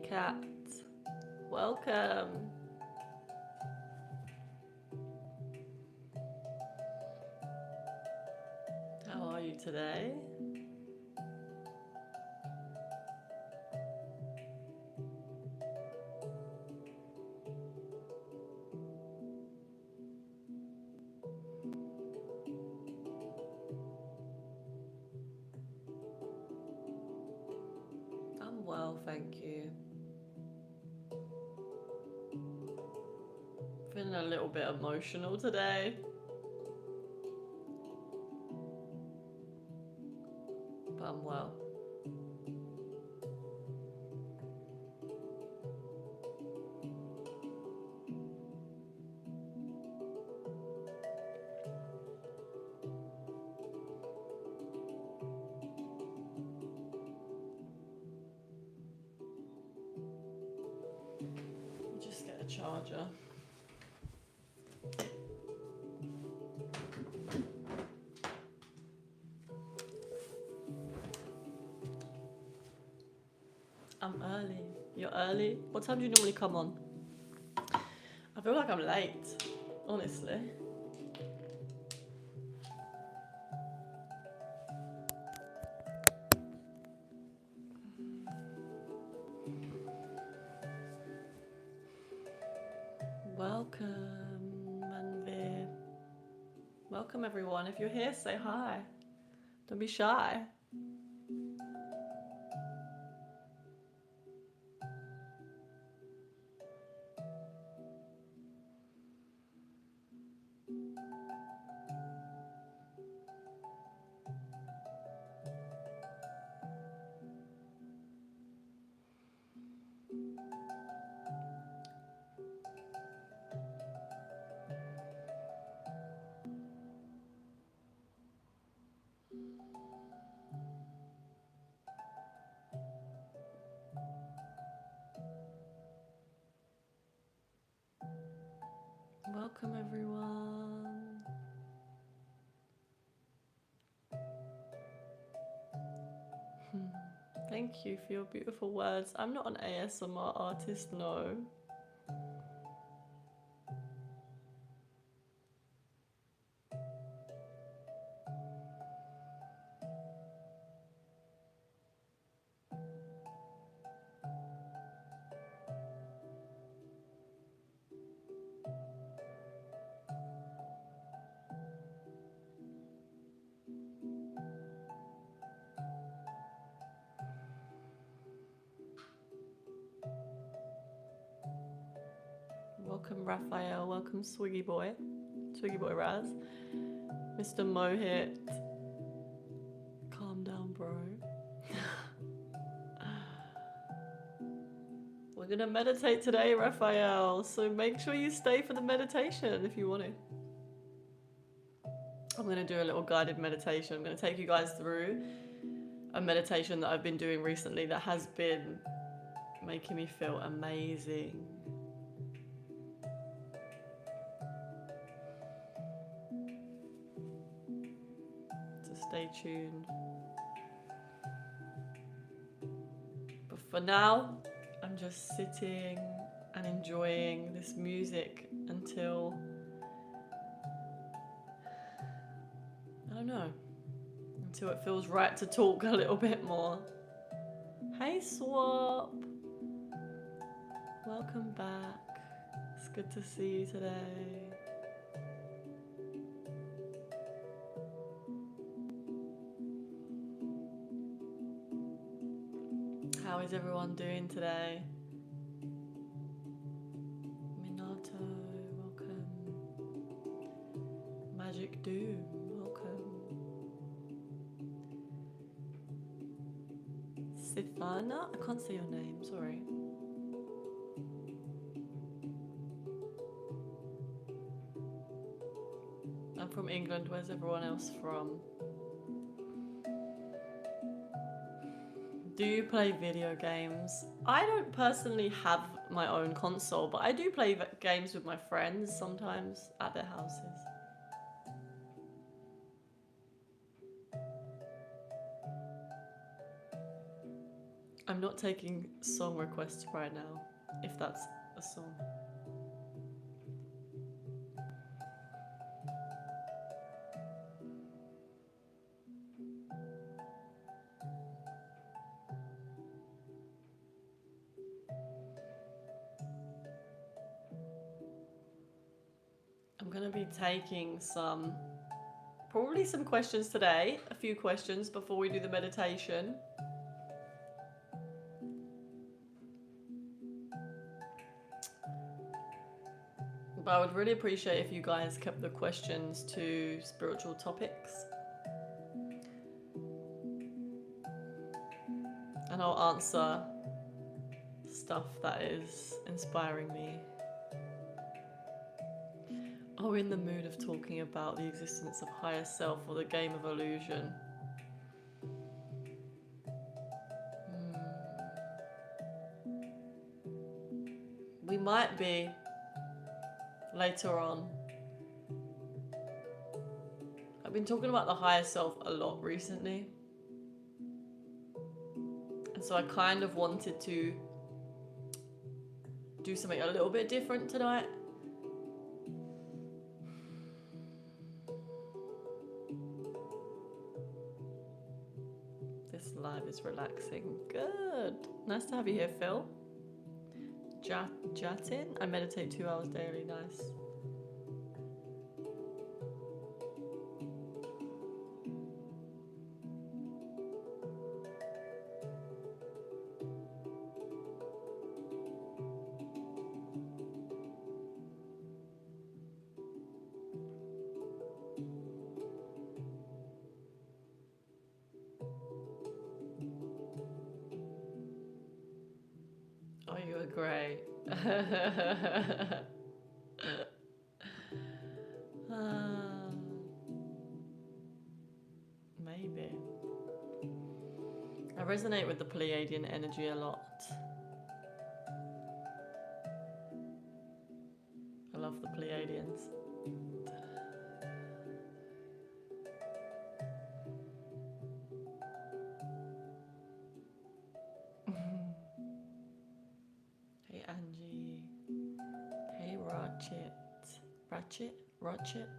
Cat. Welcome. How are you today? I'm well, thank you. Feeling a little bit emotional today, but I'm well. Let me just get a charger. I'm early. You're early? What time do you normally come on? I feel like I'm late, honestly. Welcome, Manvir. Welcome, everyone. If you're here, say hi. Don't be shy. Welcome, everyone. Thank you for your beautiful words. I'm not an ASMR artist, no. Welcome, Raphael. Welcome, Swiggy Boy. Swiggy Boy Raz. Mr. Mohit. Calm down, bro. We're gonna meditate today, Raphael. So make sure you stay for the meditation if you want to. I'm gonna do a little guided meditation. I'm gonna take you guys through a meditation that I've been doing recently that has been making me feel amazing. Stay tuned. But for now, I'm just sitting and enjoying this music until, I don't know, until it feels right to talk a little bit more. Hey Swap! Welcome back. It's good to see you today. How is everyone doing today? Minato, welcome. Magic Doom, welcome. Sifana? I can't say your name, sorry. I'm from England, where's everyone else from? Do you play video games? I don't personally have my own console, but I do play games with my friends sometimes at their houses. I'm not taking song requests right now, if that's a song. I'm going to be taking probably some questions today, a few questions before we do the meditation. But I would really appreciate if you guys kept the questions to spiritual topics. And I'll answer stuff that is inspiring me. Are we in the mood of talking about the existence of higher self or the game of illusion? We might be later on. I've been talking about the higher self a lot recently. And so I kind of wanted to do something a little bit different tonight. This live is relaxing. Good. Nice to have you here, Phil. Jatin? I meditate 2 hours daily. Nice. Oh, you were great. Maybe. I resonate with the Pleiadian energy a lot. I love the Pleiadians. Hey Angie. Hey Ratchet.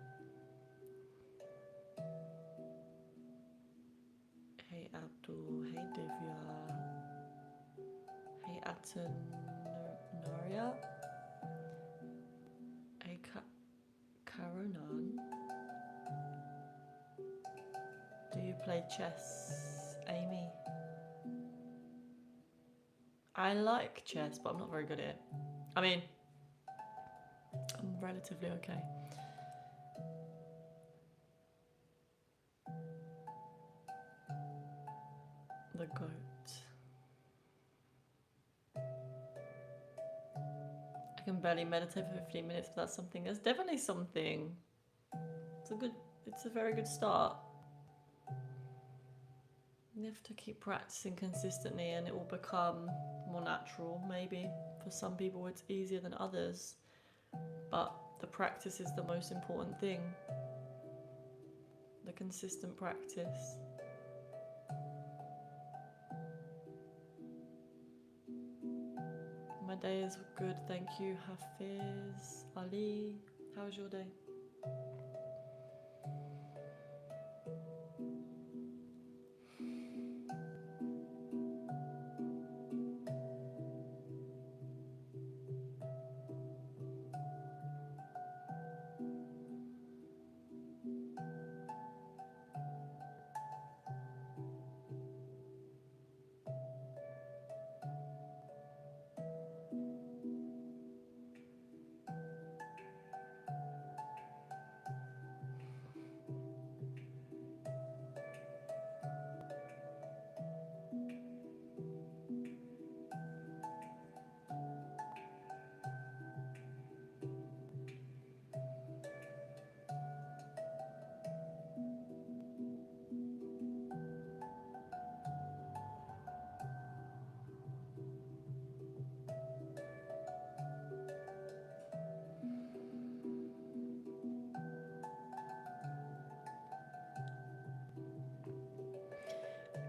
Hey Abdul. Hey Divya. Hey Atanaria. Hey Karunan. Do you play chess, Amy? I like chess, but I'm not very good at it. I mean, I'm relatively okay. The goat. I can barely meditate for 15 minutes, but that's something. That's definitely something. It's a very good start. You have to keep practicing consistently and it will become more natural, maybe. For some people it's easier than others, but the practice is the most important thing. The consistent practice. My day is good, thank you. Hafiz, Ali, how was your day?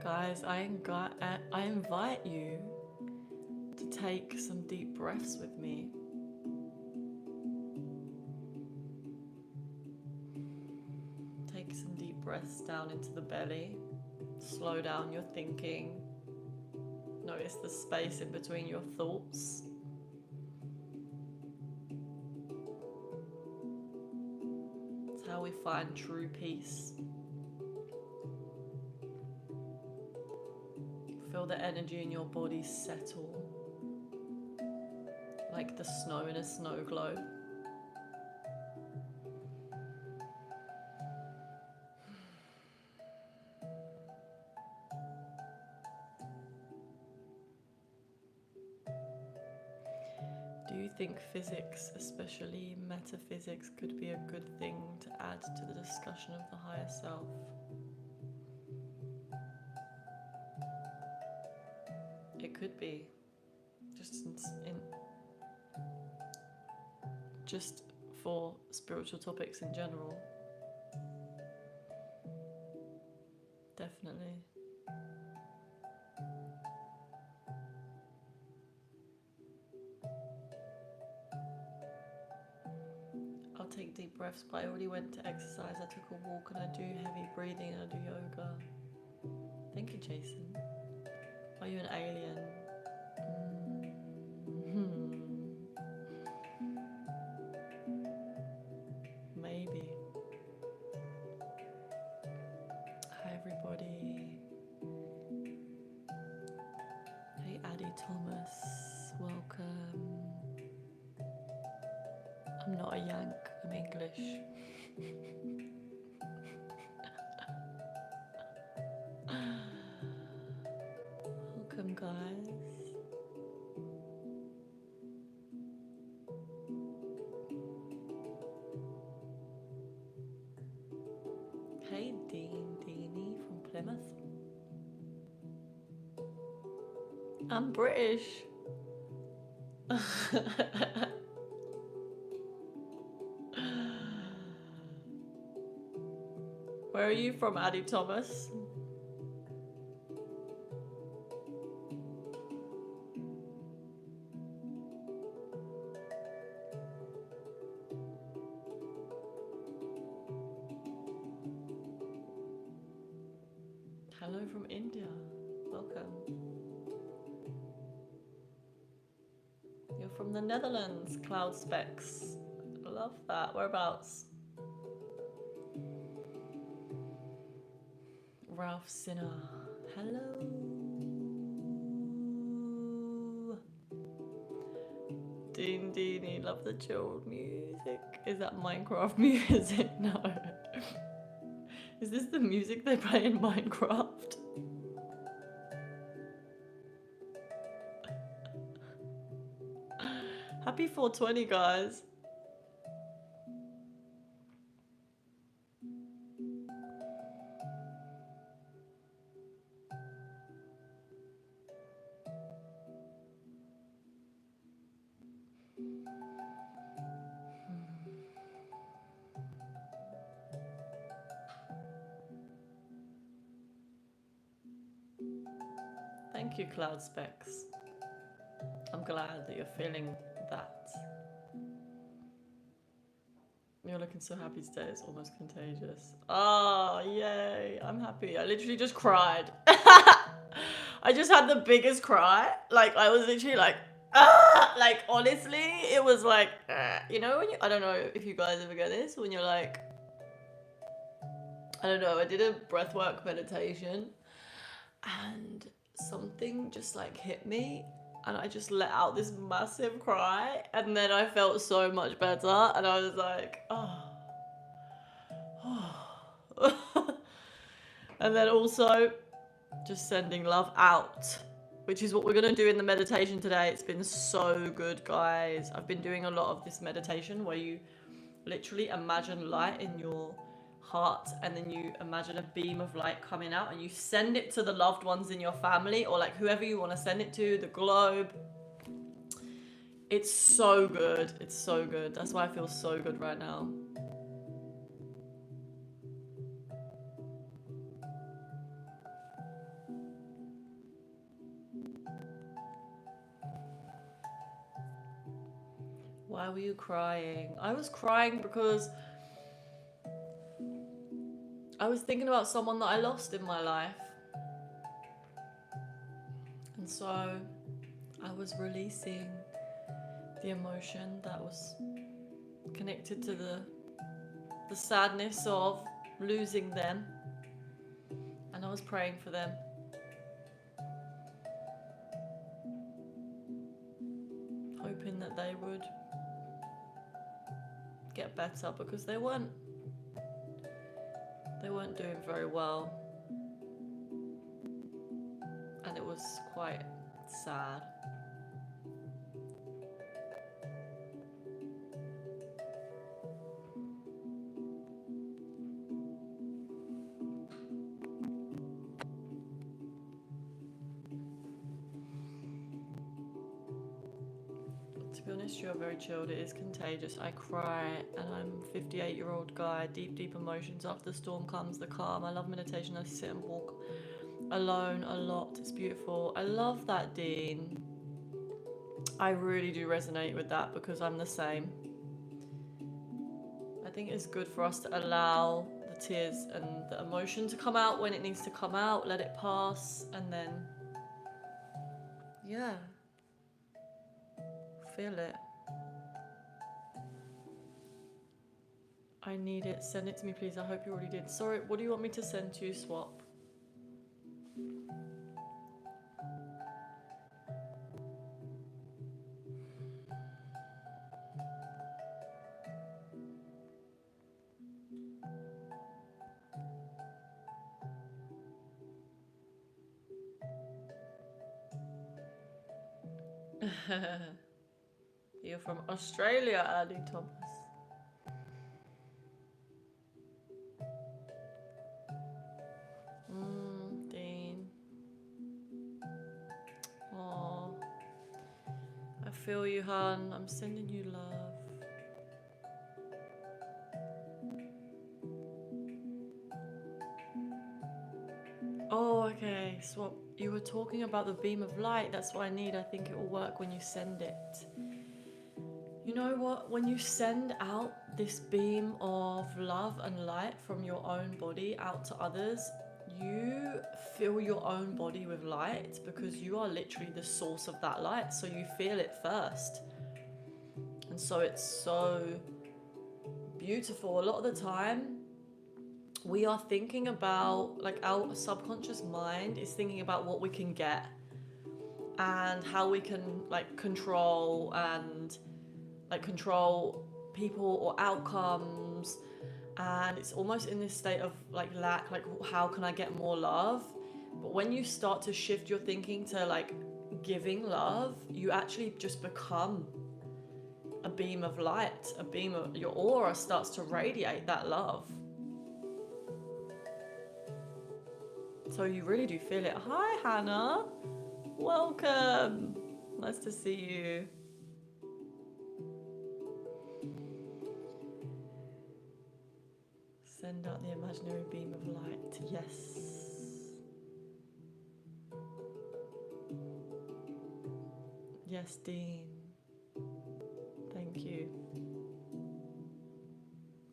Guys, I invite you to take some deep breaths with me. Take some deep breaths down into the belly. Slow down your thinking. Notice the space in between your thoughts. It's how we find true peace. Feel the energy in your body settle, like the snow in a snow globe. Do you think physics, especially metaphysics, could be a good thing to add to the discussion of the higher self? It could be, just for spiritual topics in general. Definitely. I'll take deep breaths, but I already went to exercise. I took a walk and I do heavy breathing and I do yoga. Thank you, Jason. Are you an alien? Maybe. Hi, everybody. Hey, Addie Thomas. Welcome. I'm not a Yank, I'm English. Welcome, guys. Hey, Deanie from Plymouth. I'm British. Where are you from, Addie Thomas? Hello from India. Welcome. You're from the Netherlands, Cloud Specs. Love that. Whereabouts? Ralph Sinner. Hello. Dean Deanie, love the chilled music. Is that Minecraft music? No. Is this the music they play in Minecraft? Happy 420, guys. Thank you, Cloud Specs. I'm glad that you're feeling that. You're looking so happy today, it's almost contagious. Oh, yay. I'm happy. I literally just cried. I just had the biggest cry. Like, I was literally like, ah! Like, honestly, it was like, you know, when you, I don't know if you guys ever get this, when you're like, I don't know, I did a breathwork meditation and something just like hit me and I just let out this massive cry and then I felt so much better and I was like, oh. And then also just sending love out, which is what we're going to do in the meditation today. It's been so good, guys. I've been doing a lot of this meditation where you literally imagine light in your heart and then you imagine a beam of light coming out and you send it to the loved ones in your family or like whoever you want to send it to, the globe. It's so good. It's so good. That's why I feel so good right now. Why were you crying? I was crying because I was thinking about someone that I lost in my life. And so I was releasing the emotion that was connected to the sadness of losing them. And I was praying for them. Hoping that they would get better, because they weren't doing very well. And it was quite sad. To be honest, you're very chilled. It is contagious. I cry, and I'm a 58-year-old guy. Deep emotions. After the storm comes the calm. I love meditation. I sit and walk alone a lot. It's beautiful. I love that, Dean. I really do resonate with that, because I'm the same. I think it's good for us to allow the tears and the emotion to come out when it needs to come out, let it pass, and then, yeah, feel it. I need it. Send it to me, please. I hope you already did. Sorry, what do you want me to send to you, Swap? You're from Australia, Ali Thomas. Dean. Oh, I feel you, hon. I'm sending you love. Oh, okay. Swap. You were talking about the beam of light. That's what I need. I think it will work when you send it. You know what? When you send out this beam of love and light from your own body out to others, you fill your own body with light, because you are literally the source of that light. So you feel it first. And so it's so beautiful. A lot of the time, we are thinking about, like, our subconscious mind is thinking about what we can get and how we can, like, control people or outcomes. And it's almost in this state of, like, lack, like, how can I get more love? But when you start to shift your thinking to, like, giving love, you actually just become a beam of light. Your aura starts to radiate that love. So you really do feel it. Hi, Hannah. Welcome. Nice to see you. Send out the imaginary beam of light. Yes. Yes, Dean. Thank you.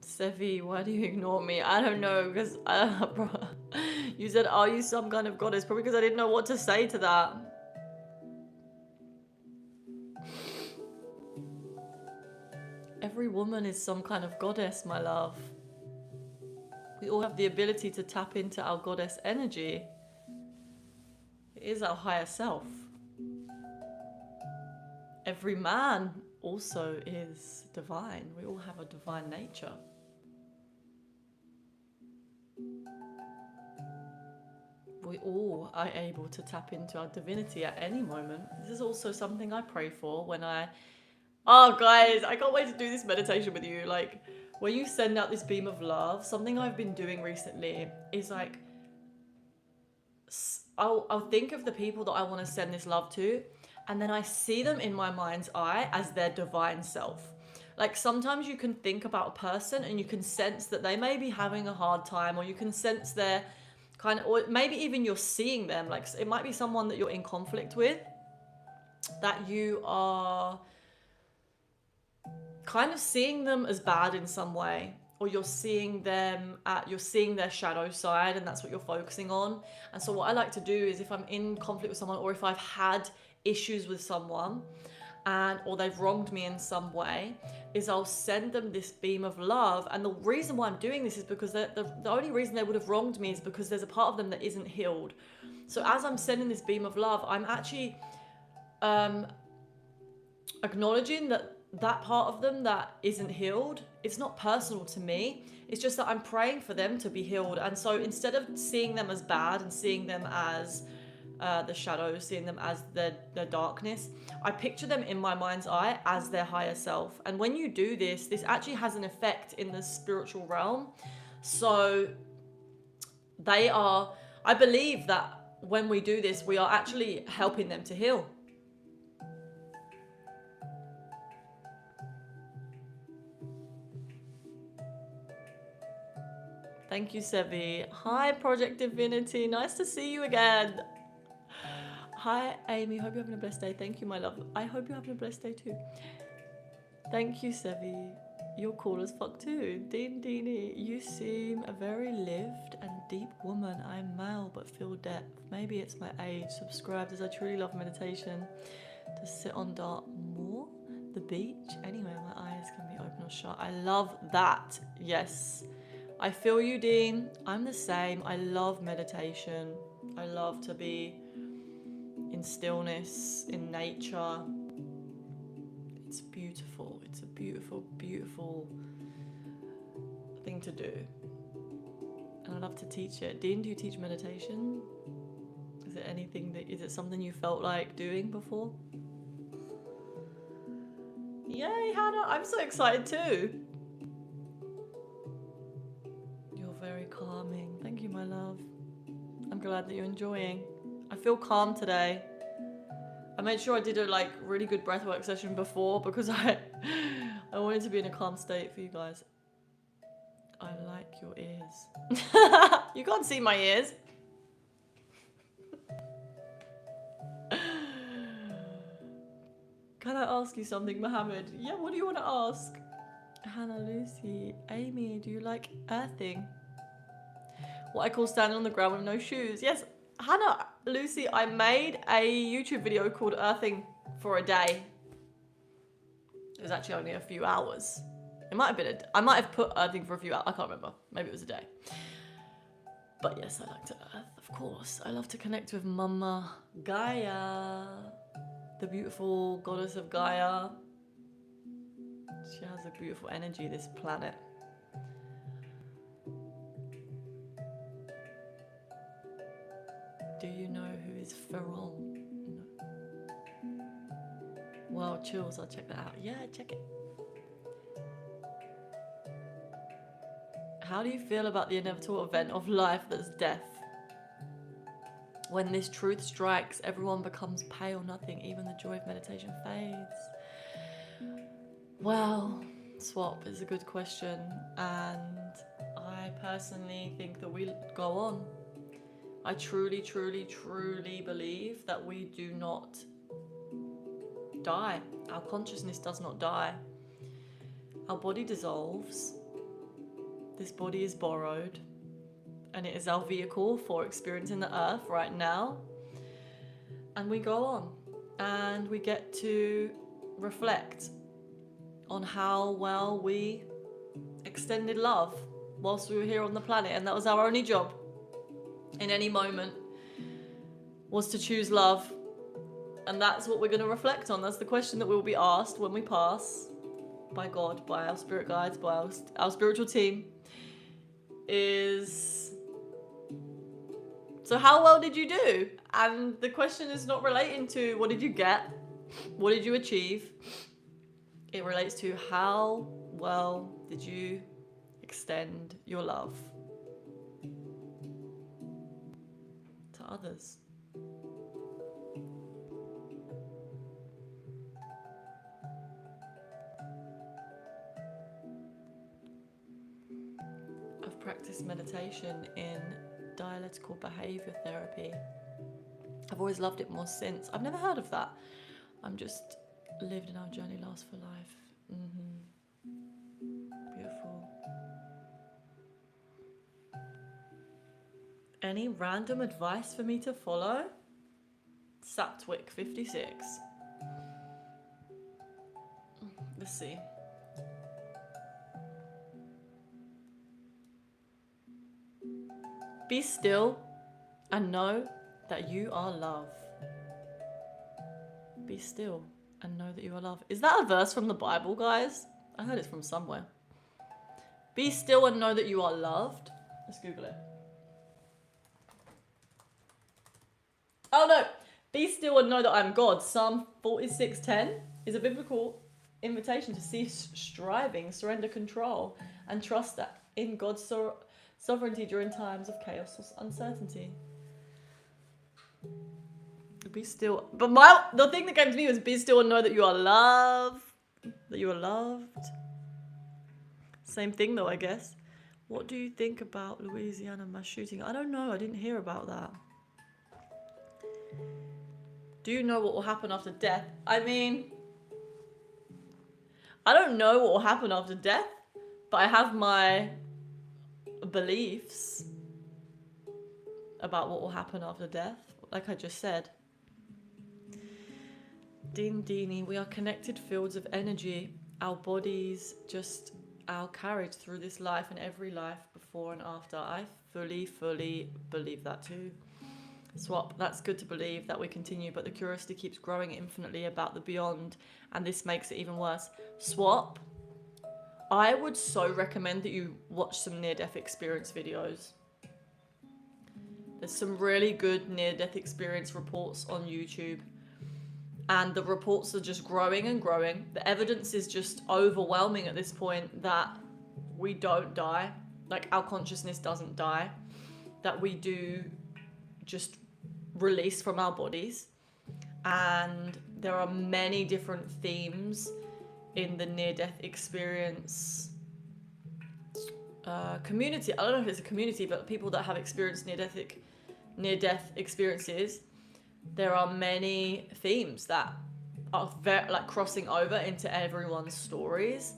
Sevi, why do you ignore me? I don't know, because you said, are you some kind of goddess? Probably because I didn't know what to say to that. Every woman is some kind of goddess, my love. We all have the ability to tap into our goddess energy. It is our higher self. Every man also is divine. We all have a divine nature. We all are able to tap into our divinity at any moment. This is also something I pray for when oh guys, I can't wait to do this meditation with you. Like, when you send out this beam of love, something I've been doing recently is, like, I'll think of the people that I want to send this love to, and then I see them in my mind's eye as their divine self. Like, sometimes you can think about a person and you can sense that they may be having a hard time, or you can sense their kind of, or maybe even you're seeing them, like, it might be someone that you're in conflict with, that you are kind of seeing them as bad in some way, or you're seeing their shadow side, and that's what you're focusing on. And so what I like to do is, if I'm in conflict with someone, or if I've had issues with someone, or they've wronged me in some way, is I'll send them this beam of love. And the reason why I'm doing this is because the only reason they would have wronged me is because there's a part of them that isn't healed. So as I'm sending this beam of love, I'm actually acknowledging that part of them that isn't healed. It's not personal to me. It's just that I'm praying for them to be healed. And so instead of seeing them as bad and seeing them as the shadows, seeing them as the darkness, I picture them in my mind's eye as their higher self. And when you do this, this actually has an effect in the spiritual realm. So I believe that when we do this, we are actually helping them to heal. Thank you, Sevi. Hi, Project Divinity. Nice to see you again. Hi, Amy. Hope you're having a blessed day. Thank you, my love. I hope you're having a blessed day too. Thank you, Sevi. You're cool as fuck too. Dean Deanie, you seem a very lived and deep woman. I'm male but feel depth. Maybe it's my age. Subscribed as I truly love meditation. To sit on dark moor, the beach. Anyway, my eyes can be open or shut. I love that. Yes. I feel you, Dean. I'm the same. I love meditation. I love to be in stillness, in nature. It's beautiful. It's a beautiful, beautiful thing to do. And I love to teach it. Dean, do you teach meditation? Is it something you felt like doing before? Yay, Hannah. I'm so excited too. You're very calming. Thank you, my love. I'm glad that you're enjoying. I feel calm today. I made sure I did a really good breathwork session before because I wanted to be in a calm state for you guys. I like your ears. You can't see my ears. Can I ask you something, Mohammed? Yeah, what do you want to ask? Hannah, Lucy, Amy, do you like earthing? What I call standing on the ground with no shoes. Yes, Hannah, Lucy, I made a YouTube video called Earthing for a Day. It was actually only a few hours. It might have been I might have put earthing for a few hours. I can't remember. Maybe it was a day. But yes, I like to earth, of course. I love to connect with Mama Gaia, the beautiful goddess of Gaia. She has a beautiful energy, this planet. Do you know who is Ferrol? No. Well, chills, I'll check that out. Yeah, check it. How do you feel about the inevitable event of life that's death? When this truth strikes, everyone becomes pale, nothing, even the joy of meditation fades. Well, Swap is a good question, and I personally think that we go on. I truly, truly, truly believe that we do not die. Our consciousness does not die. Our body dissolves. This body is borrowed, and it is our vehicle for experiencing the earth right now. And we go on, and we get to reflect on how well we extended love whilst we were here on the planet, and that was our only job in any moment, was to choose love. And that's what we're going to reflect on. That's the question that we'll be asked when we pass, by God, by our spirit guides, by our spiritual team, is, so how well did you do? And the question is not relating to what did you get, what did you achieve. It relates to how well did you extend your love to others. I've practiced meditation in dialectical behavior therapy. I've always loved it more since. I've never heard of that. I'm just lived in our journey lasts for life. Beautiful. Any random advice for me to follow? Saptwick 56. Let's see. Be still and know that you are love. Be still and know that you are love. Is that a verse from the Bible, guys? I heard it's from somewhere. Be still and know that you are loved. Let's Google it. Oh no! Be still and know that I'm God. Psalm 46:10 is a biblical invitation to cease striving, surrender control, and trust that in God's sovereignty during times of chaos or uncertainty. Be still. But the thing that came to me was be still and know that you are loved. That you are loved. Same thing though, I guess. What do you think about Louisiana mass shooting? I don't know. I didn't hear about that. Do you know what will happen after death? I mean, I don't know what will happen after death, but I have my beliefs about what will happen after death, like I just said. Dean Deanie, we are connected fields of energy. Our bodies, just our carriage through this life and every life before and after. I fully believe that too. Swap, that's good to believe that we continue, but the curiosity keeps growing infinitely about the beyond, and this makes it even worse. Swap, I would so recommend that you watch some near-death experience videos. There's some really good near-death experience reports on YouTube, and the reports are just growing and growing. The evidence is just overwhelming at this point that we don't die, like our consciousness doesn't die, that we do just release from our bodies. And there are many different themes in the near-death experience community. I don't know if it's a community, but people that have experienced near-death experiences, there are many themes that are like crossing over into everyone's stories.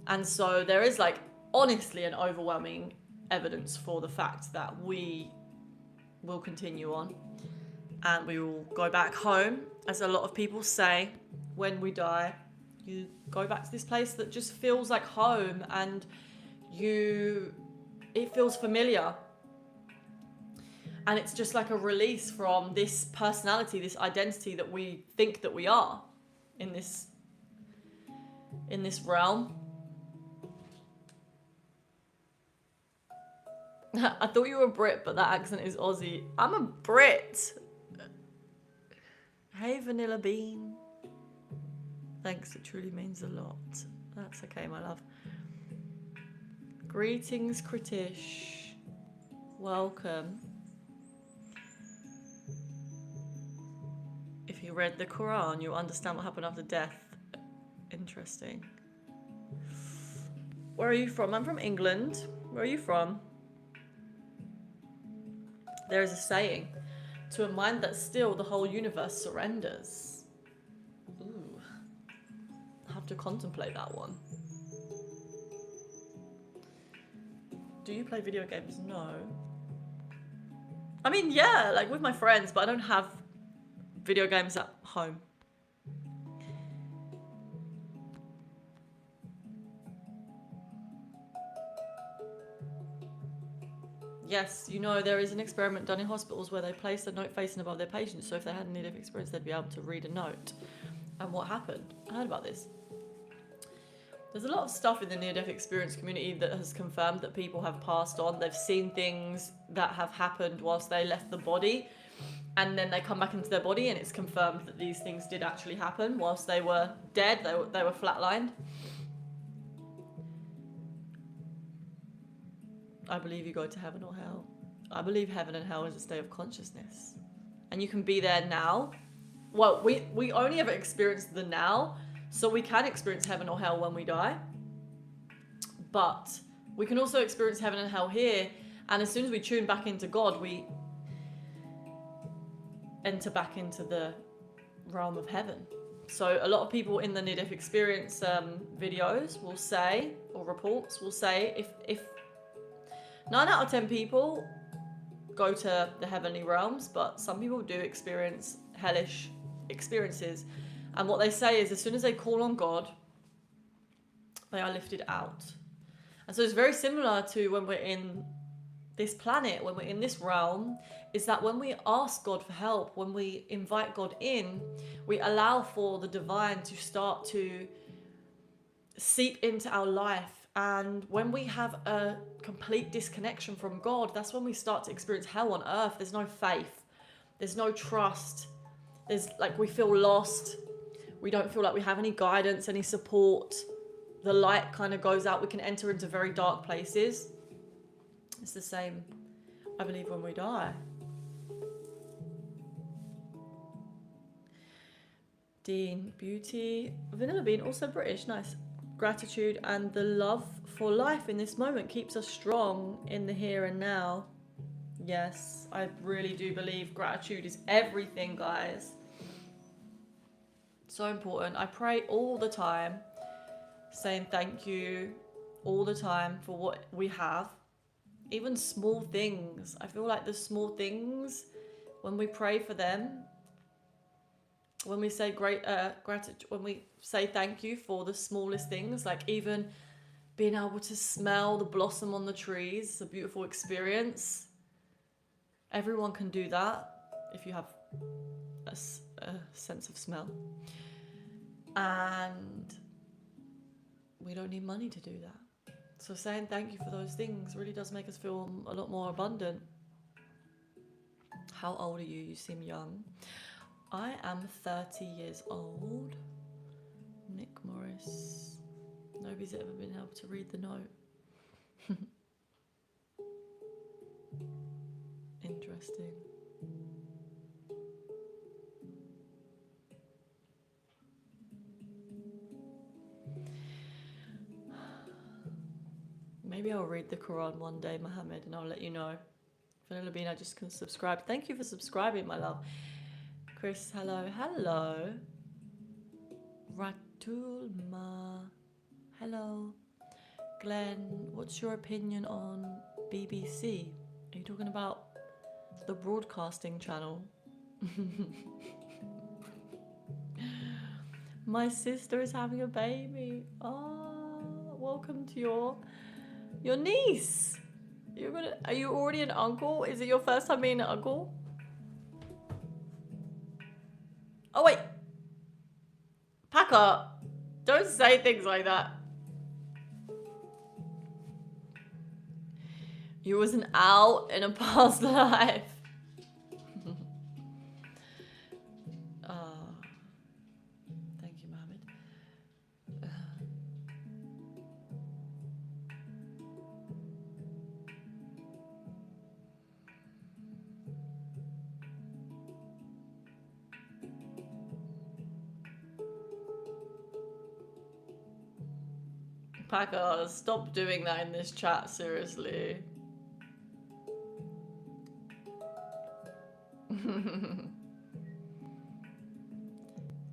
And so there is like honestly an overwhelming evidence for the fact that we will continue on and we will go back home. As a lot of people say, when we die, you go back to this place that just feels like home, and it feels familiar. And it's just like a release from this personality, this identity that we think that we are in this realm. I thought you were a Brit, but that accent is Aussie. I'm a Brit. Hey, Vanilla Bean. Thanks, it truly means a lot. That's okay, my love. Greetings, Kritish. Welcome. If you read the Quran, you'll understand what happened after death. Interesting. Where are you from? I'm from England. Where are you from? There is a saying, to a mind that's still, the whole universe surrenders. Ooh. I'll have to contemplate that one. Do you play video games? No. I mean, yeah, like with my friends, but I don't have video games at home. Yes, you know, there is an experiment done in hospitals where they place a note facing above their patients, so if they had a near-death experience, they'd be able to read a note. And what happened? I heard about this. There's a lot of stuff in the near-death experience community that has confirmed that people have passed on. They've seen things that have happened whilst they left the body, and then they come back into their body, and it's confirmed that these things did actually happen whilst they were dead. They were flatlined. I believe you go to heaven or hell. I believe heaven and hell is a state of consciousness. And you can be there now. Well, we only ever experience the now, so we can experience heaven or hell when we die. But we can also experience heaven and hell here, and as soon as we tune back into God, we enter back into the realm of heaven. So a lot of people in the near-death experience videos will say, or reports will say, if 9 out of 10 people go to the heavenly realms, but some people do experience hellish experiences. And what they say is as soon as they call on God, they are lifted out. And so it's very similar to when we're in this planet, when we're in this realm, is that when we ask God for help, when we invite God in, we allow for the divine to start to seep into our life. And when we have a complete disconnection from God, that's when we start to experience hell on earth. There's no faith, there's no trust, there's like, we feel lost, we don't feel like we have any guidance, any support. The light kind of goes out. We can enter into very dark places. It's the same, I believe, when we die. Dean, beauty, vanilla bean, also British, nice. Gratitude and the love for life in this moment keeps us strong in the here and now. Yes, I really do believe gratitude is everything, guys. So important. I pray all the time, saying thank you all the time for what we have. Even small things. I feel like the small things, when we pray for them, when we say gratitude, when we say thank you for the smallest things, like even being able to smell the blossom on the trees, it's a beautiful experience. Everyone can do that if you have a sense of smell. And we don't need money to do that. So saying thank you for those things really does make us feel a lot more abundant. How old are you? You seem young. I am 30 years old. Nick Morris. Nobody's ever been able to read the note. Interesting. Maybe I'll read the Quran one day, Mohammed, and I'll let you know. Vanilla Bean, I just can subscribe. Thank you for subscribing, my love. Chris, hello. Hello. Ratulma. Hello. Glenn, what's your opinion on BBC? Are you talking about the broadcasting channel? My sister is having a baby. Oh, welcome to your niece. Are you already an uncle? Is it your first time being an uncle? Oh wait, Packer, don't say things like that. You was an owl in a past life. Thank you, Mohammed. Packer, stop doing that in this chat, seriously.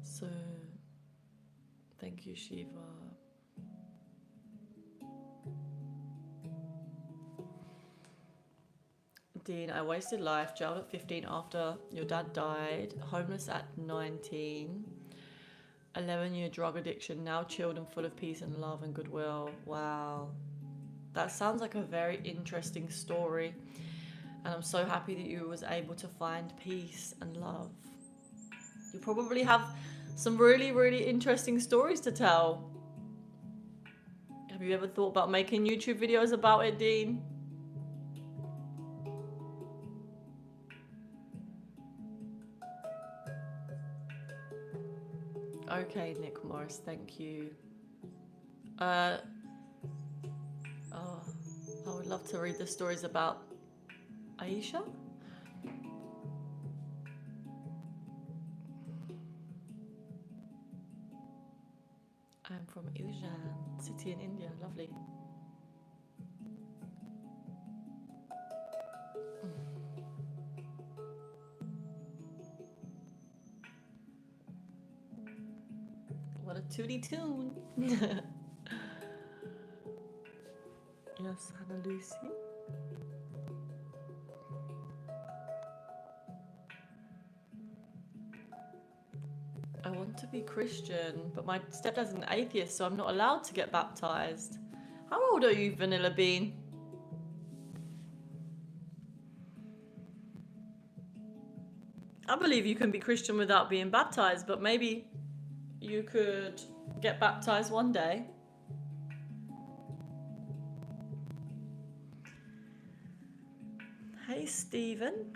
So, thank you, Shiva. Dean, I wasted life, jailed at 15 after your dad died, homeless at 19, 11-year drug addiction, now chilled and full of peace and love and goodwill. Wow. That sounds like a very interesting story. And I'm so happy that you was able to find peace and love. You probably have some really, really interesting stories to tell. Have you ever thought about making YouTube videos about it, Dean? Okay, Nick Morris, thank you. Oh, I would love to read the stories about Aisha. I'm from Ujjain city in India. Lovely. What a tootie tune. Yes, Hannah Lucy. I want to be Christian, but my stepdad's an atheist, so I'm not allowed to get baptized. How old are you, Vanilla Bean? I believe you can be Christian without being baptized, but maybe you could get baptized one day. Hey, Stephen.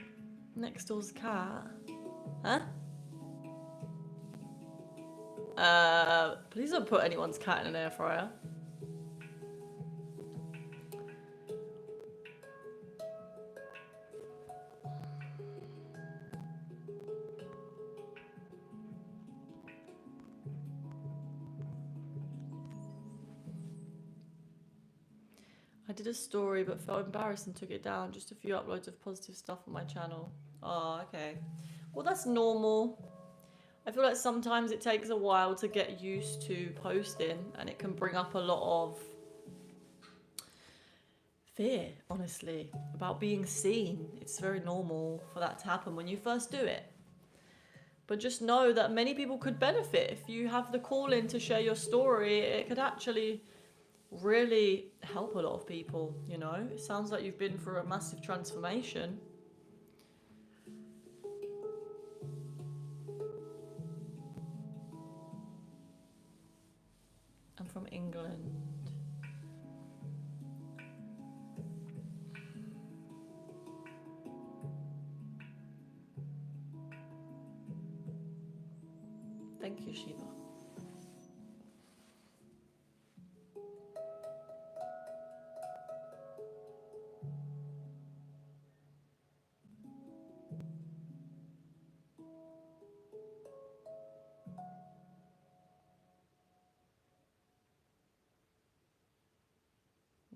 Next door's cat. Huh? Please don't put anyone's cat in an air fryer. I did a story but felt embarrassed and took it down. Just a few uploads of positive stuff on my channel. Oh, okay. Well, that's normal. I feel like sometimes it takes a while to get used to posting, and it can bring up a lot of fear, honestly, about being seen. It's very normal for that to happen when you first do it. But just know that many people could benefit. If you have the call-in to share your story, it could actually really help a lot of people, you know? It sounds like you've been through a massive transformation. I'm from England. Thank you, Shiva.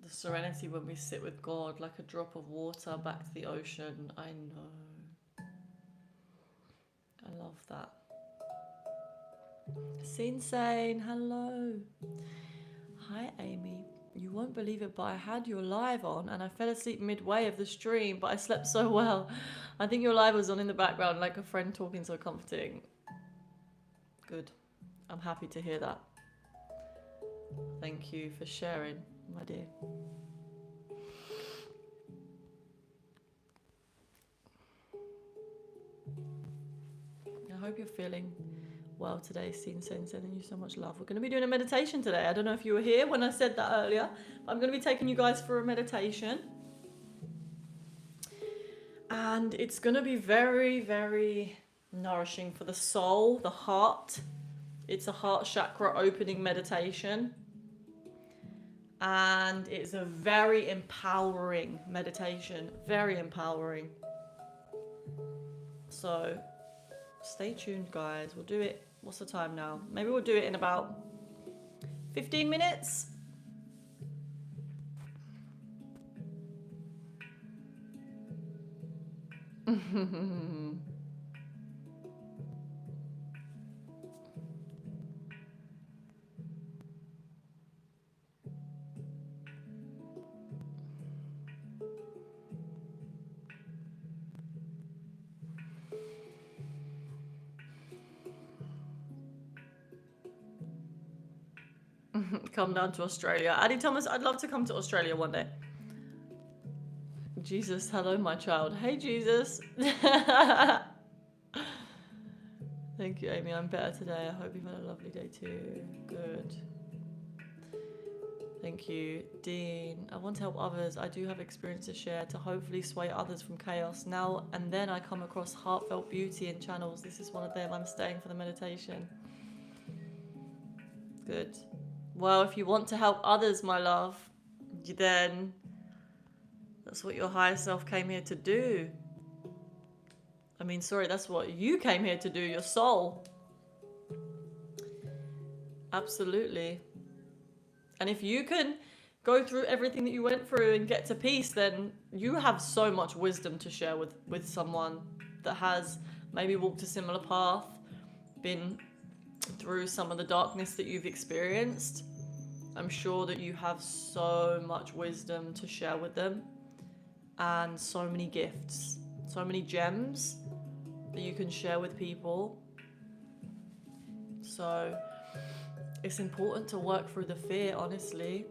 The serenity when we sit with God, like a drop of water back to the ocean. I know. I love that. Sinsane, hello. Hi, Amy. You won't believe it, but I had your live on and I fell asleep midway of the stream, but I slept so well. I think your live was on in the background, like a friend talking, so comforting. Good. I'm happy to hear that. Thank you for sharing, my dear. I hope you're feeling well today, sending you so much love. We're going to be doing a meditation today. I don't know if you were here when I said that earlier, but I'm going to be taking you guys for a meditation. And it's going to be very, very nourishing for the soul, the heart. It's a heart chakra opening meditation. And it's a very empowering meditation. Very empowering. So stay tuned, guys. We'll do it. What's the time now? Maybe we'll do it in about 15 minutes. Come down to Australia. Addie Thomas, I'd love to come to Australia one day. Jesus, hello, my child. Hey, Jesus. Thank you, Amy. I'm better today. I hope you've had a lovely day too. Good. Thank you, Dean. I want to help others. I do have experience to share to hopefully sway others from chaos. Now and then I come across heartfelt beauty in channels. This is one of them. I'm staying for the meditation. Good. Well, if you want to help others, my love, then that's what your higher self came here to do. I mean, sorry, that's what you came here to do, your soul. Absolutely. And if you can go through everything that you went through and get to peace, then you have so much wisdom to share with someone that has maybe walked a similar path, been through some of the darkness that you've experienced. I'm sure that you have so much wisdom to share with them, and so many gifts, so many gems that you can share with people. So it's important to work through the fear, honestly.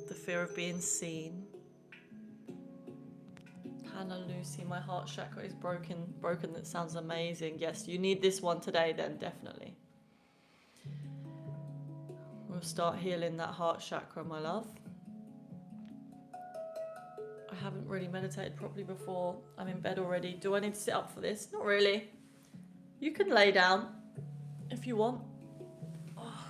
The fear of being seen. Hannah Lucy, my heart chakra is broken. That sounds amazing. Yes, you need this one today then, definitely. We'll start healing that heart chakra, my love. I haven't really meditated properly before. I'm in bed already. Do I need to sit up for this? Not really. You can lay down if you want. Oh.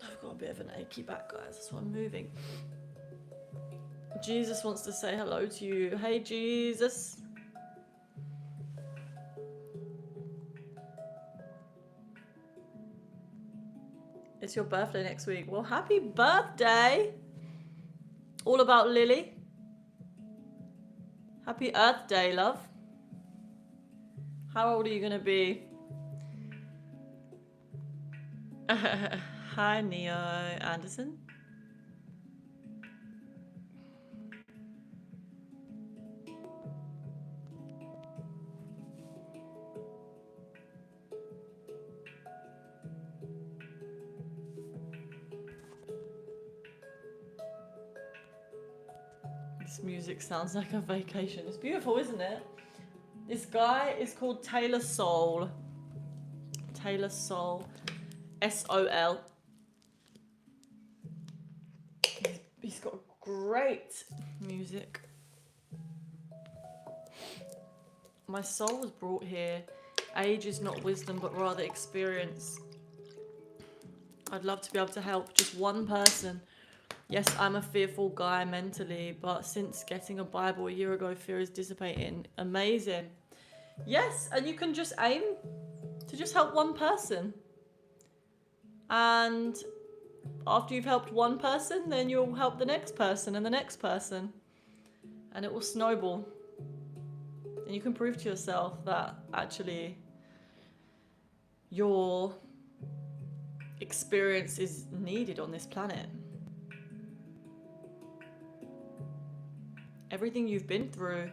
I've got a bit of an achy back, guys. That's why I'm moving. Jesus wants to say hello to you. Hey, Jesus. It's your birthday next week. Well, happy birthday. All about Lily. Happy Earth Day, love. How old are you going to be? Hi, Neo Anderson. This music sounds like a vacation. It's beautiful, isn't it? This guy is called Taylor Soul. Taylor Soul. S-O-L. He's got great music. My soul was brought here. Age is not wisdom, but rather experience. I'd love to be able to help just one person. Yes, I'm a fearful guy mentally, but since getting a Bible a year ago, fear is dissipating. Amazing. Yes, and you can just aim to just help one person. And after you've helped one person, then you'll help the next person and the next person. And it will snowball. And you can prove to yourself that actually your experience is needed on this planet. Everything you've been through,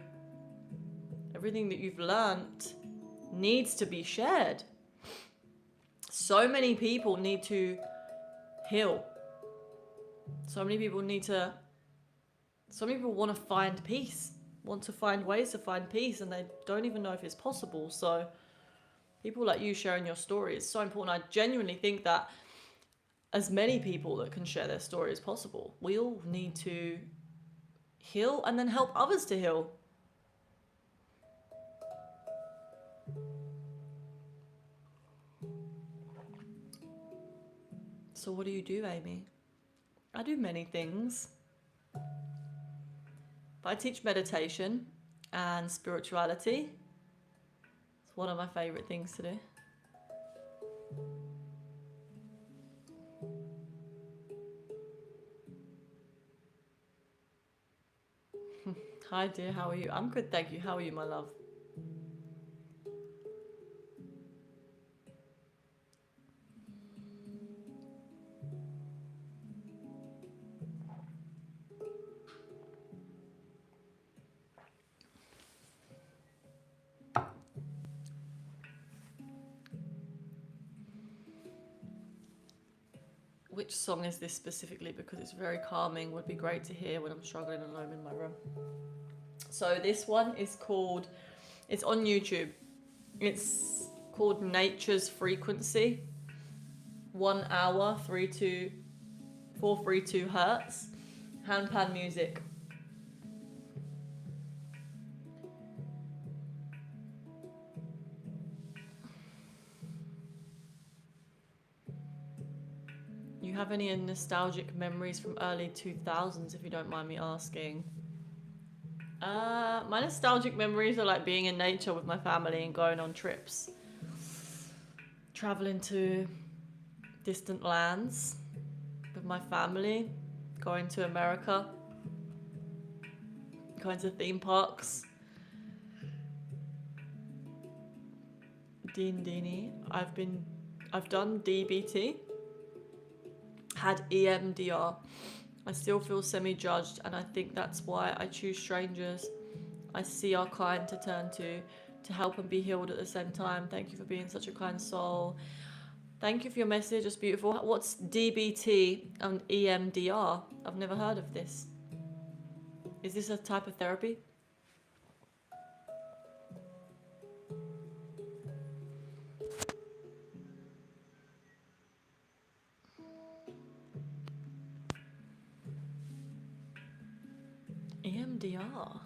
everything that you've learnt needs to be shared. So many people need to heal. So many people want to find peace, want to find ways to find peace, and they don't even know if it's possible. So people like you sharing your story is so important. I genuinely think that as many people that can share their story as possible, we all need to heal and then help others to heal. So what do you do, Amy? I do many things. But I teach meditation and spirituality. It's one of my favorite things to do. Hi dear, how are you? I'm good, thank you. How are you, my love? Which song is this specifically? Because it's very calming. Would be great to hear when I'm struggling alone in my room. So this one is called, it's on YouTube. It's called Nature's Frequency. 1 hour, 432 hertz. Handpan music. You have any nostalgic memories from early 2000s, if you don't mind me asking? My nostalgic memories are like being in nature with my family and going on trips. Traveling to distant lands with my family. Going to America. kinds of theme parks. Dean Deanie. I've done DBT, had EMDR. I still feel semi-judged, and I think that's why I choose strangers I see are kind to turn to help and be healed at the same time. Thank you for being such a kind soul. Thank you for your message. It's beautiful. What's DBT and EMDR? I've never heard of this. Is this a type of therapy? EMDR.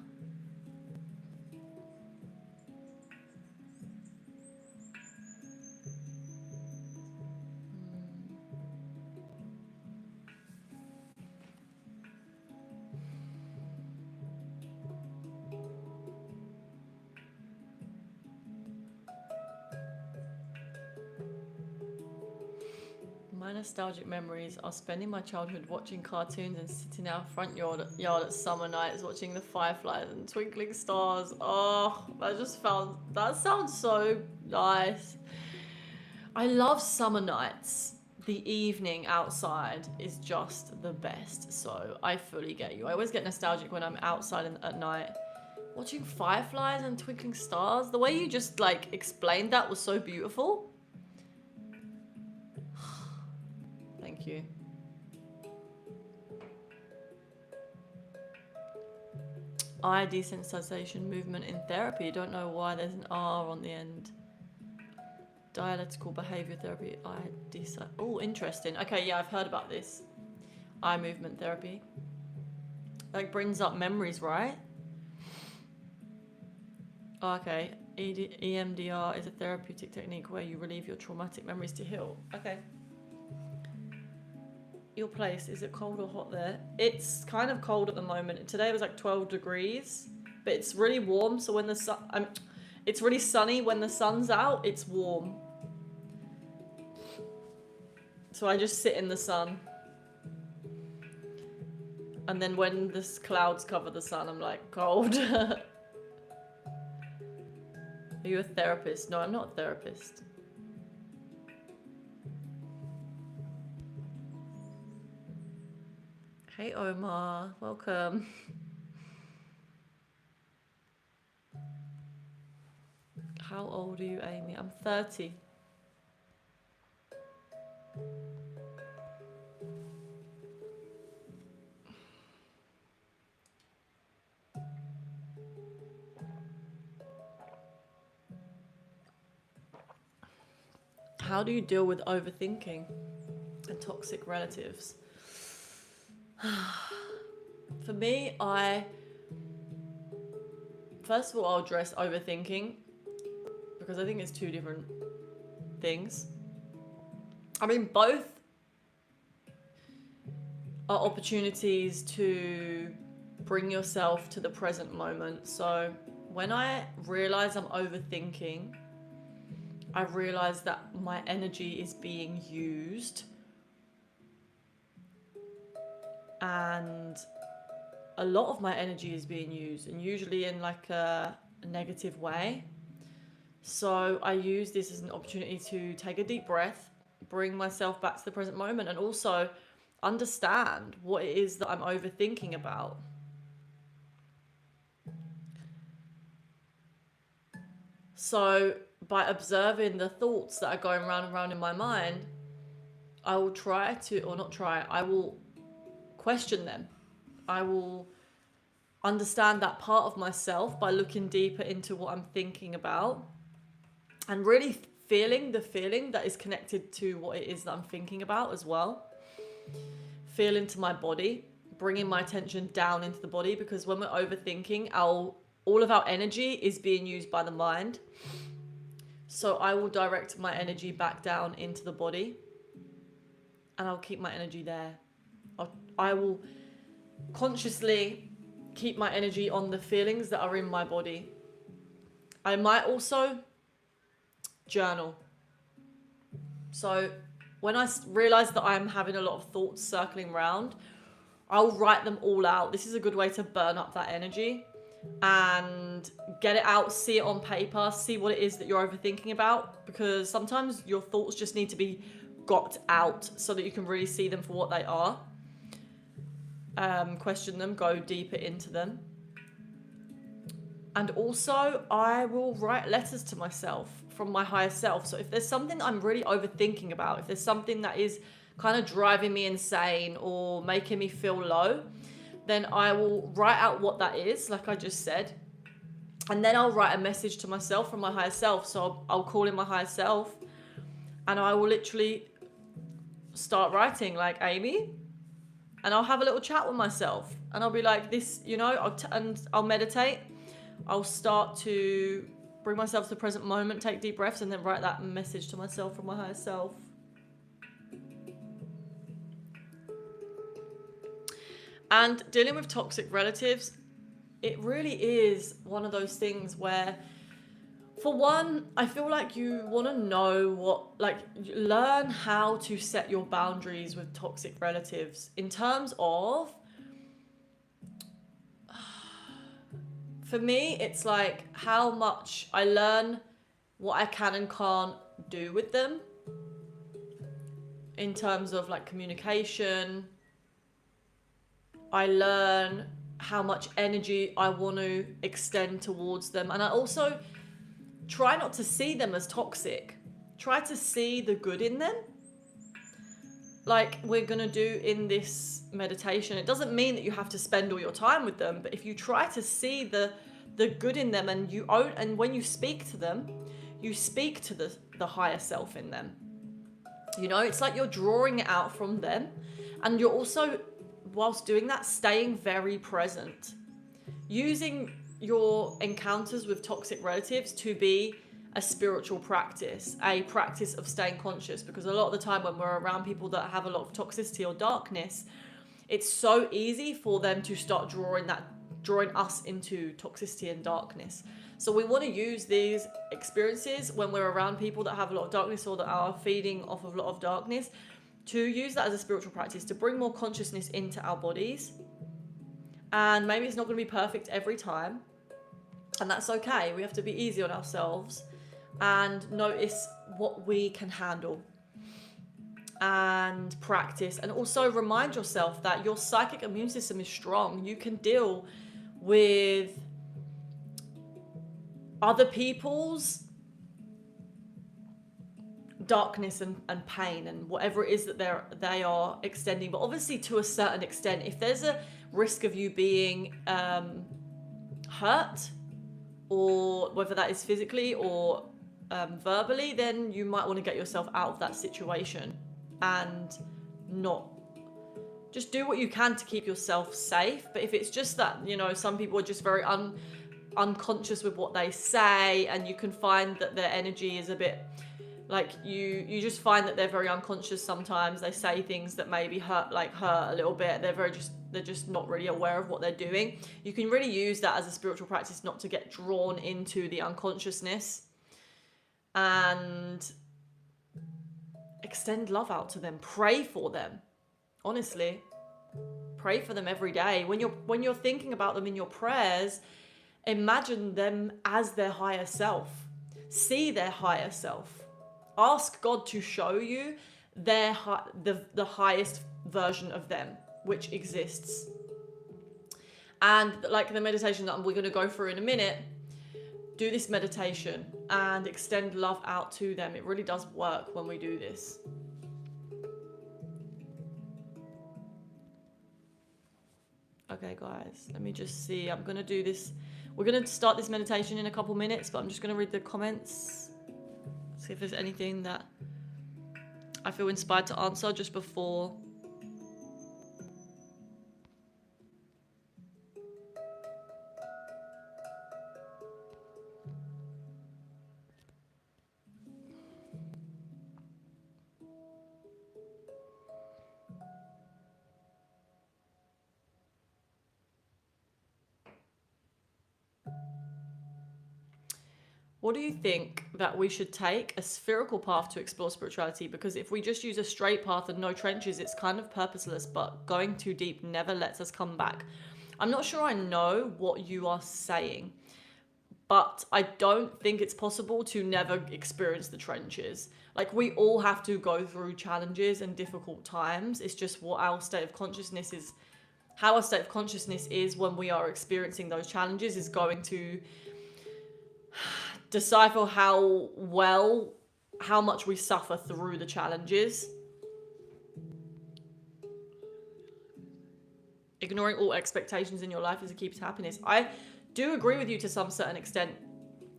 My nostalgic memories are spending my childhood watching cartoons and sitting out front yard at summer nights watching the fireflies and twinkling stars. Oh, that sounds so nice. I love summer nights. The evening outside is just the best, so I fully get you. I always get nostalgic when I'm outside at night watching fireflies and twinkling stars. The way you just like explained that was so beautiful. Thank you. Eye desensitization movement in therapy. Don't know why there's an R on the end. Dialectical behavior therapy. Eye desensitization. Oh, interesting. Okay, yeah, I've heard about this. Eye movement therapy. Like brings up memories, right? Okay. EMDR is a therapeutic technique where you relieve your traumatic memories to heal. Okay. Your place, is it cold or hot there? It's kind of cold at the moment. Today was like 12 degrees, but it's really warm. So when the sun, it's really sunny. When the sun's out, it's warm. So I just sit in the sun. And then when the clouds cover the sun, I'm like, cold. Are you a therapist? No, I'm not a therapist. Hey Omar, welcome. How old are you, Amy? I'm 30. How do you deal with overthinking and toxic relatives? For me, first of all, I'll address overthinking because I think it's two different things. I mean, both are opportunities to bring yourself to the present moment. So when I realize I'm overthinking, I realize that my energy is being used. And a lot of my energy is being used, and usually in like a negative way. So I use this as an opportunity to take a deep breath, bring myself back to the present moment, and also understand what it is that I'm overthinking about. So by observing the thoughts that are going round and round in my mind, I will I will question them. I will understand that part of myself by looking deeper into what I'm thinking about and really feeling the feeling that is connected to what it is that I'm thinking about as well. Feel into my body, bringing my attention down into the body, because when we're overthinking, all of our energy is being used by the mind. So I will direct my energy back down into the body and I'll keep my energy there. I will consciously keep my energy on the feelings that are in my body. I might also journal. So when I realize that I'm having a lot of thoughts circling around, I'll write them all out. This is a good way to burn up that energy. and get it out, see it on paper, see what it is that you're overthinking about, because sometimes your thoughts just need to be got out so that you can really see them for what they are. Question them, go deeper into them. And also, I will write letters to myself from my higher self. So if there's something I'm really overthinking about, if there's something that is kind of driving me insane or making me feel low, then I will write out what that is, like I just said. And then I'll write a message to myself from my higher self. So I'll call in my higher self and I will literally start writing like, Amy, and I'll have a little chat with myself and I'll be like this, you know, and I'll meditate. I'll start to bring myself to the present moment, take deep breaths, and then write that message to myself from my higher self. And dealing with toxic relatives, it really is one of those things where, for one, I feel like you want to know learn how to set your boundaries with toxic relatives in terms of, for me, it's like how much I learn what I can and can't do with them in terms of like communication. I learn how much energy I want to extend towards them. And I also try not to see them as toxic. Try to see the good in them. Like we're going to do in this meditation. It doesn't mean that you have to spend all your time with them, but if you try to see the good in them and when you speak to them, you speak to the higher self in them. You know, it's like you're drawing it out from them, and you're also, whilst doing that, staying very present. Using your encounters with toxic relatives to be a spiritual practice, a practice of staying conscious, because a lot of the time when we're around people that have a lot of toxicity or darkness, it's so easy for them to start drawing us into toxicity and darkness. So we want to use these experiences when we're around people that have a lot of darkness or that are feeding off of a lot of darkness, to use that as a spiritual practice, to bring more consciousness into our bodies. And maybe it's not going to be perfect every time, and that's okay. We have to be easy on ourselves and notice what we can handle and practice. And also remind yourself that your psychic immune system is strong. You can deal with other people's darkness and pain and whatever it is that they are extending, but obviously to a certain extent. If there's a risk of you being hurt, or whether that is physically or verbally, then you might want to get yourself out of that situation and not just do what you can to keep yourself safe. But if it's just that, you know, some people are just very unconscious with what they say, and you can find that their energy is a bit like, you just find that they're very unconscious sometimes. They say things that maybe hurt a little bit. They're just not really aware of what they're doing. You can really use that as a spiritual practice not to get drawn into the unconsciousness, and extend love out to them. Pray for them. Honestly, pray for them every day. When you're thinking about them in your prayers, imagine them as their higher self. See their higher self. Ask God to show you the highest version of them which exists. And like the meditation that we're going to go through in a minute, do this meditation and extend love out to them. It really does work when we do this. Okay, guys, let me just see. I'm going to do this. We're going to start this meditation in a couple minutes, but I'm just going to read the comments. See if there's anything that I feel inspired to answer just before. What do you think that we should take a spherical path to explore spirituality? Because if we just use a straight path and no trenches, it's kind of purposeless, but going too deep never lets us come back. I'm not sure I know what you are saying, but I don't think it's possible to never experience the trenches. Like, we all have to go through challenges and difficult times. It's just what our state of consciousness is, how our state of consciousness is when we are experiencing those challenges is going to decipher how much we suffer through the challenges. Ignoring all expectations in your life is a key to happiness. I do agree with you to some certain extent.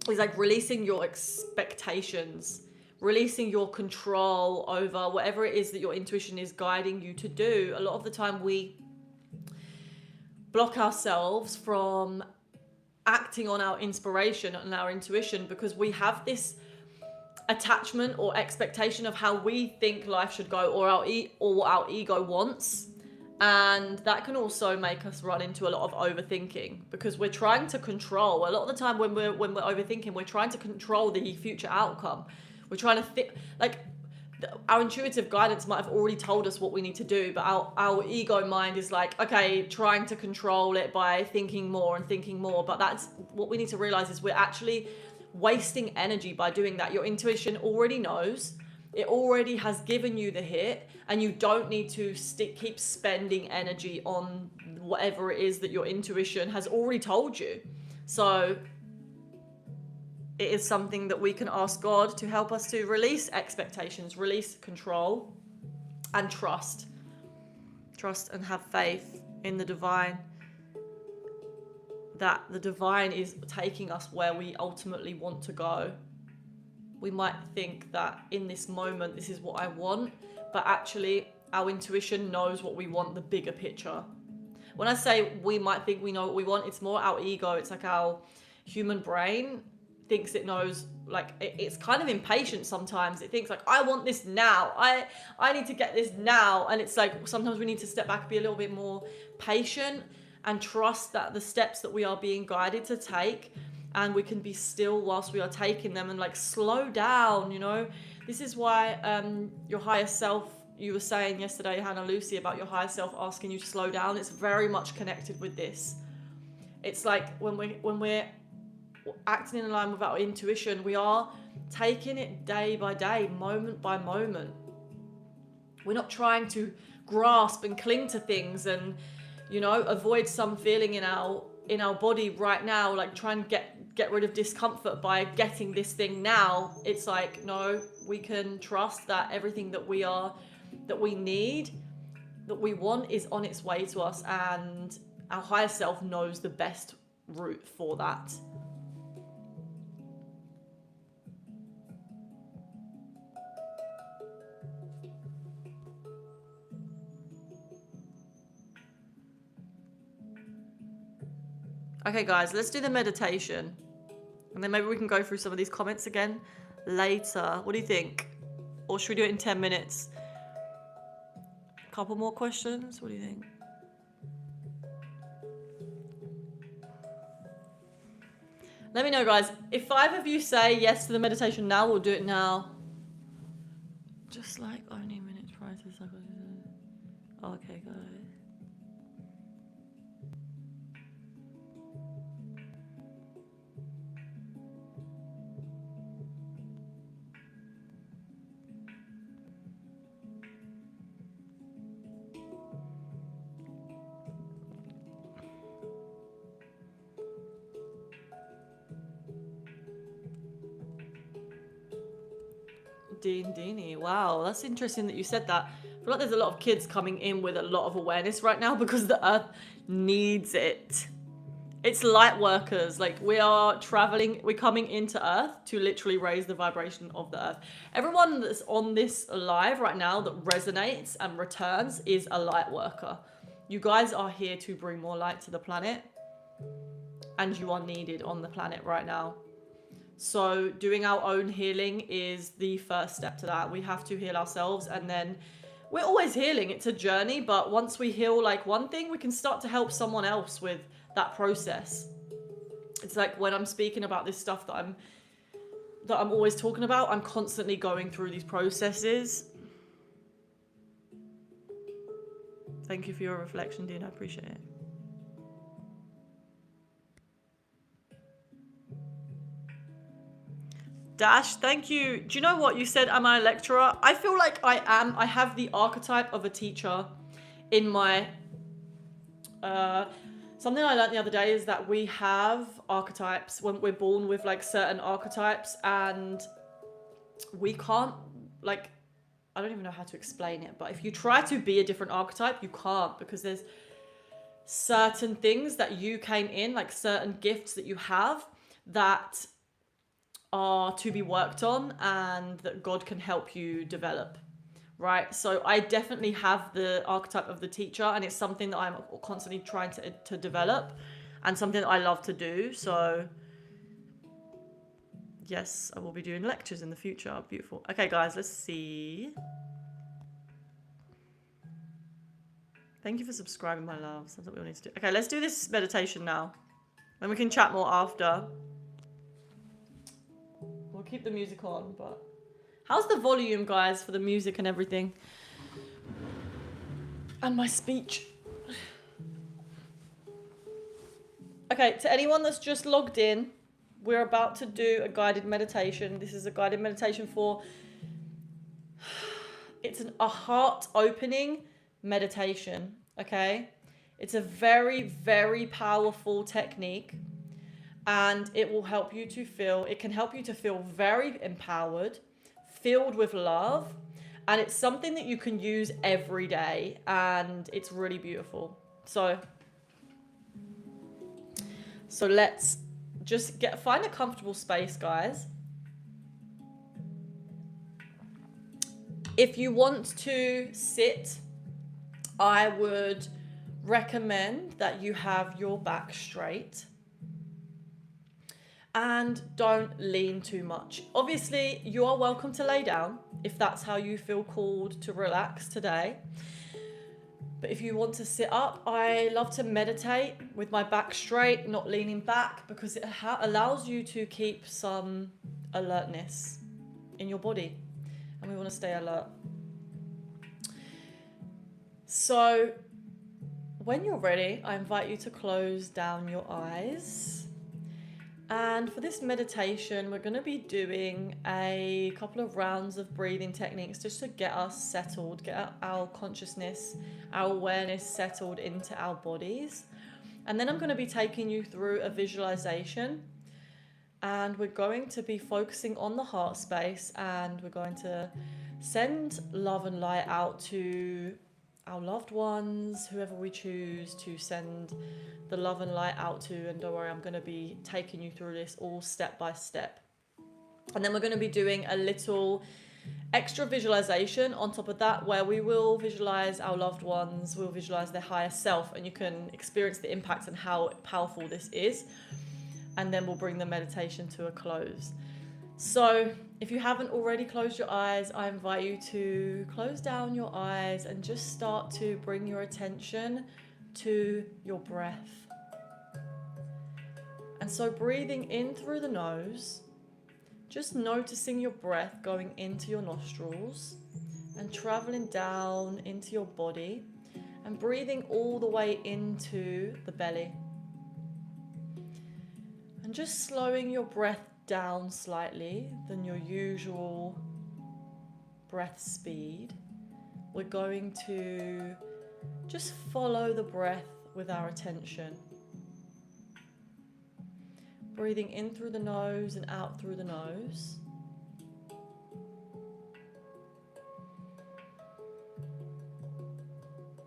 It's like releasing your expectations, releasing your control over whatever it is that your intuition is guiding you to do. A lot of the time we block ourselves from acting on our inspiration and our intuition because we have this attachment or expectation of how we think life should go, or what our ego wants. And that can also make us run into a lot of overthinking because we're trying to control. A lot of the time when we're overthinking, we're trying to control the future outcome. We're trying to think, like, our intuitive guidance might have already told us what we need to do, but our ego mind is like, okay, trying to control it by thinking more and thinking more. But that's what we need to realize, is we're actually wasting energy by doing that. Your intuition already knows. It already has given you the hit, and you don't need to keep spending energy on whatever it is that your intuition has already told you. So it is something that we can ask God to help us to release expectations, release control, and trust. Trust and have faith in the divine, that the divine is taking us where we ultimately want to go. We might think that in this moment, this is what I want, but actually our intuition knows what we want, the bigger picture. When I say we might think we know what we want, it's more our ego. It's like our human brain thinks it knows, like it's kind of impatient sometimes. It thinks like, I want this now. I need to get this now. And it's like, sometimes we need to step back, be a little bit more patient and trust that the steps that we are being guided to take, and we can be still whilst we are taking them and like slow down, you know. This is why your higher self, you were saying yesterday, Hannah Lucy, about your higher self asking you to slow down. It's very much connected with this. It's like when we're acting in line with our intuition, we are taking it day by day, moment by moment. We're not trying to grasp and cling to things and, you know, avoid some feeling in our body right now, like try and get rid of discomfort by getting this thing now. It's like, no, we can trust that everything that we need, that we want, is on its way to us, and our higher self knows the best route for that. Okay, guys, let's do the meditation. And then maybe we can go through some of these comments again later. What do you think? Or should we do it in 10 minutes? A couple more questions? What do you think? Let me know, guys. If 5 of you say yes to the meditation now, we'll do it now. Just like only minutes prior to the cycle. Okay, guys. Deanie. Wow, that's interesting that you said that. I feel like there's a lot of kids coming in with a lot of awareness right now because the earth needs it. It's light workers. Like, we are traveling, we're coming into earth to literally raise the vibration of the earth. Everyone that's on this live right now that resonates and returns is a light worker. You guys are here to bring more light to the planet, and you are needed on the planet right now. So doing our own healing is the first step to that. We have to heal ourselves, and then we're always healing. It's a journey, but once we heal like one thing, we can start to help someone else with that process. It's like when I'm speaking about this stuff that I'm always talking about, I'm constantly going through these processes. Thank you for your reflection, Dean. I appreciate it. Dash, thank you. Do you know what you said? Am I a lecturer? I feel like I am. I have the archetype of a teacher in my something I learned the other day is that we have archetypes when we're born with like certain archetypes, and we can't, like, I don't even know how to explain it, but if you try to be a different archetype, you can't, because there's certain things that you came in, like certain gifts that you have that are to be worked on and that God can help you develop. Right, so I definitely have the archetype of the teacher, and it's something that I'm constantly trying to develop, and something that I love to do. So yes, I will be doing lectures in the future. Beautiful. Okay, guys, let's see. Thank you for subscribing, my loves. That's what we all need to do. Okay, let's do this meditation now. Then we can chat more after. We'll keep the music on, but how's the volume, guys, for the music and everything? And my speech. Okay, to anyone that's just logged in, we're about to do a guided meditation. This is a guided meditation for... It's a heart-opening meditation, okay? It's a very, very powerful technique, and it will help you to feel... It can help you to feel very empowered, filled with love, and it's something that you can use every day, and it's really beautiful. So let's just find a comfortable space, guys. If you want to sit, I would recommend that you have your back straight and don't lean too much. Obviously, you are welcome to lay down if that's how you feel called to relax today. But if you want to sit up, I love to meditate with my back straight, not leaning back, because it allows you to keep some alertness in your body. And we want to stay alert. So when you're ready, I invite you to close down your eyes. And for this meditation, we're going to be doing a couple of rounds of breathing techniques just to get us settled, get our consciousness, our awareness settled into our bodies. And then I'm going to be taking you through a visualization. And we're going to be focusing on the heart space, and we're going to send love and light out to our loved ones, whoever we choose to send the love and light out to. And don't worry, I'm going to be taking you through this all step by step. And then we're going to be doing a little extra visualization on top of that, where we will visualize our loved ones, we'll visualize their higher self, and you can experience the impact and how powerful this is. And then we'll bring the meditation to a close. So if you haven't already closed your eyes, I invite you to close down your eyes and just start to bring your attention to your breath. And so breathing in through the nose, just noticing your breath going into your nostrils and traveling down into your body, and breathing all the way into the belly. And just slowing your breath down slightly than your usual breath speed. We're going to just follow the breath with our attention. Breathing in through the nose and out through the nose.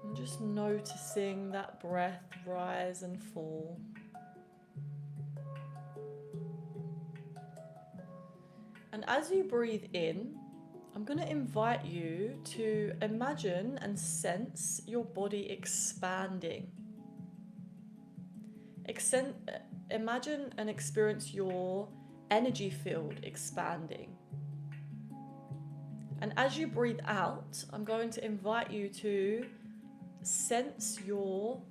And just noticing that breath rise and fall. And as you breathe in, I'm going to invite you to imagine and sense your body expanding. Imagine and experience your energy field expanding. And as you breathe out, I'm going to invite you to sense your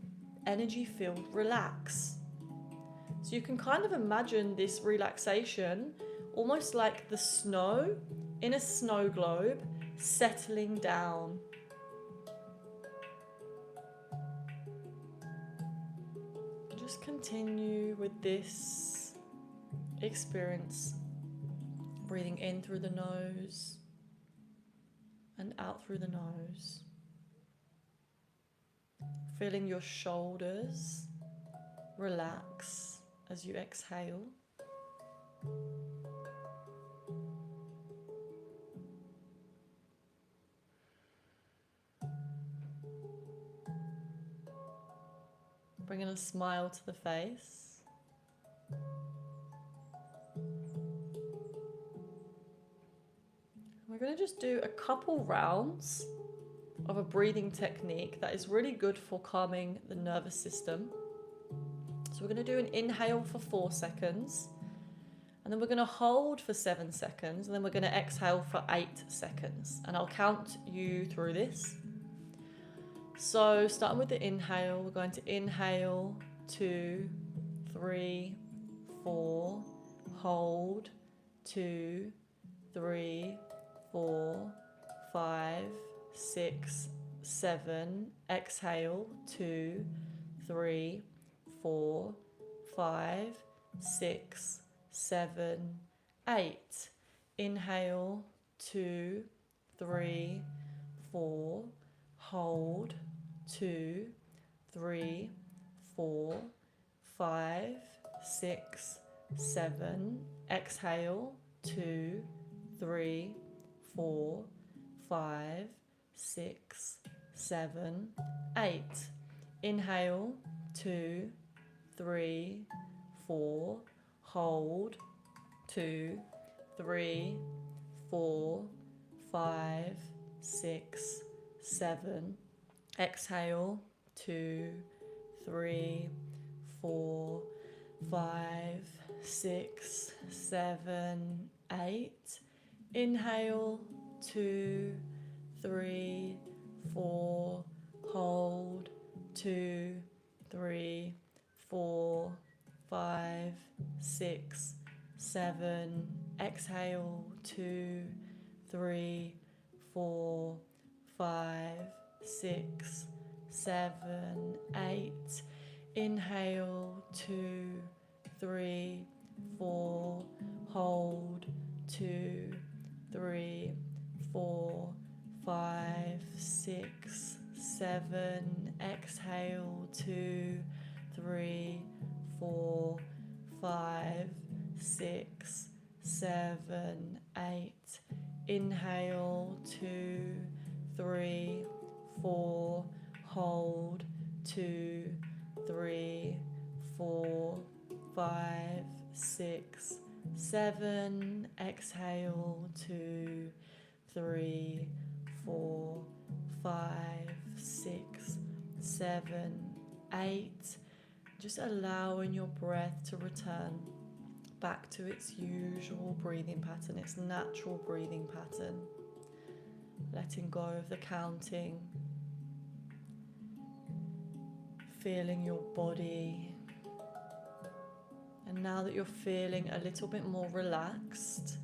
energy field relax. So you can kind of imagine this relaxation almost like the snow in a snow globe settling down. Just continue with this experience Breathing in through the nose and out through the nose. Feeling your shoulders relax as you exhale. Bringing a smile to the face. We're going to just do a couple rounds of a breathing technique that is really good for calming the nervous system. So we're going to do an inhale for 4 seconds, and then we're going to hold for 7 seconds, and then we're going to exhale for 8 seconds. And I'll count you through this. So starting with the inhale, we're going to inhale 2, 3, 4, hold 2, 3, 4, 5, 6, 7, exhale 2, 3, 4, 5, 6, 7, 8. Inhale 2, 3, 4, hold 2, 3, 4, 5, 6, 7. Exhale 2, 3, 4, 5, 6, 7, 8. Inhale 2, 3, 4, hold 2, 3, 4, 5, 6, 7. Exhale 2, 3, 4, 5, 6, 7, 8. Inhale 2, 3, 4, hold 2, 3, 4, 5, 6, 7. Exhale 2, 3, 4, 5, 6, 7, 8. Inhale 2, 3, 4, hold 2, 3, 4, 5, 6, 7. Exhale 2, 3, 4, 5, 6, 7, 8. Inhale 2, 3, 4, hold 2, 3, 4, 5, 6, 7. Exhale 2, 3, 4, 5, 6, 7, 8. Just allowing your breath to return back to its usual breathing pattern, its natural breathing pattern. Letting go of the counting. Feeling your body. And now that you're feeling a little bit more relaxed,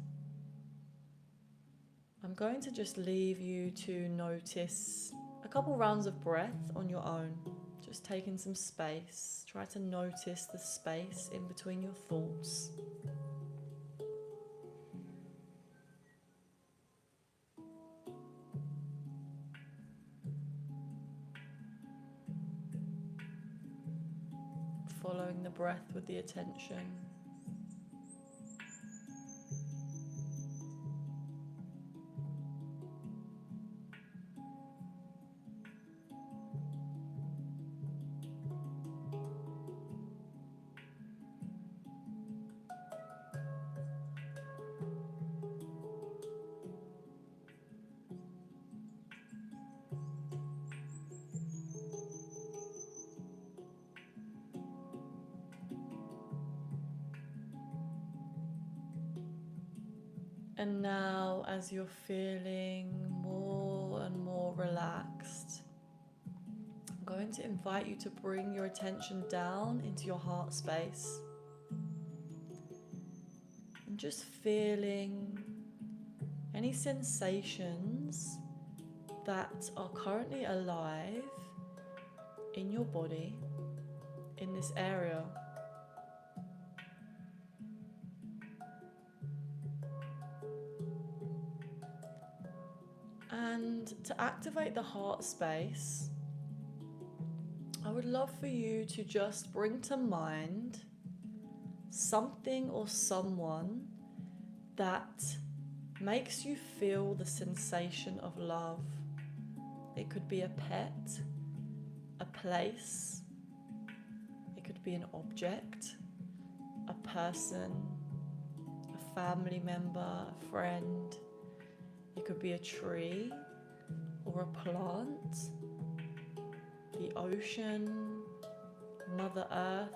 I'm going to just leave you to notice a couple rounds of breath on your own. Just taking some space. Try to notice the space in between your thoughts. Following the breath with the attention. And now, as you're feeling more and more relaxed, I'm going to invite you to bring your attention down into your heart space. And just feeling any sensations that are currently alive in your body, in this area. And to activate the heart space, I would love for you to just bring to mind something or someone that makes you feel the sensation of love. It could be a pet, a place, it could be an object, a person, a family member, a friend. It could be a tree or a plant, the ocean, Mother Earth,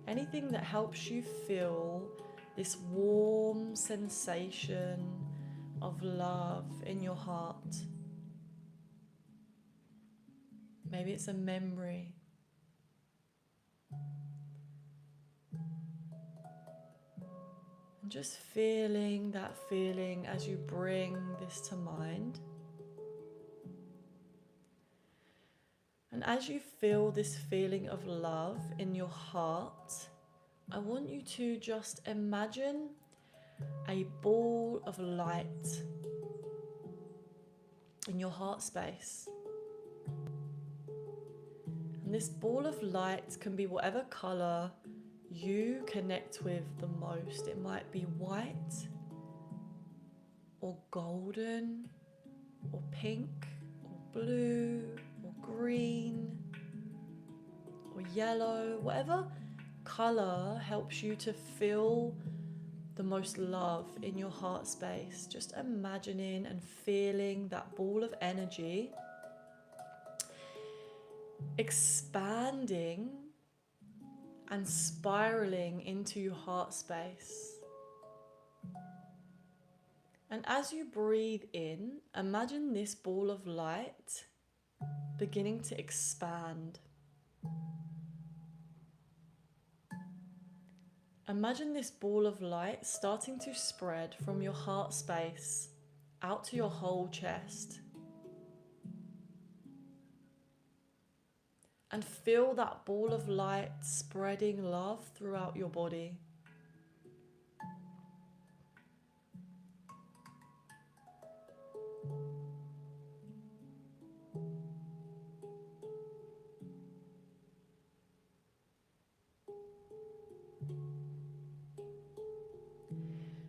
anything that helps you feel this warm sensation of love in your heart. Maybe it's a memory. And just feeling that feeling as you bring this to mind. And as you feel this feeling of love in your heart, I want you to just imagine a ball of light in your heart space. And this ball of light can be whatever color you connect with the most. It might be white or golden or pink or blue or green or yellow, whatever color helps you to feel the most love in your heart space. Just imagining and feeling that ball of energy expanding and spiraling into your heart space. And as you breathe in, imagine this ball of light beginning to expand. Imagine this ball of light starting to spread from your heart space out to your whole chest. And feel that ball of light spreading love throughout your body.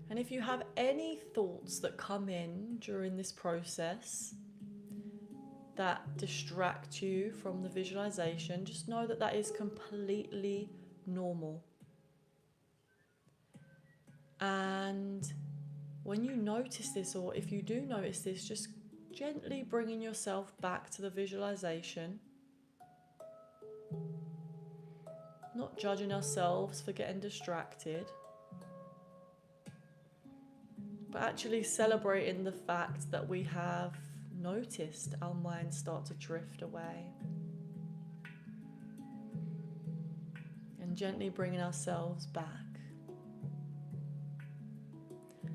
And if you have any thoughts that come in during this process that distract you from the visualization, just know that that is completely normal. And when you notice this, or if you do notice this, just gently bringing yourself back to the visualization, not judging ourselves for getting distracted, but actually celebrating the fact that we have noticed our minds start to drift away. And gently bringing ourselves back.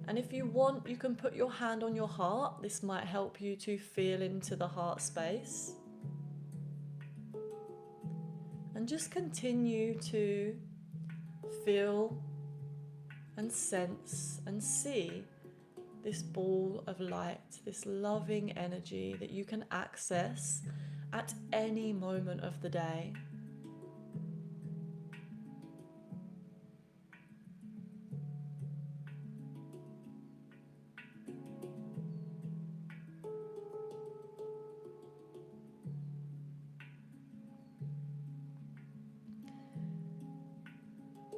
And if you want, you can put your hand on your heart. This might help you to feel into the heart space. And just continue to feel and sense and see this ball of light, this loving energy that you can access at any moment of the day.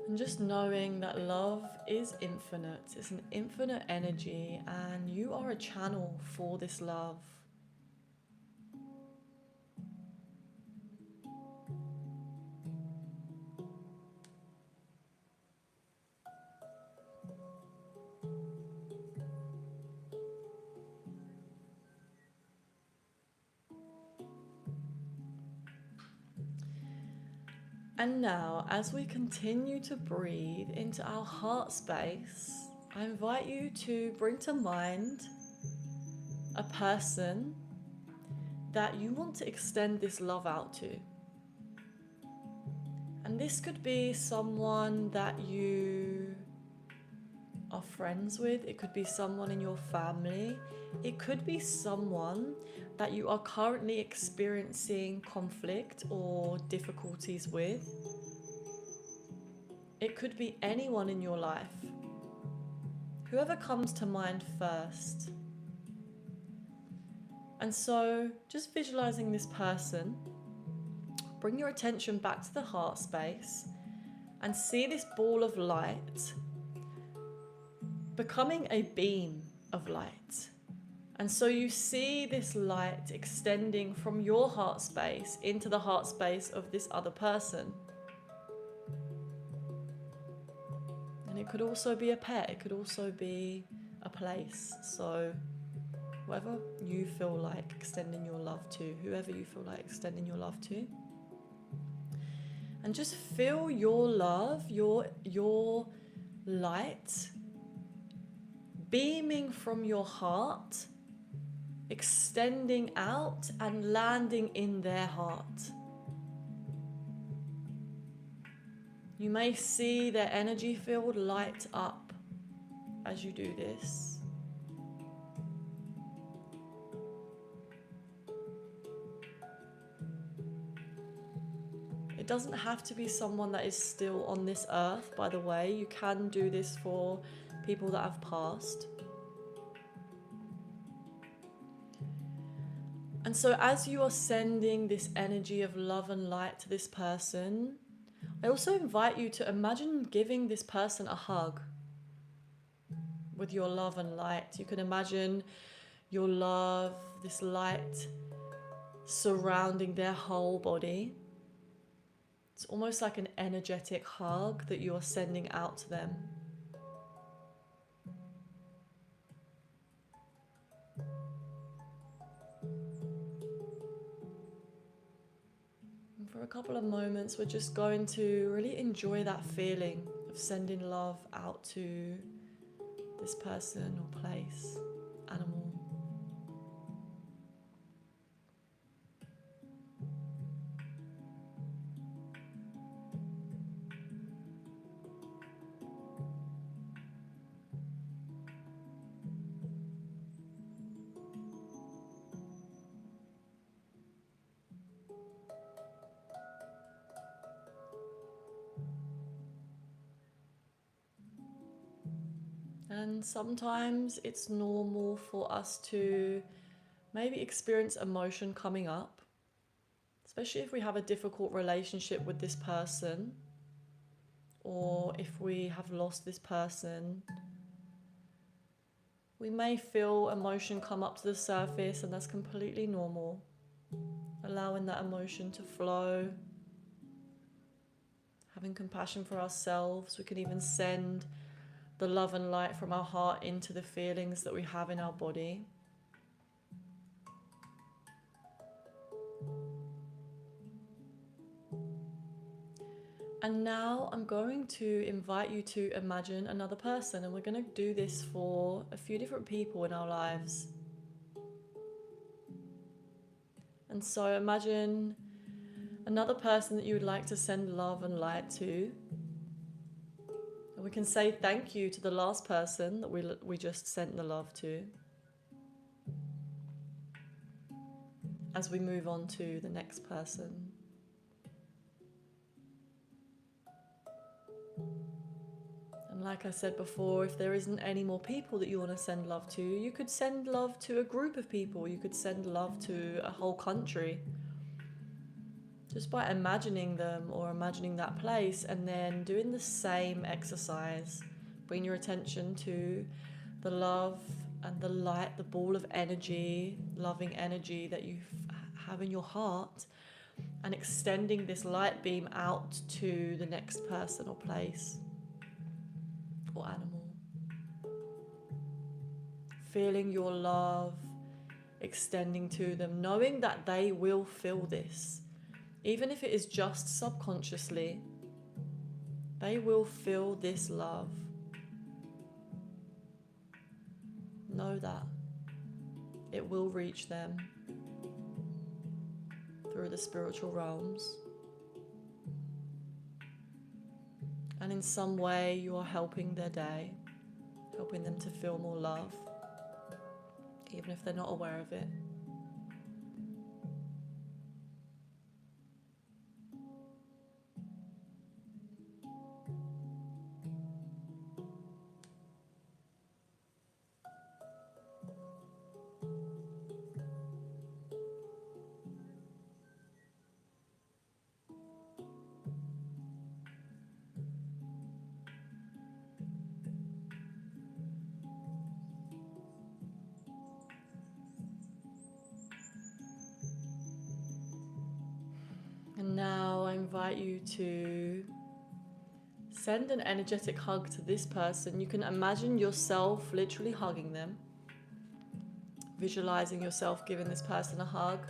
And just knowing that love is infinite, it's an infinite energy, and you are a channel for this love. And now, as we continue to breathe into our heart space, I invite you to bring to mind a person that you want to extend this love out to. And this could be someone that you are friends with. It could be someone in your family. It could be someone that you are currently experiencing conflict or difficulties with. It could be anyone in your life. Whoever comes to mind first. And so, just visualizing this person, bring your attention back to the heart space and see this ball of light becoming a beam of light. And so you see this light extending from your heart space into the heart space of this other person. And it could also be a pet, it could also be a place. So whoever you feel like extending your love to, whoever you feel like extending your love to. And just feel your love, your light beaming from your heart, extending out and landing in their heart. You may see their energy field light up as you do this. It doesn't have to be someone that is still on this earth, by the way. You can do this for people that have passed. And so as you are sending this energy of love and light to this person, I also invite you to imagine giving this person a hug with your love and light. You can imagine your love, this light surrounding their whole body. It's almost like an energetic hug that you are sending out to them. And for a couple of moments, we're just going to really enjoy that feeling of sending love out to this person or place, animal. And sometimes it's normal for us to maybe experience emotion coming up, especially if we have a difficult relationship with this person, or if we have lost this person. We may feel emotion come up to the surface, and that's completely normal. Allowing that emotion to flow, having compassion for ourselves. We can even send the love and light from our heart into the feelings that we have in our body. And now I'm going to invite you to imagine another person, and we're going to do this for a few different people in our lives. And so imagine another person that you would like to send love and light to. And we can say thank you to the last person that we just sent the love to, as we move on to the next person. And like I said before, if there isn't any more people that you want to send love to, you could send love to a group of people. You could send love to a whole country. Just by imagining them or imagining that place, and then doing the same exercise. Bring your attention to the love and the light, the ball of energy, loving energy that you have in your heart, and extending this light beam out to the next person or place or animal. Feeling your love extending to them, knowing that they will feel this. Even if it is just subconsciously, they will feel this love. Know that it will reach them through the spiritual realms. And in some way you are helping their day. helping them to feel more love, even if they're not aware of it. And now I invite you to send an energetic hug to this person. You can imagine yourself literally hugging them, visualizing yourself giving this person a hug.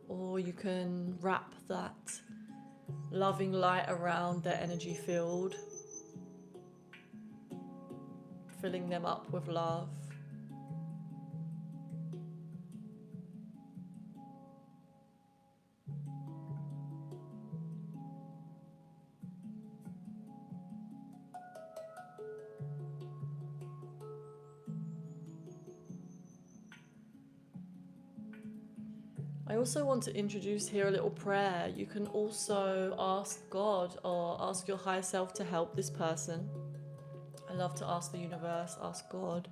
Or you can wrap that loving light around their energy field, filling them up with love. I also want to introduce here a little prayer. You can also ask God or ask your higher self to help this person. I love to ask the universe, ask God,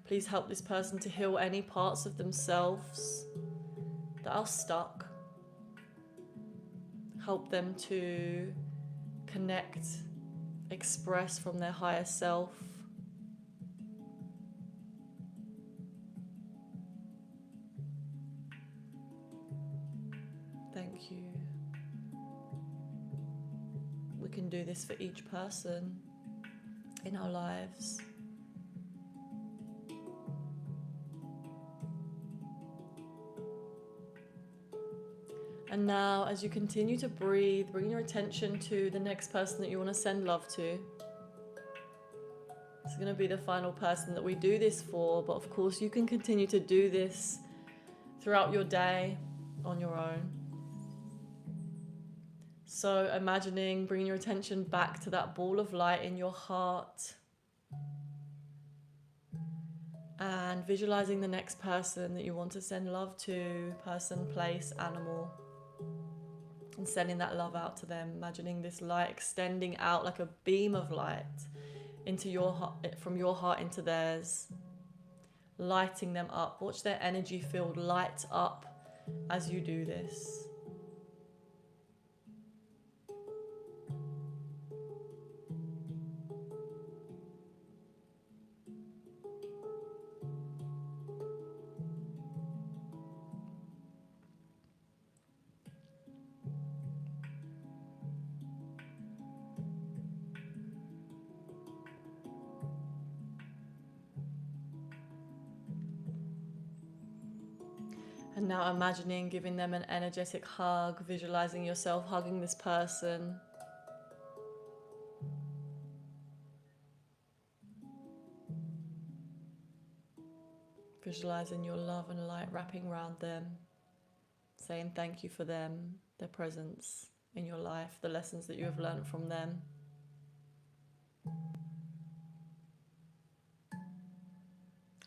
please help this person to heal any parts of themselves that are stuck. Help them to connect, express from their higher self. Thank you. We can do this for each person in our lives. And now, as you continue to breathe, bring your attention to the next person that you want to send love to. This is going to be the final person that we do this for, but of course you can continue to do this throughout your day on your own. So imagining, bringing your attention back to that ball of light in your heart and visualizing the next person that you want to send love to, person, place, animal, and sending that love out to them. Imagining this light extending out like a beam of light into your heart, from your heart into theirs, lighting them up. Watch their energy field light up as you do this. And now imagining giving them an energetic hug, visualizing yourself hugging this person. Visualizing your love and light wrapping around them, saying thank you for them, their presence in your life, the lessons that you have learned from them.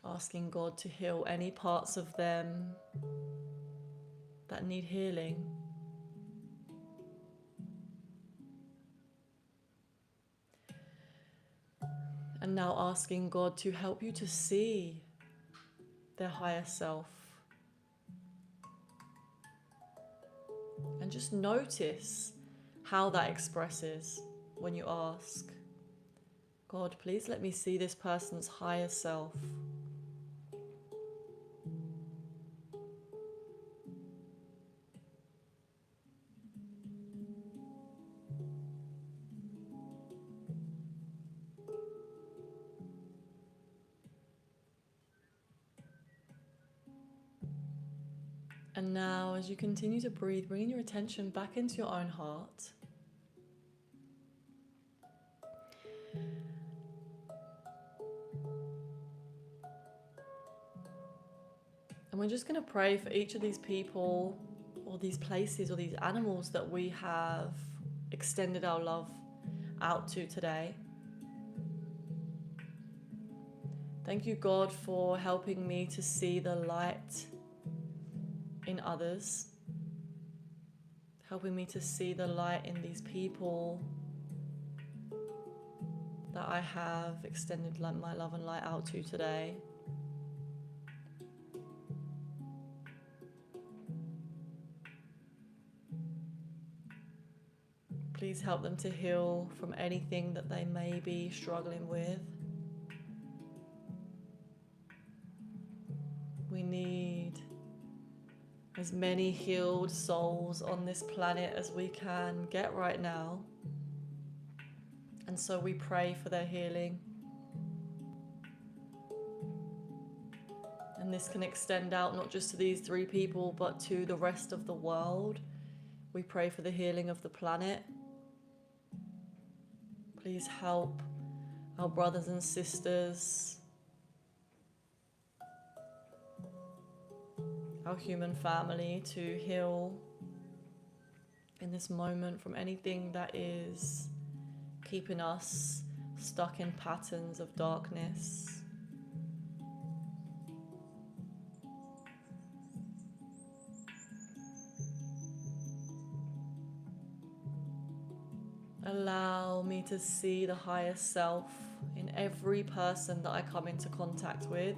Asking God to heal any parts of them that need healing. And now asking God to help you to see their higher self. And just notice how that expresses when you ask, God, please let me see this person's higher self. And now, as you continue to breathe, bringing your attention back into your own heart. And we're just going to pray for each of these people, or these places, or these animals that we have extended our love out to today. Thank you, God, for helping me to see the light in others, helping me to see the light in these people that I have extended my love and light out to today. Please help them to heal from anything that they may be struggling with. We need as many healed souls on this planet as we can get right now. And so we pray for their healing. And this can extend out not just to these 3 people, but to the rest of the world. We pray for the healing of the planet. Please help our brothers and sisters, our human family, to heal in this moment from anything that is keeping us stuck in patterns of darkness. Allow me to see the higher self in every person that I come into contact with.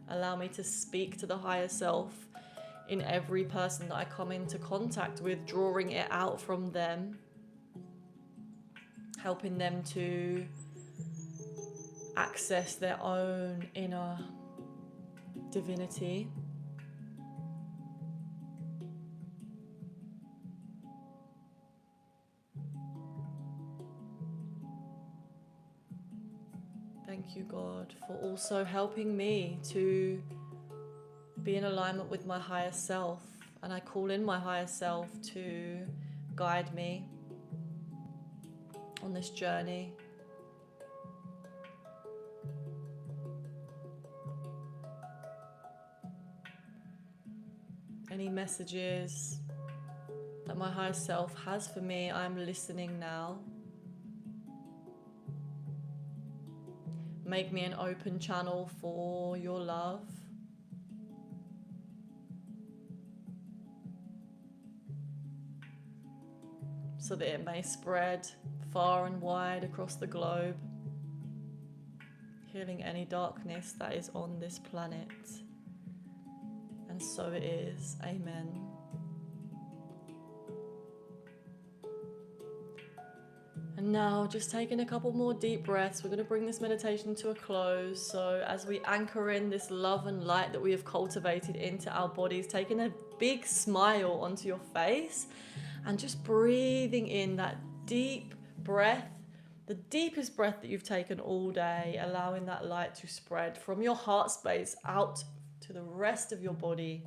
Allow me to speak to the higher self in every person that I come into contact with, drawing it out from them, helping them to access their own inner divinity. Thank you, God, for also helping me to be in alignment with my higher self. And I call in my higher self to guide me on this journey. Any messages that my higher self has for me, I'm listening now. Make me an open channel for your love. So that it may spread far and wide across the globe, healing any darkness that is on this planet. And so it is. Amen. And now, just taking a couple more deep breaths, we're going to bring this meditation to a close. So as we anchor in this love and light that we have cultivated into our bodies, taking a big smile onto your face and just breathing in that deep breath, the deepest breath that you've taken all day, allowing that light to spread from your heart space out to the rest of your body.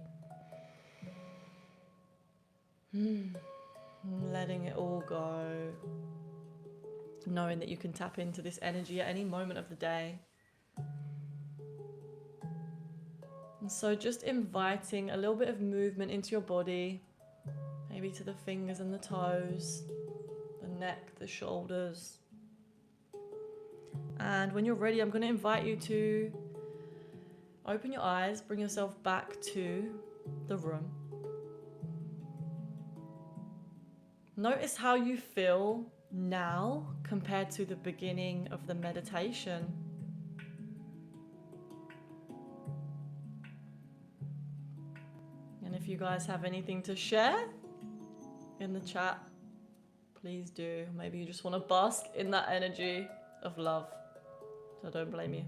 Letting it all go. Knowing that you can tap into this energy at any moment of the day. And so just inviting a little bit of movement into your body, maybe to the fingers and the toes, the neck, the shoulders. And when you're ready, I'm going to invite you to open your eyes, bring yourself back to the room. Notice how you feel now compared to the beginning of the meditation. And if you guys have anything to share in the chat, please do. Maybe you just want to bask in that energy of love. So I don't blame you.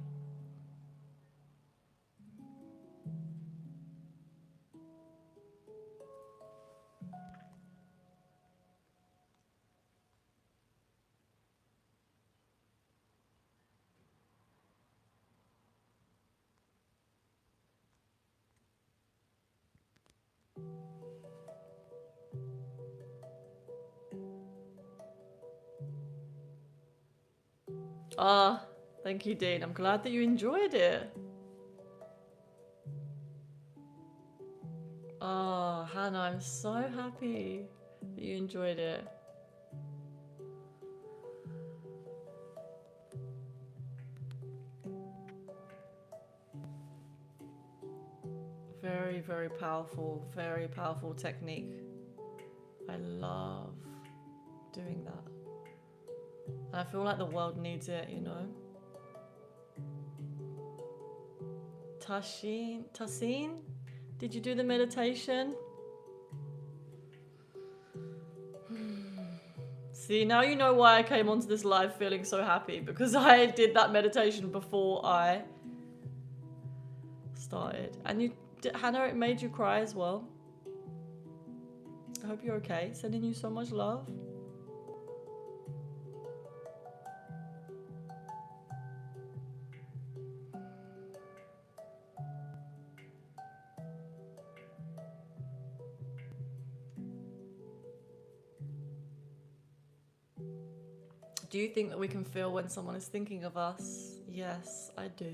Thank you, Dean. I'm glad that you enjoyed it. Hannah, I'm so happy that you enjoyed it. Very, very powerful technique. I love doing that. And I feel like the world needs it, you know? Tassin, did you do the meditation? See, now you know why I came onto this live feeling so happy, because I did that meditation before I started. And you, Hannah, it made you cry as well. I hope you're okay. Sending you so much love. Do you think that we can feel when someone is thinking of us? Yes, I do.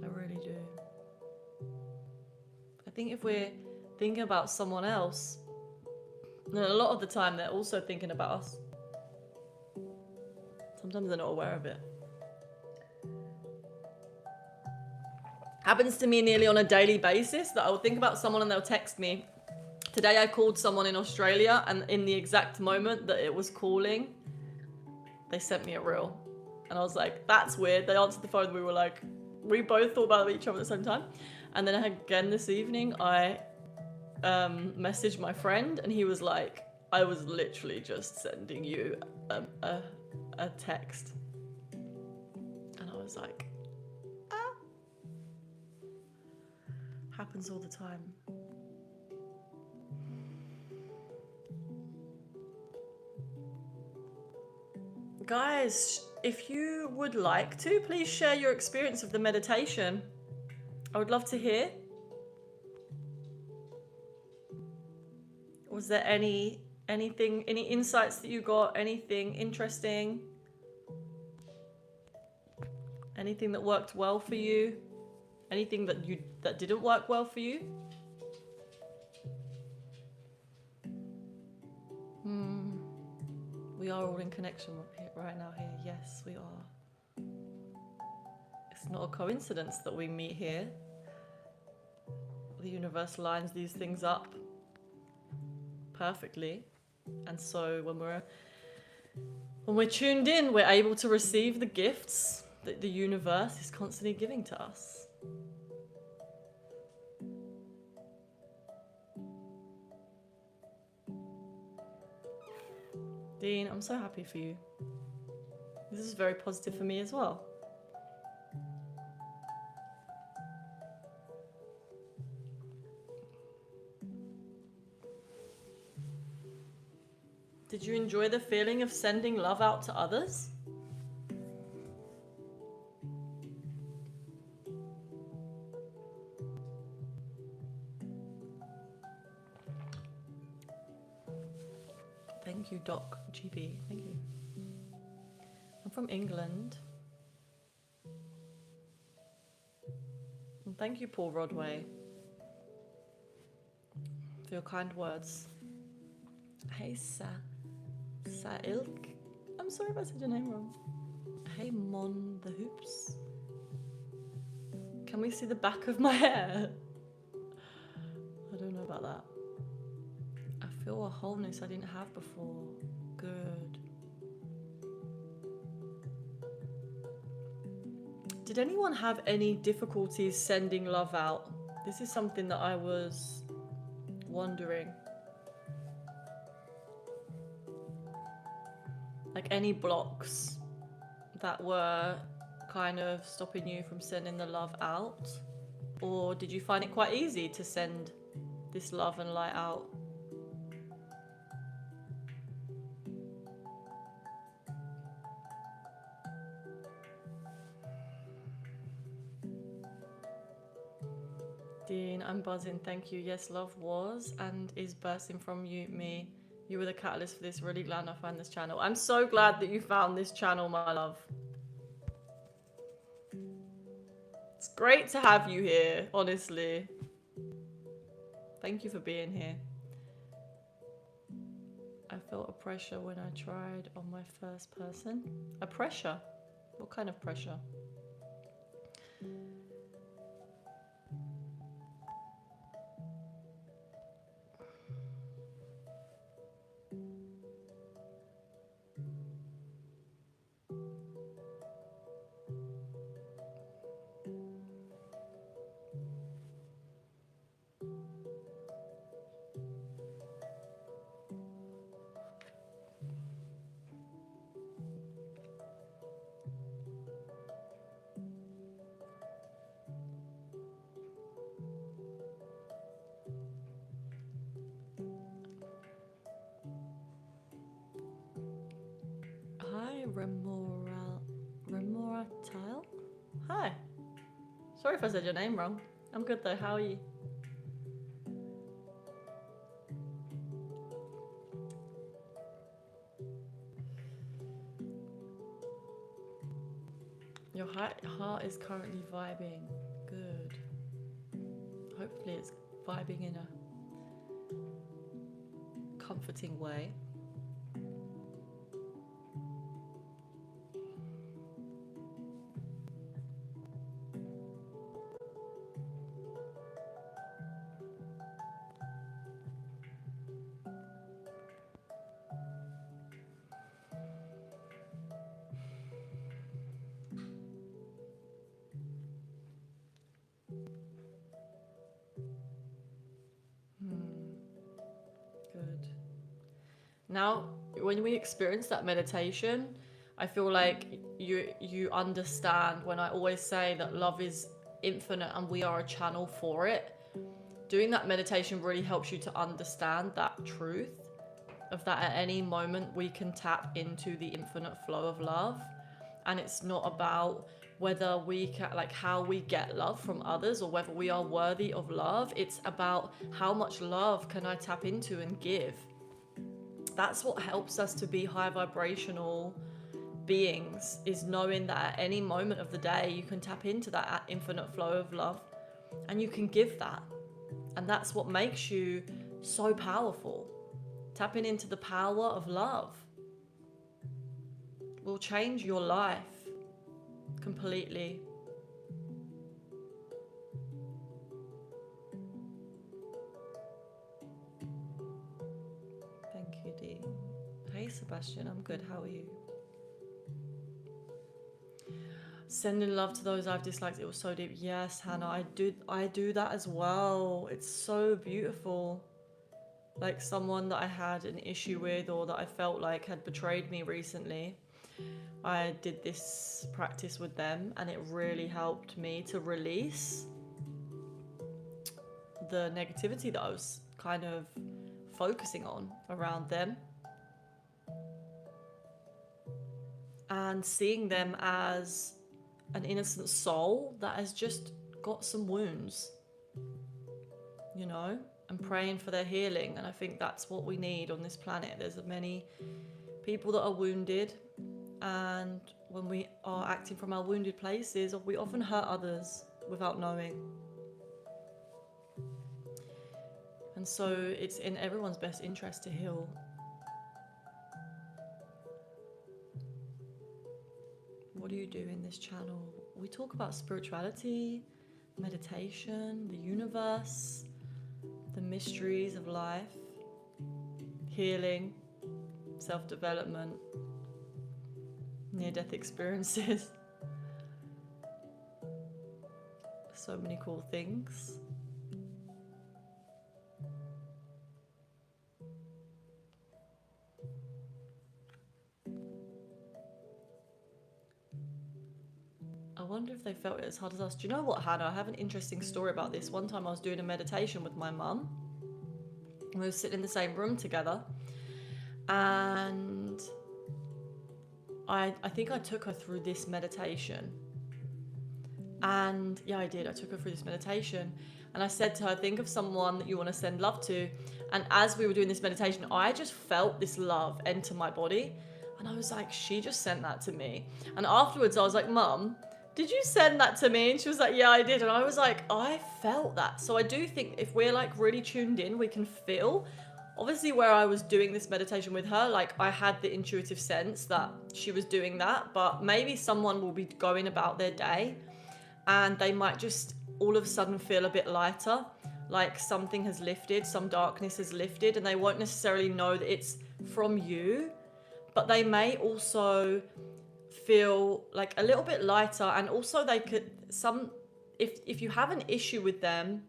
I really do. I think if we're thinking about someone else, then a lot of the time they're also thinking about us. Sometimes they're not aware of it. Happens to me nearly on a daily basis that I will think about someone and they'll text me. Today I called someone in Australia, and in the exact moment that it was calling, they sent me a reel. And I was like, that's weird. They answered the phone. We were like, we both thought about each other at the same time. And then again this evening, I messaged my friend, and he was like, I was literally just sending you a text. And I was like, ah. Happens all the time. Guys, if you would like to, please share your experience of the meditation. I would love to hear. Was there any insights that you got? Anything interesting? Anything that worked well for you? Anything that didn't work well for you? We are all in connection right now here. Yes, we are. It's not a coincidence that we meet here. The universe lines these things up perfectly. And so when we're tuned in, we're able to receive the gifts that the universe is constantly giving to us. Dean, I'm so happy for you. This is very positive for me as well. Did you enjoy the feeling of sending love out to others? Thank you, Doc GB. Thank you. I'm from England. And thank you, Paul Rodway, for your kind words. Hey, Sailk. I'm sorry if I said your name wrong. Hey, Mon the Hoops. Can we see the back of my hair? I don't know about that. I feel a wholeness I didn't have before. Good. Did anyone have any difficulties sending love out? This is something that I was wondering. Like any blocks that were kind of stopping you from sending the love out? Or did you find it quite easy to send this love and light out? Dean, I'm buzzing, thank you. Yes, love was and is bursting from me. You were the catalyst for this. Really glad I found this channel. I'm so glad that you found this channel, my love. It's great to have you here, honestly. Thank you for being here. I felt a pressure when I tried on my first person. A pressure? What kind of pressure? Hi. Sorry if I said your name wrong. I'm good though. How are you? Your heart is currently vibing. Good. Hopefully it's vibing in a comforting way. Good. Now, when we experience that meditation, I feel like you understand when I always say that love is infinite and we are a channel for it. Doing that meditation really helps you to understand that truth of that at any moment we can tap into the infinite flow of love. And it's not about whether we can, like, how we get love from others or whether we are worthy of love. It's about how much love can I tap into and give. That's what helps us to be high vibrational beings, is knowing that at any moment of the day you can tap into that infinite flow of love and you can give that. And that's what makes you so powerful. Tapping into the power of love will change your life completely. Thank you, Dee. Hey, Sebastian, I'm good. How are you? Sending love to those I've disliked. It was so deep. Yes, Hannah, I do that as well. It's so beautiful. Like someone that I had an issue with or that I felt like had betrayed me recently, I did this practice with them and it really helped me to release the negativity that I was kind of focusing on around them, and seeing them as an innocent soul that has just got some wounds, you know, and praying for their healing. And I think that's what we need on this planet. There's many people that are wounded, and when we are acting from our wounded places, we often hurt others without knowing. And so it's in everyone's best interest to heal. What do you do in this channel? We talk about spirituality, meditation, the universe, the mysteries of life, healing, self-development, near-death experiences. So many cool things. I wonder if they felt it as hard as us. Do you know what, Hannah? I have an interesting story about this. One time I was doing a meditation with my mum. We were sitting in the same room together. And I think I took her through this meditation. And yeah, I did. I took her through this meditation. And I said to her, think of someone that you want to send love to. And as we were doing this meditation, I just felt this love enter my body. And I was like, she just sent that to me. And afterwards I was like, Mum, did you send that to me? And she was like, yeah, I did. And I was like, I felt that. So I do think if we're like really tuned in, we can feel. Obviously, where I was doing this meditation with her, like I had the intuitive sense that she was doing that, but maybe someone will be going about their day and they might just all of a sudden feel a bit lighter, like something has lifted, some darkness has lifted, and they won't necessarily know that it's from you, but they may also feel like a little bit lighter. And also they could, if you have an issue with them,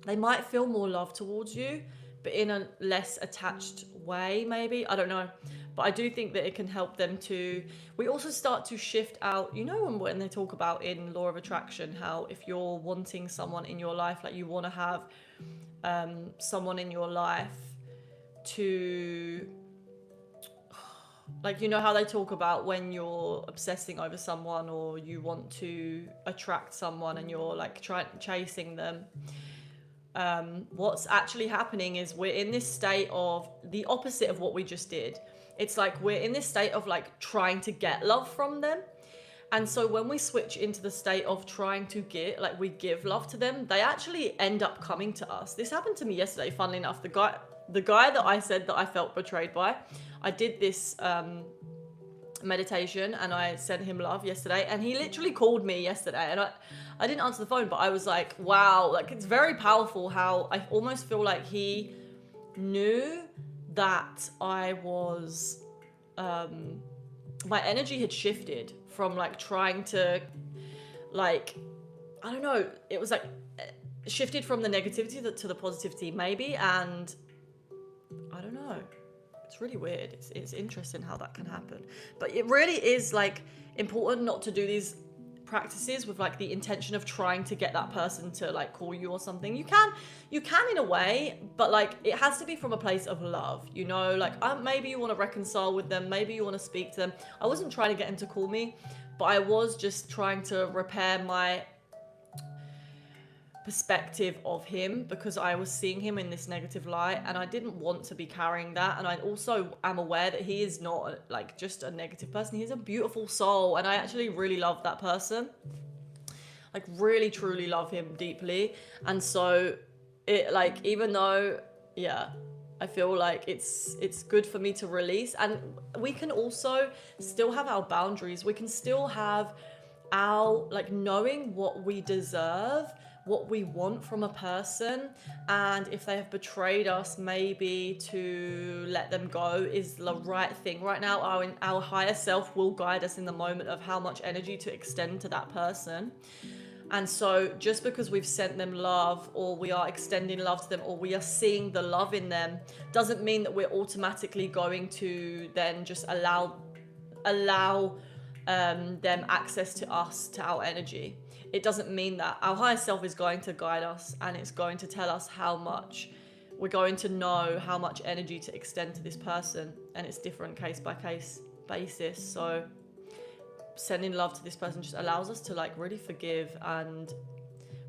they might feel more love towards you, but in a less attached way, maybe. I don't know. But I do think that it can help them to... We also start to shift out, you know, when they talk about in Law of Attraction, how if you're wanting someone in your life, like you want to have someone in your life to... Like, you know how they talk about when you're obsessing over someone or you want to attract someone and you're like chasing them. What's actually happening is we're in this state of the opposite of what we just did. It's like we're in this state of like trying to get love from them. And so when we switch into the state of trying to get, like we give love to them, they actually end up coming to us. This happened to me yesterday, funnily enough. The guy that I said that I felt betrayed by, I did this meditation and I sent him love yesterday, and he literally called me yesterday, and I didn't answer the phone, but I was like, wow, like it's very powerful how I almost feel like he knew that I was my energy had shifted from like trying to, like, I don't know, it was like shifted from the negativity to the positivity maybe, and I don't know, it's really weird. It's interesting how that can happen, but it really is like important not to do these practices with like the intention of trying to get that person to like call you or something. You can in a way, but like it has to be from a place of love, you know, like maybe you want to reconcile with them, maybe you want to speak to them. I wasn't trying to get him to call me, but I was just trying to repair my perspective of him, because I was seeing him in this negative light and I didn't want to be carrying that. And I also am aware that he is not like just a negative person. He's a beautiful soul, and I actually really love that person, like really truly love him deeply. And so it, like, even though, yeah, I feel like it's good for me to release, and we can also still have our boundaries. We can still have our, like, knowing what we deserve, what we want from a person, and if they have betrayed us, maybe to let them go is the right thing. Right now, our higher self will guide us in the moment of how much energy to extend to that person. And so just because we've sent them love, or we are extending love to them, or we are seeing the love in them, doesn't mean that we're automatically going to then just allow them access to us, to our energy. It doesn't mean that. Our higher self is going to guide us, and it's going to tell us how much, we're going to know how much energy to extend to this person, and it's different case by case basis. So sending love to this person just allows us to like really forgive and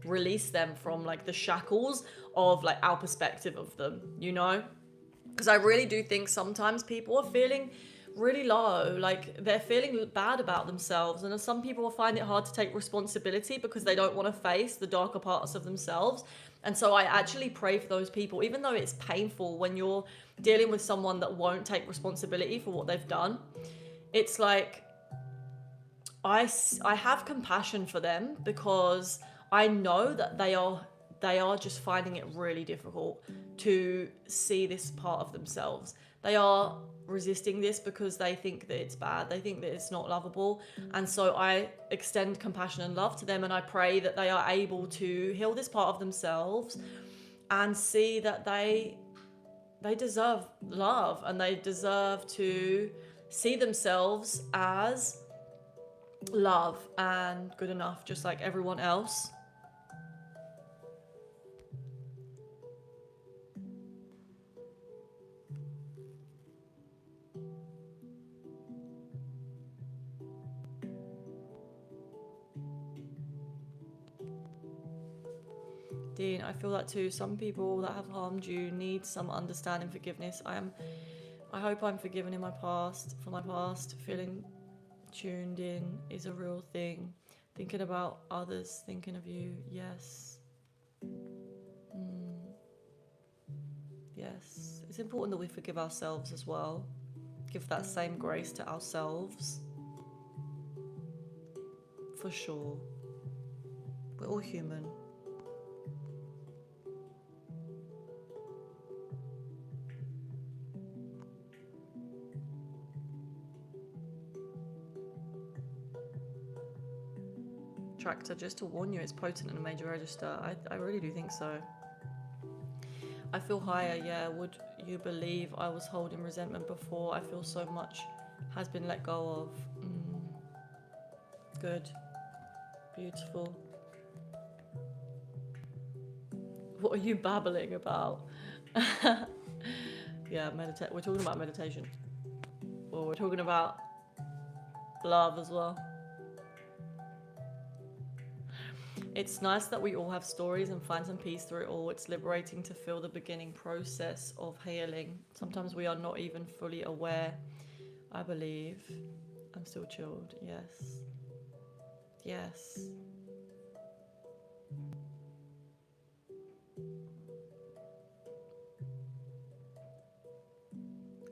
release them from like the shackles of like our perspective of them, you know? Because I really do think sometimes people are feeling really low, like they're feeling bad about themselves, and some people find it hard to take responsibility because they don't want to face the darker parts of themselves. And so I actually pray for those people, even though it's painful when you're dealing with someone that won't take responsibility for what they've done. It's like I have compassion for them, because I know that they are just finding it really difficult to see this part of themselves. They are resisting this because they think that it's bad. They think that it's not lovable. And so I extend compassion and love to them, and I pray that they are able to heal this part of themselves and see that they deserve love, and they deserve to see themselves as love and good enough, just like everyone else. Dean, I feel that too. Some people that have harmed you need some understanding, forgiveness. I hope I'm forgiven in my past, for my past. Feeling tuned in is a real thing. Thinking about others, thinking of you. Yes. Yes. It's important that we forgive ourselves as well. Give that same grace to ourselves. For sure. We're all human. Tractor, just to warn you, it's potent in a major register. I really do think so. I feel higher, yeah. Would you believe I was holding resentment before? I feel so much has been let go of. Good. Beautiful. What are you babbling about? Yeah, meditate. We're talking about meditation. Well, we're talking about love as well. It's nice that we all have stories and find some peace through it all. It's liberating to feel the beginning process of healing. Sometimes we are not even fully aware. I believe. I'm still chilled. Yes. Yes.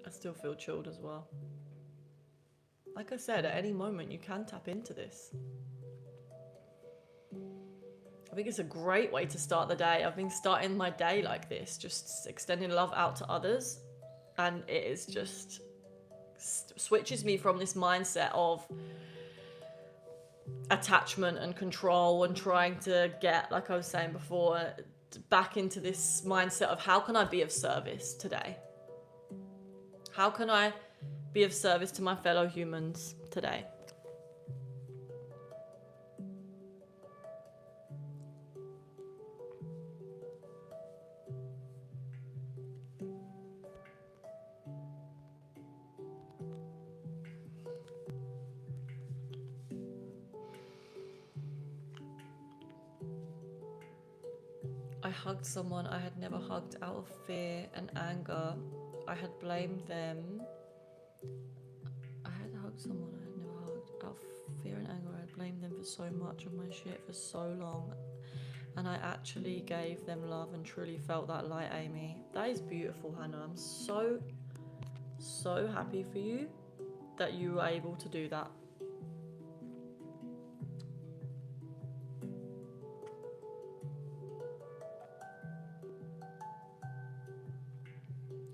I still feel chilled as well. Like I said, at any moment you can tap into this. I think it's a great way to start the day. I've been starting my day like this, just extending love out to others. And it is just switches me from this mindset of attachment and control and trying to get, like I was saying before, back into this mindset of how can I be of service today? How can I be of service to my fellow humans today? I hugged someone I had never hugged out of fear and anger. I had blamed them. I had hugged someone I had never hugged out of fear and anger. I had blamed them for so much of my shit for so long. And I actually gave them love and truly felt that light, Amy. That is beautiful, Hannah. I'm so, so happy for you that you were able to do that.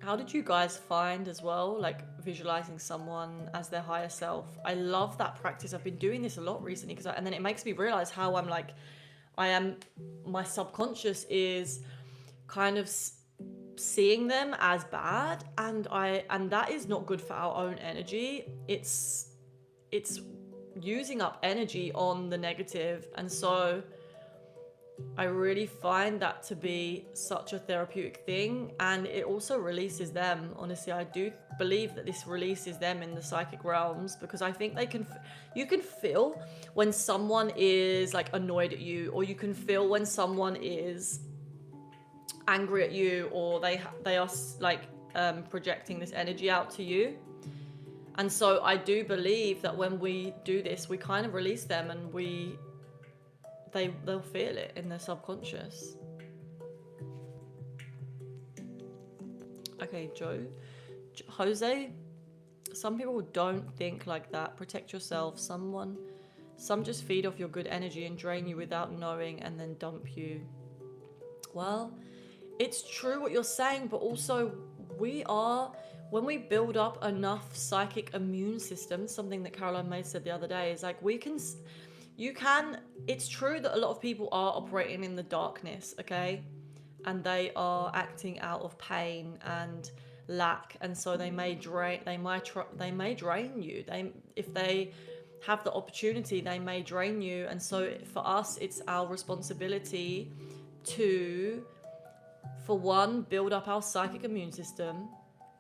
How did you guys find as well, like visualizing someone as their higher self? I love that practice. I've been doing this a lot recently and then it makes me realize how I'm like, my subconscious is kind of seeing them as bad, and that is not good for our own energy. It's using up energy on the negative, and so I really find that to be such a therapeutic thing, and it also releases them. Honestly, I do believe that this releases them in the psychic realms, because I think you can feel when someone is like annoyed at you, or you can feel when someone is angry at you, or they are like projecting this energy out to you. And so I do believe that when we do this, we kind of release them, and they'll feel it in their subconscious. Okay, Jose, some people don't think like that. Protect yourself. Some just feed off your good energy and drain you without knowing, and then dump you. Well, it's true what you're saying, but also when we build up enough psychic immune system, something that Caroline May said the other day, is like it's true that a lot of people are operating in the darkness, okay? And they are acting out of pain and lack, and so they may drain you. If they have the opportunity, they may drain you. And so for us, it's our responsibility to, for one, build up our psychic immune system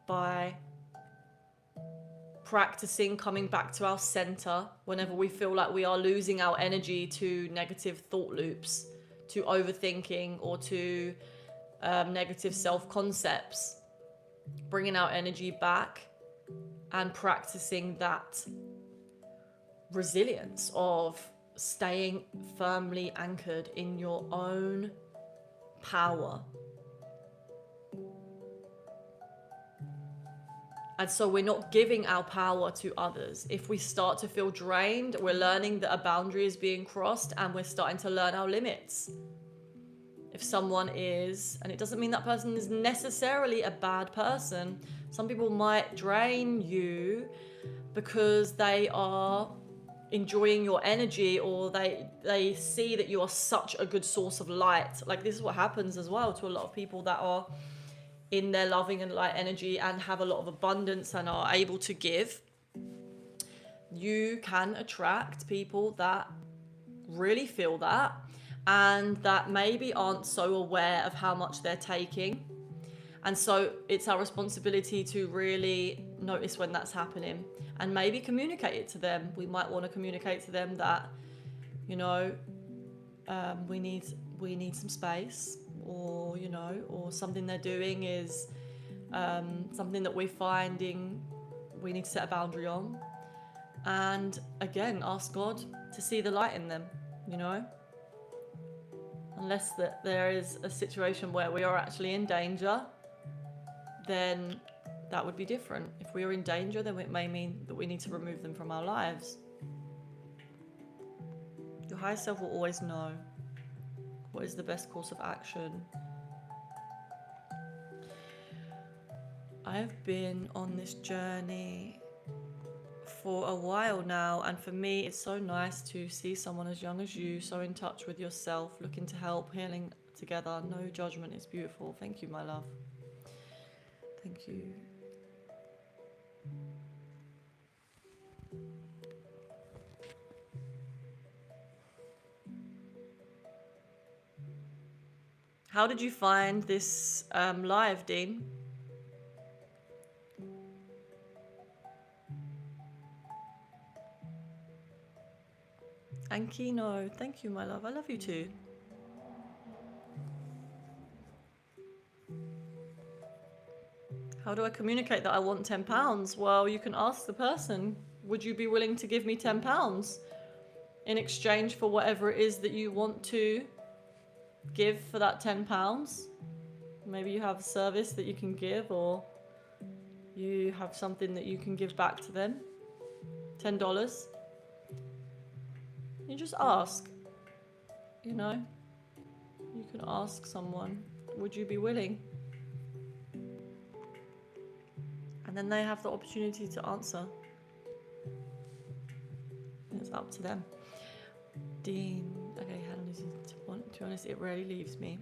by practicing coming back to our center whenever we feel like we are losing our energy to negative thought loops, to overthinking, or to negative self-concepts. Bringing our energy back and practicing that resilience of staying firmly anchored in your own power. And so we're not giving our power to others. If we start to feel drained, we're learning that a boundary is being crossed, and we're starting to learn our limits. If someone is, and it doesn't mean that person is necessarily a bad person. Some people might drain you because they are enjoying your energy, or they see that you are such a good source of light. Like, this is what happens as well to a lot of people that are in their loving and light energy and have a lot of abundance and are able to give. You can attract people that really feel that, and that maybe aren't so aware of how much they're taking. And so it's our responsibility to really notice when that's happening and maybe communicate it to them. We might want to communicate to them that, you know, we need some space, or, you know, or something they're doing is something that we're finding we need to set a boundary on. And again, ask God to see the light in them, you know. Unless that there is a situation where we are actually in danger, then that would be different. If we are in danger, then it may mean that we need to remove them from our lives. Your higher self will always know what is the best course of action. I've been on this journey for a while now, and for me it's so nice to see someone as young as you, so in touch with yourself, looking to help, healing together. No judgment. It's beautiful. Thank you, my love. Thank you. How did you find this live, Dean? And Kino, thank you, my love. I love you too. How do I communicate that I want £10? Well, you can ask the person, would you be willing to give me £10 in exchange for whatever it is that you want to give for that £10? Maybe you have a service that you can give, or you have something that you can give back to them. $10. You just ask, you know. You can ask someone, would you be willing? And then they have the opportunity to answer. It's up to them. Dean, okay, how long is it? To be honest, it rarely leaves me.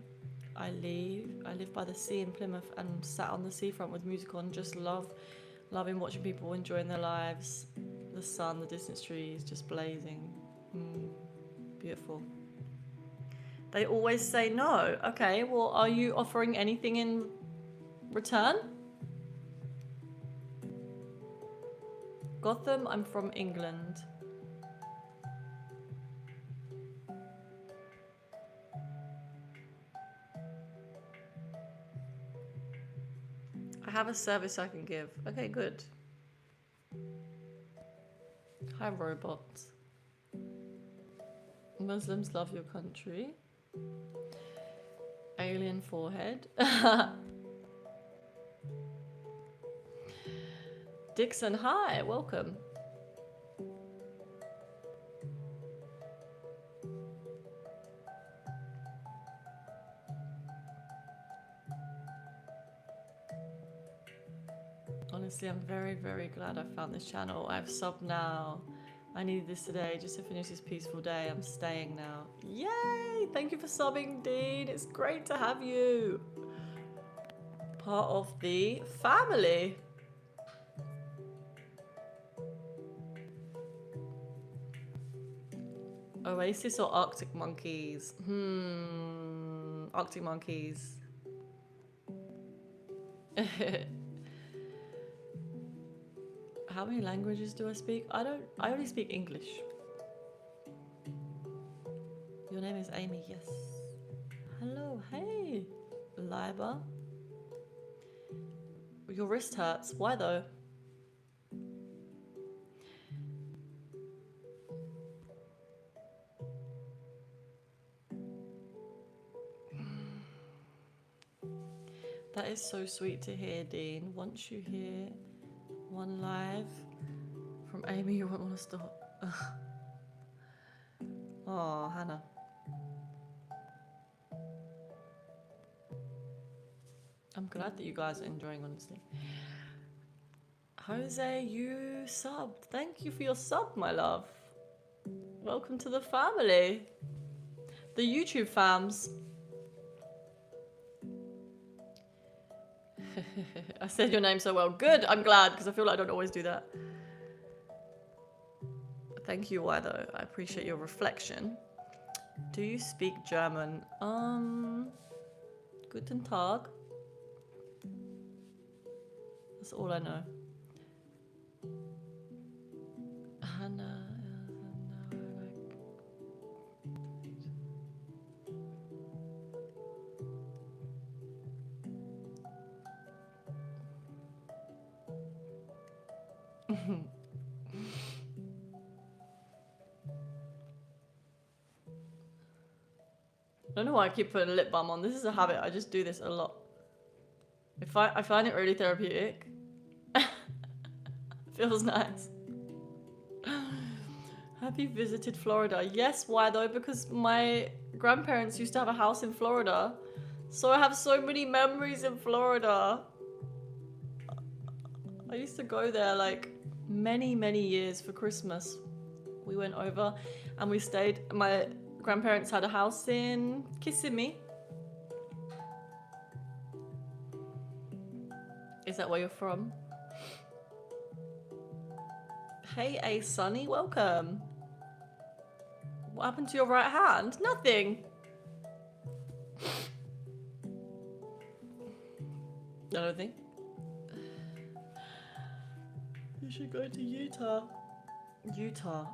I live by the sea in Plymouth and sat on the seafront with music on, just loving watching people enjoying their lives. The sun, the distant trees, just blazing. Beautiful. They always say no. Okay, well, are you offering anything in return? Gotham, I'm from England. I have a service I can give. Okay, good. Hi, robots. Muslims love your country. Alien forehead. Dixon, hi, welcome. Honestly, I'm very, very glad I found this channel. I've subbed now. I needed this today just to finish this peaceful day. I'm staying now. Yay! Thank you for subbing, Dean. It's great to have you. Part of the family. Oasis or Arctic monkeys? Arctic monkeys. How many languages do I speak? I only speak English. Your name is Amy, yes. Hello, hey, Liba. Your wrist hurts. Why though? That is so sweet to hear, Dean. Once you hear one live from Amy, you won't want to stop. Oh, Hannah. I'm glad that you guys are enjoying, honestly. Jose, you subbed. Thank you for your sub, my love. Welcome to the family. The YouTube fams. I said your name so well. Good, I'm glad, because I feel like I don't always do that. Thank you, why though? I appreciate your reflection. Do you speak German? Guten Tag. That's all I know. I don't know why I keep putting lip balm on. This is a habit. I just do this a lot. I find it really therapeutic. Feels nice. Have you visited Florida? Yes, why though? Because my grandparents used to have a house in Florida. So I have so many memories in Florida. I used to go there like many, many years for Christmas. We went over and we stayed. My grandparents had a house in Kissimmee. Is that where you're from? Hey, A Sunny, welcome. What happened to your right hand? Nothing. I don't think. You should go to Utah. Utah.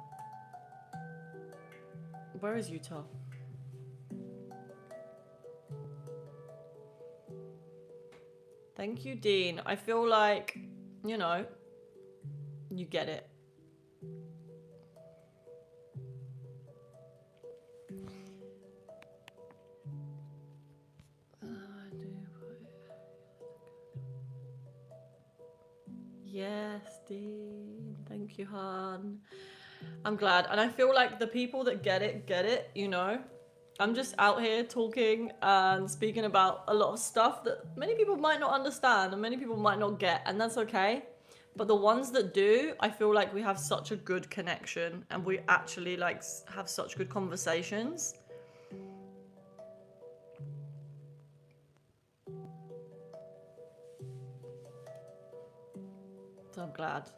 Where is Utah? Thank you, Dean. I feel like, you know, you get it. Yes, Dean. Thank you, hon. I'm glad. And I feel like the people that get it, you know. I'm just out here talking and speaking about a lot of stuff that many people might not understand and many people might not get, and that's okay. But the ones that do, I feel like we have such a good connection and we actually like have such good conversations. So I'm glad.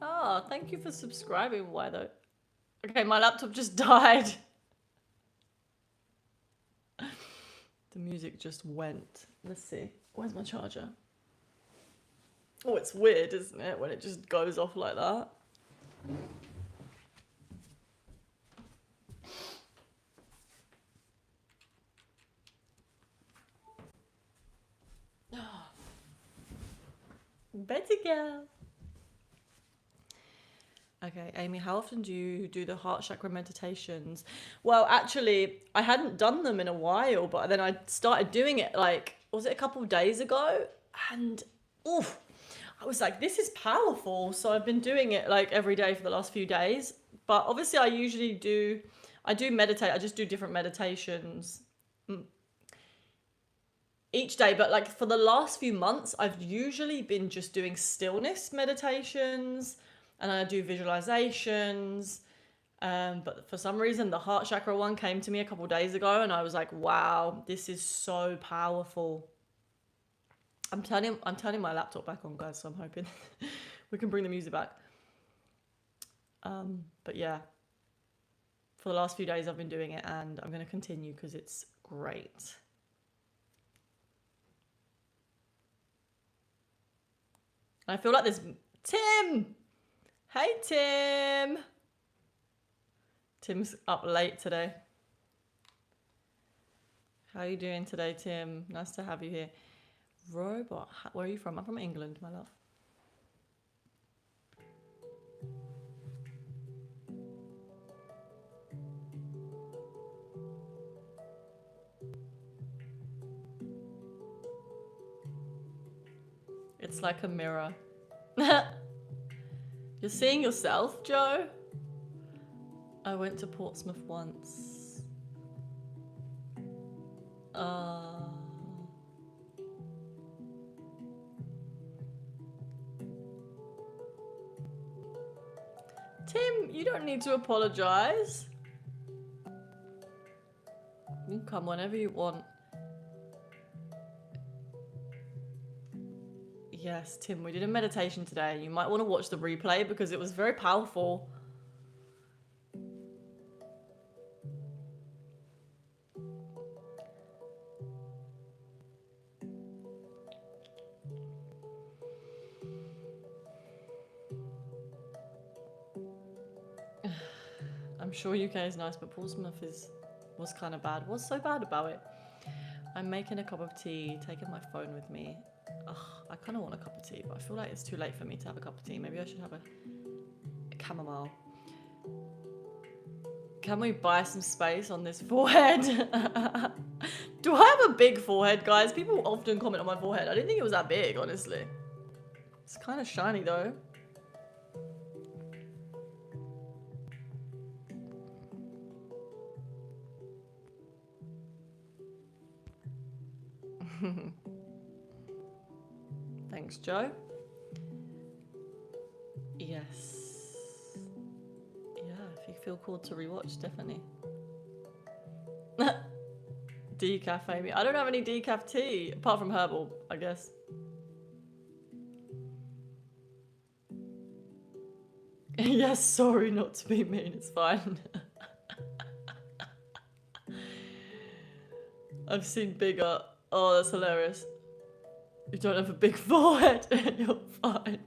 Oh, thank you for subscribing. Why though? Okay, my laptop just died. The music just went. Let's see. Where's my charger? Oh, it's weird, isn't it? When it just goes off like that. Betty girl. Okay, Amy, how often do you do the heart chakra meditations? Well, actually, I hadn't done them in a while, but then I started doing it like, was it a couple of days ago? And oof, I was like, this is powerful. So I've been doing it like every day for the last few days. But obviously, I do meditate. I just do different meditations each day. But like for the last few months, I've usually been just doing stillness meditations. And I do visualizations. But for some reason, the heart chakra one came to me a couple days ago, and I was like, "Wow, this is so powerful." I'm turning my laptop back on, guys. So I'm hoping we can bring the music back. But yeah, for the last few days, I've been doing it, and I'm going to continue because it's great. I feel like there's Tim. Hey, Tim. Tim's up late today. How are you doing today, Tim? Nice to have you here. Robot, where are you from? I'm from England, my love. It's like a mirror. You're seeing yourself, Joe? I went to Portsmouth once. Tim, you don't need to apologize. You can come whenever you want. Yes, Tim, we did a meditation today. You might want to watch the replay because it was very powerful. I'm sure UK is nice, but Portsmouth was kind of bad. What's so bad about it? I'm making a cup of tea, taking my phone with me. Ugh, I kind of want a cup of tea, but I feel like it's too late for me to have a cup of tea. Maybe I should have a chamomile. Can we buy some space on this forehead? Do I have a big forehead, guys? People often comment on my forehead. I didn't think it was that big, honestly. It's kind of shiny, though. Thanks, Joe. Yes. Yeah, if you feel called to rewatch, definitely. Decaf, Amy. I don't have any decaf tea, apart from herbal, I guess. Yes, sorry not to be mean, it's fine. I've seen bigger. Oh, that's hilarious. You don't have a big forehead. You're fine.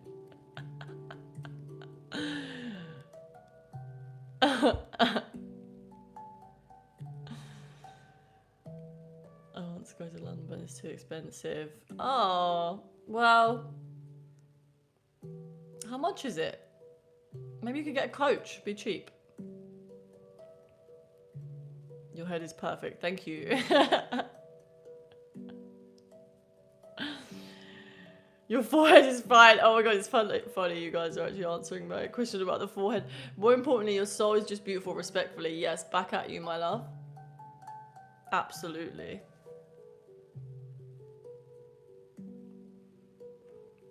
I want to go to London, but it's too expensive. Oh, well. How much is it? Maybe you could get a coach. Be cheap. Your head is perfect. Thank you. Your forehead is fine. Oh my god, it's funny you guys are actually answering my question about the forehead. More importantly, your soul is just beautiful, respectfully. Yes, back at you, my love. Absolutely.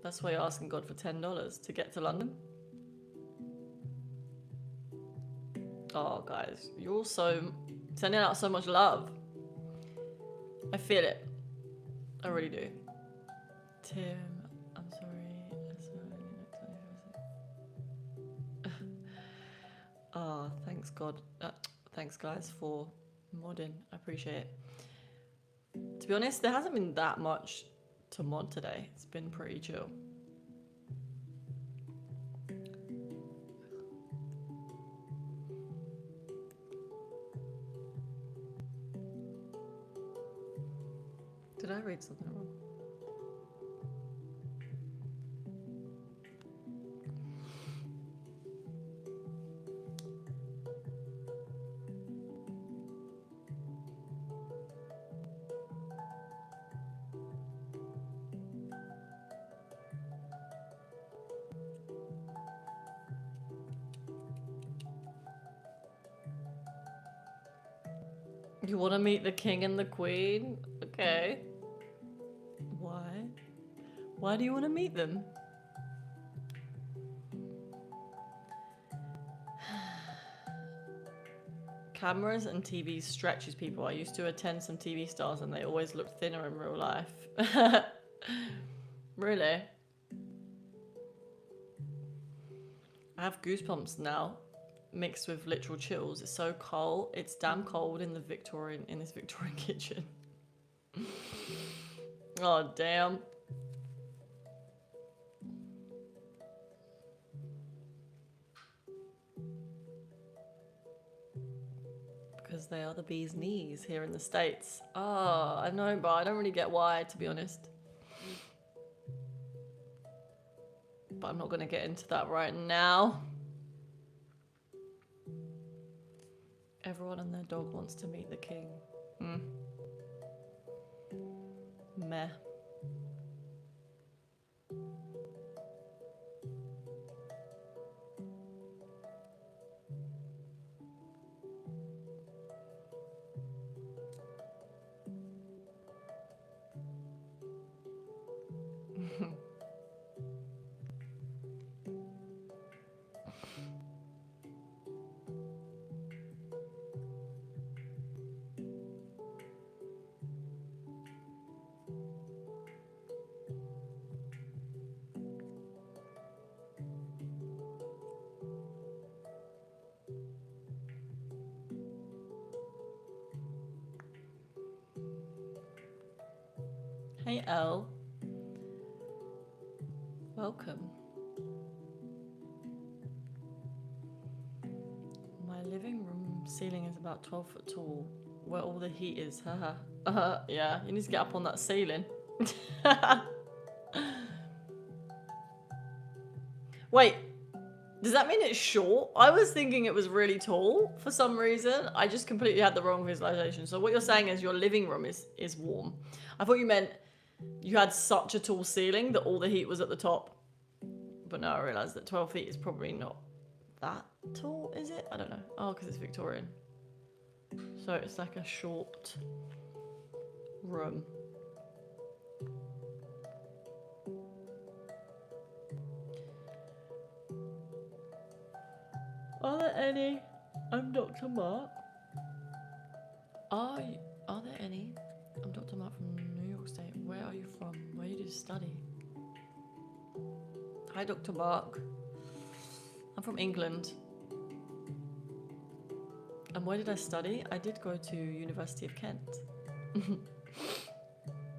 That's why you're asking God for $10 to get to London. Oh, guys, you're also sending out so much love. I feel it. I really do. Tim, I'm sorry. Oh, thanks God. Thanks guys for modding. I appreciate it. To be honest, there hasn't been that much to mod today. It's been pretty chill. Did I read something wrong? You want to meet the king and the queen? Okay. Why? Why do you want to meet them? Cameras and TV stretches people. I used to attend some TV stars and they always looked thinner in real life. Really? I have goosebumps now, mixed with literal chills. It's so cold. It's damn cold in this Victorian kitchen. Oh, damn. Because they are the bee's knees here in the States. Oh, I know, but I don't really get why, to be honest. But I'm not going to get into that right now. Everyone and their dog wants to meet the king. Meh. Hey, Elle. Welcome. My living room ceiling is about 12 foot tall, where all the heat is. Haha. Yeah, you need to get up on that ceiling. Wait, does that mean it's short? I was thinking it was really tall for some reason. I just completely had the wrong visualization. So what you're saying is your living room is warm. I thought you meant you had such a tall ceiling that all the heat was at the top. But now I realise that 12 feet is probably not that tall, is it? I don't know. Oh, because it's Victorian. So it's like a short room. Are there any? I'm Dr. Mark. Are there any? I'm Dr. Mark from New York State. Where are you from? Where do you study? Hi, Dr. Mark. I'm from England. And where did I study? I did go to University of Kent.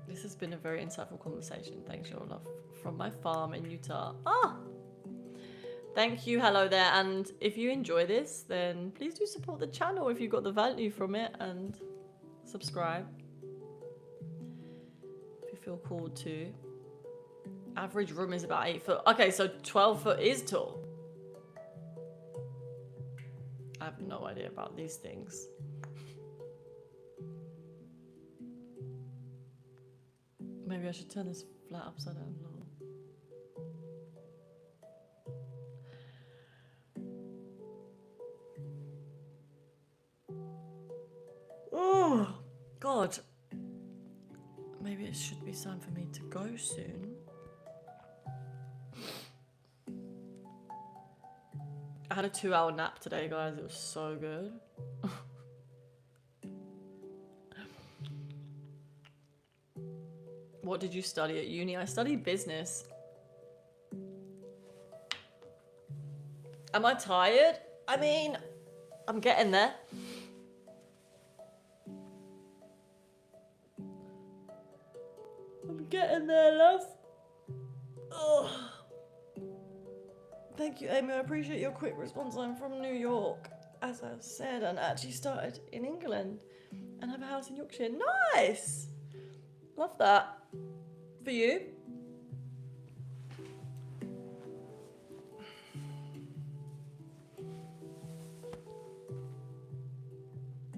This has been a very insightful conversation. Thanks, your love. From my farm in Utah. Ah! Thank you, hello there. And if you enjoy this, then please do support the channel if you got the value from it, and subscribe if you feel called to. Average room is about 8 foot. Okay, so 12 foot is tall. I have no idea about these things. Maybe I should turn this flat upside down. Oh, God. Maybe it should be time for me to go soon. I had a 2-hour nap today, guys. It was so good. What did you study at uni? I studied business. Am I tired? I mean, I'm getting there. I'm getting there, love. Oh. Thank you, Amy. I appreciate your quick response. I'm from New York, as I said, and actually started in England and have a house in Yorkshire. Nice! Love that. For you?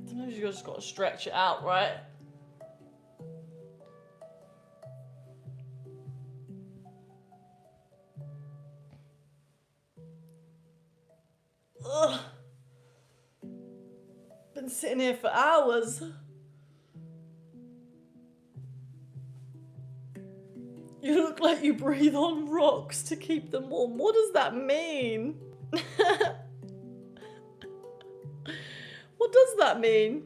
Sometimes you just got to stretch it out, right? Ugh. Been sitting here for hours. You look like you breathe on rocks to keep them warm. What does that mean? What does that mean?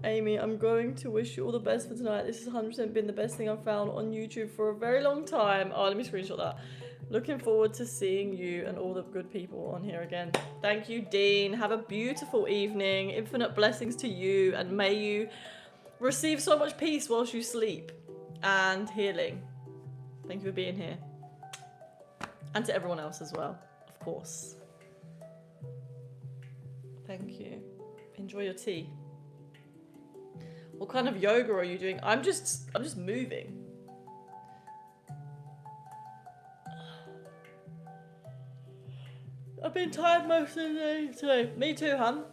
Amy, I'm going to wish you all the best for tonight. This has 100% been the best thing I've found on YouTube for a very long time. Oh, let me screenshot that. Looking forward to seeing you and all the good people on here again. Thank you, Dean. Have a beautiful evening. Infinite blessings to you, and may you receive so much peace whilst you sleep and healing. Thank you for being here. And to everyone else as well, of course. Thank you. Enjoy your tea. What kind of yoga are you doing? I'm just moving. I've been tired most of the day today. Me too, hun.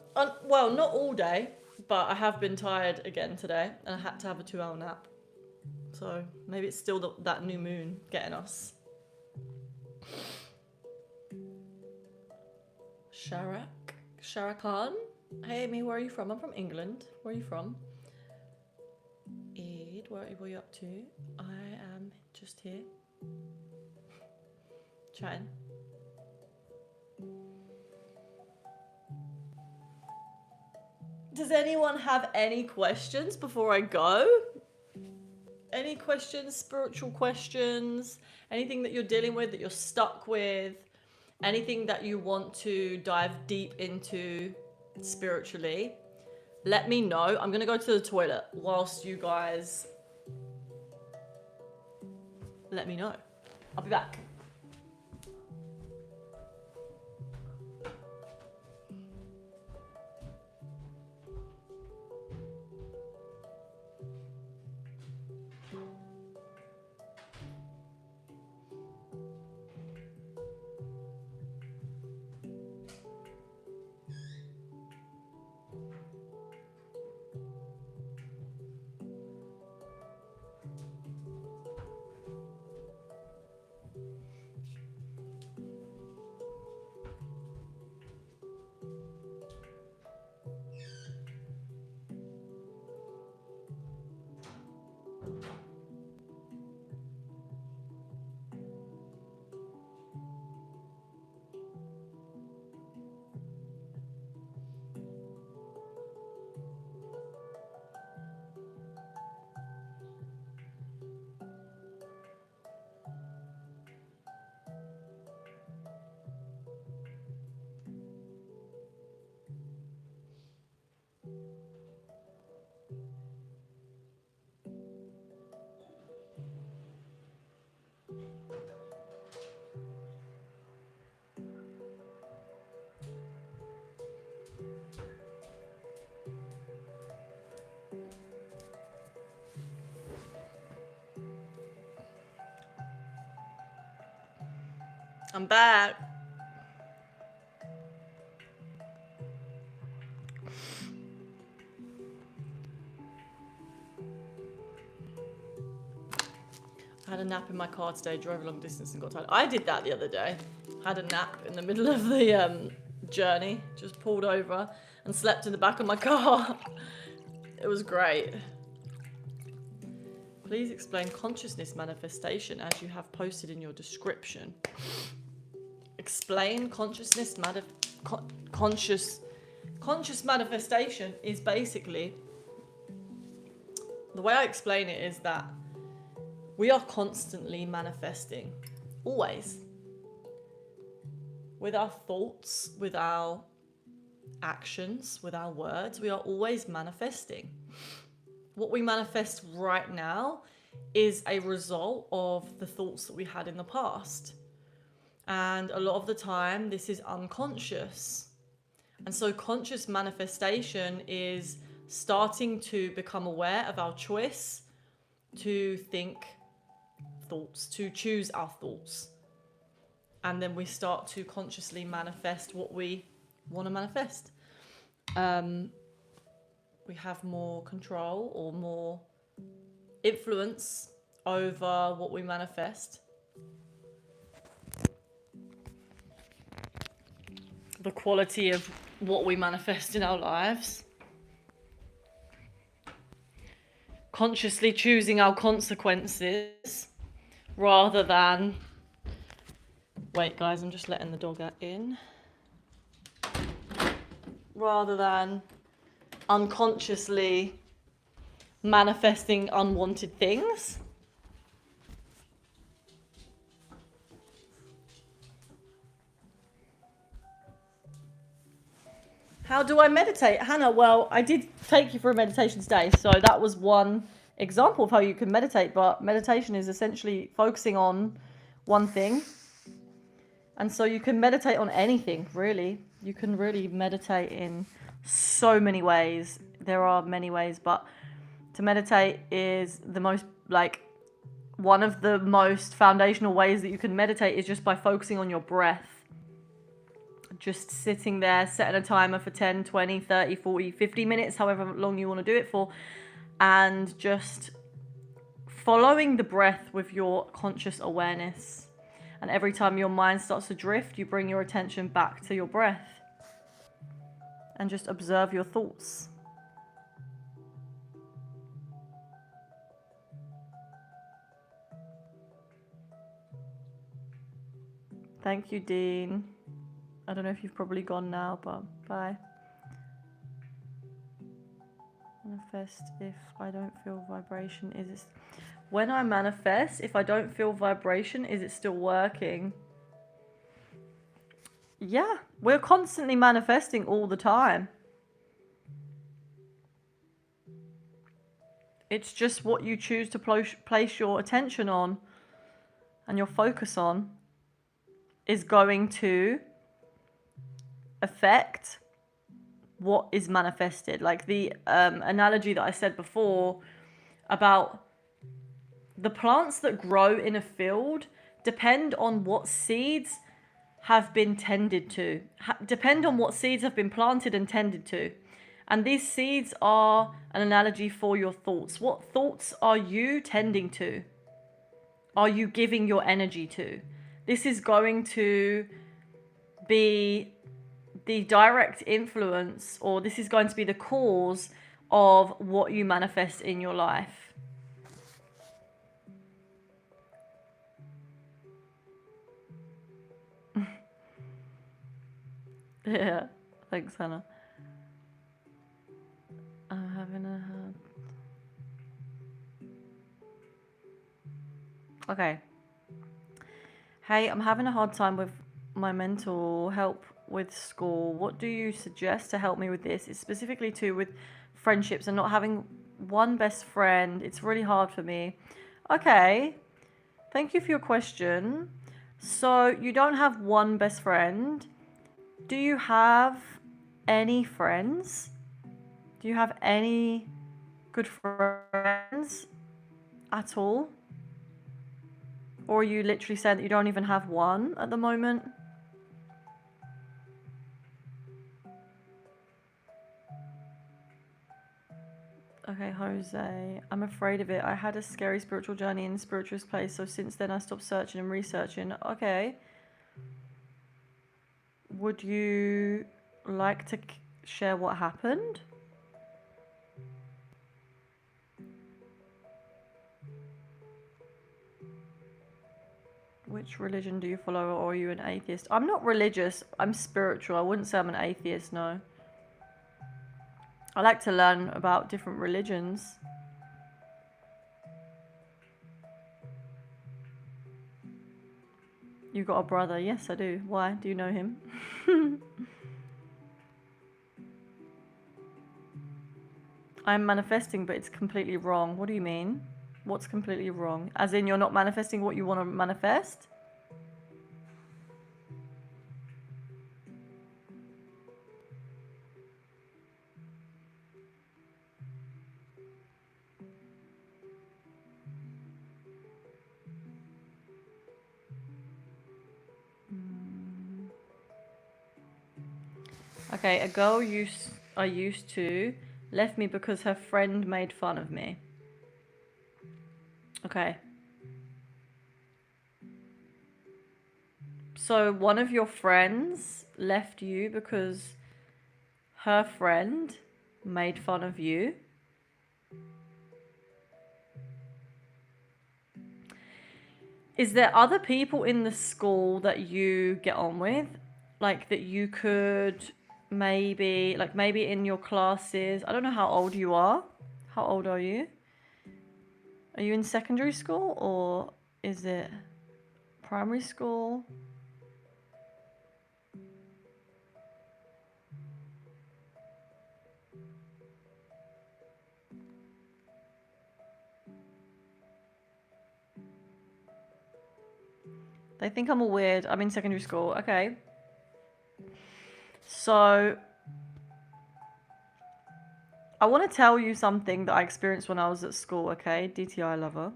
Well, not all day, but I have been tired again today, and I had to have a 2-hour nap. So maybe it's still that new moon getting us. Sharakan? Hey, Amy, where are you from? I'm from England. Where are you from? Ed, what are you up to? I am just here. Chatting. Does anyone have any questions before I go? Any questions, spiritual questions, anything that you're dealing with, that you're stuck with, anything that you want to dive deep into spiritually, let me know. I'm gonna go to the toilet whilst you guys let me know. I'll be back. I'm back. I had a nap in my car today, drove a long distance and got tired. I did that the other day. Had a nap in the middle of the journey. Just pulled over and slept in the back of my car. It was great. Please explain consciousness manifestation as you have posted in your description. Explain consciousness conscious manifestation is basically, the way I explain it is that we are constantly manifesting, always. With our thoughts, with our actions, with our words, we are always manifesting. What we manifest right now is a result of the thoughts that we had in the past. And a lot of the time, this is unconscious. And so conscious manifestation is starting to become aware of our choice to think thoughts, to choose our thoughts. And then we start to consciously manifest what we want to manifest. We have more control or more influence over what we manifest. The quality of what we manifest in our lives. Consciously choosing our consequences rather than... Wait, guys, I'm just letting the dog in. Rather than unconsciously manifesting unwanted things. How do I meditate? Hannah, well, I did take you through a meditation today, so that was one example of how you can meditate, but meditation is essentially focusing on one thing. And so you can meditate on anything, really. You can really meditate in so many ways. There are many ways, but to meditate is the most, one of the most foundational ways that you can meditate is just by focusing on your breath. Just sitting there, setting a timer for 10, 20, 30, 40, 50 minutes, however long you want to do it for, and just following the breath with your conscious awareness. And every time your mind starts to drift, you bring your attention back to your breath and just observe your thoughts. Thank you, Dean. I don't know if you've probably gone now, but bye. Manifest if I don't feel vibration, is it... When I manifest, if I don't feel vibration, is it still working? Yeah, we're constantly manifesting all the time. It's just what you choose to place your attention on and your focus on is going to affect what is manifested. Like the analogy that I said before about the plants that grow in a field depend on what seeds have been tended to, depend on what seeds have been planted and tended to. And these seeds are an analogy for your thoughts. What thoughts are you tending to? Are you giving your energy to? This is going to be the direct influence, or this is going to be the cause of what you manifest in your life. Yeah, thanks, Hannah. I'm having a hard... Okay. Hey, I'm having a hard time with my mental help with school. What do you suggest to help me with this? It's specifically too with friendships and not having one best friend. It's really hard for me. Okay. Thank you for your question. So you don't have one best friend. Do you have any friends? Do you have any good friends at all? Or are you literally saying that you don't even have one at the moment? Okay, Jose, I'm afraid of it. I had a scary spiritual journey in the spiritualist place, so since then I stopped searching and researching. Okay. Would you like to share what happened? Which religion do you follow, or are you an atheist? I'm not religious. I'm spiritual. I wouldn't say I'm an atheist, no. I like to learn about different religions. You got a brother? Yes, I do. Why? Do you know him? I'm manifesting, but it's completely wrong. What do you mean? What's completely wrong? As in you're not manifesting what you want to manifest? Okay, a girl I used to left me because her friend made fun of me. Okay. So one of your friends left you because her friend made fun of you. Is there other people in the school that you get on with? Like that you could maybe in your classes. I don't know how old you are. How old are you? Are you in secondary school or is it primary school? They think I'm a weird. I'm in secondary school. Okay. So I want to tell you something that I experienced when I was at school, okay? DTI lover.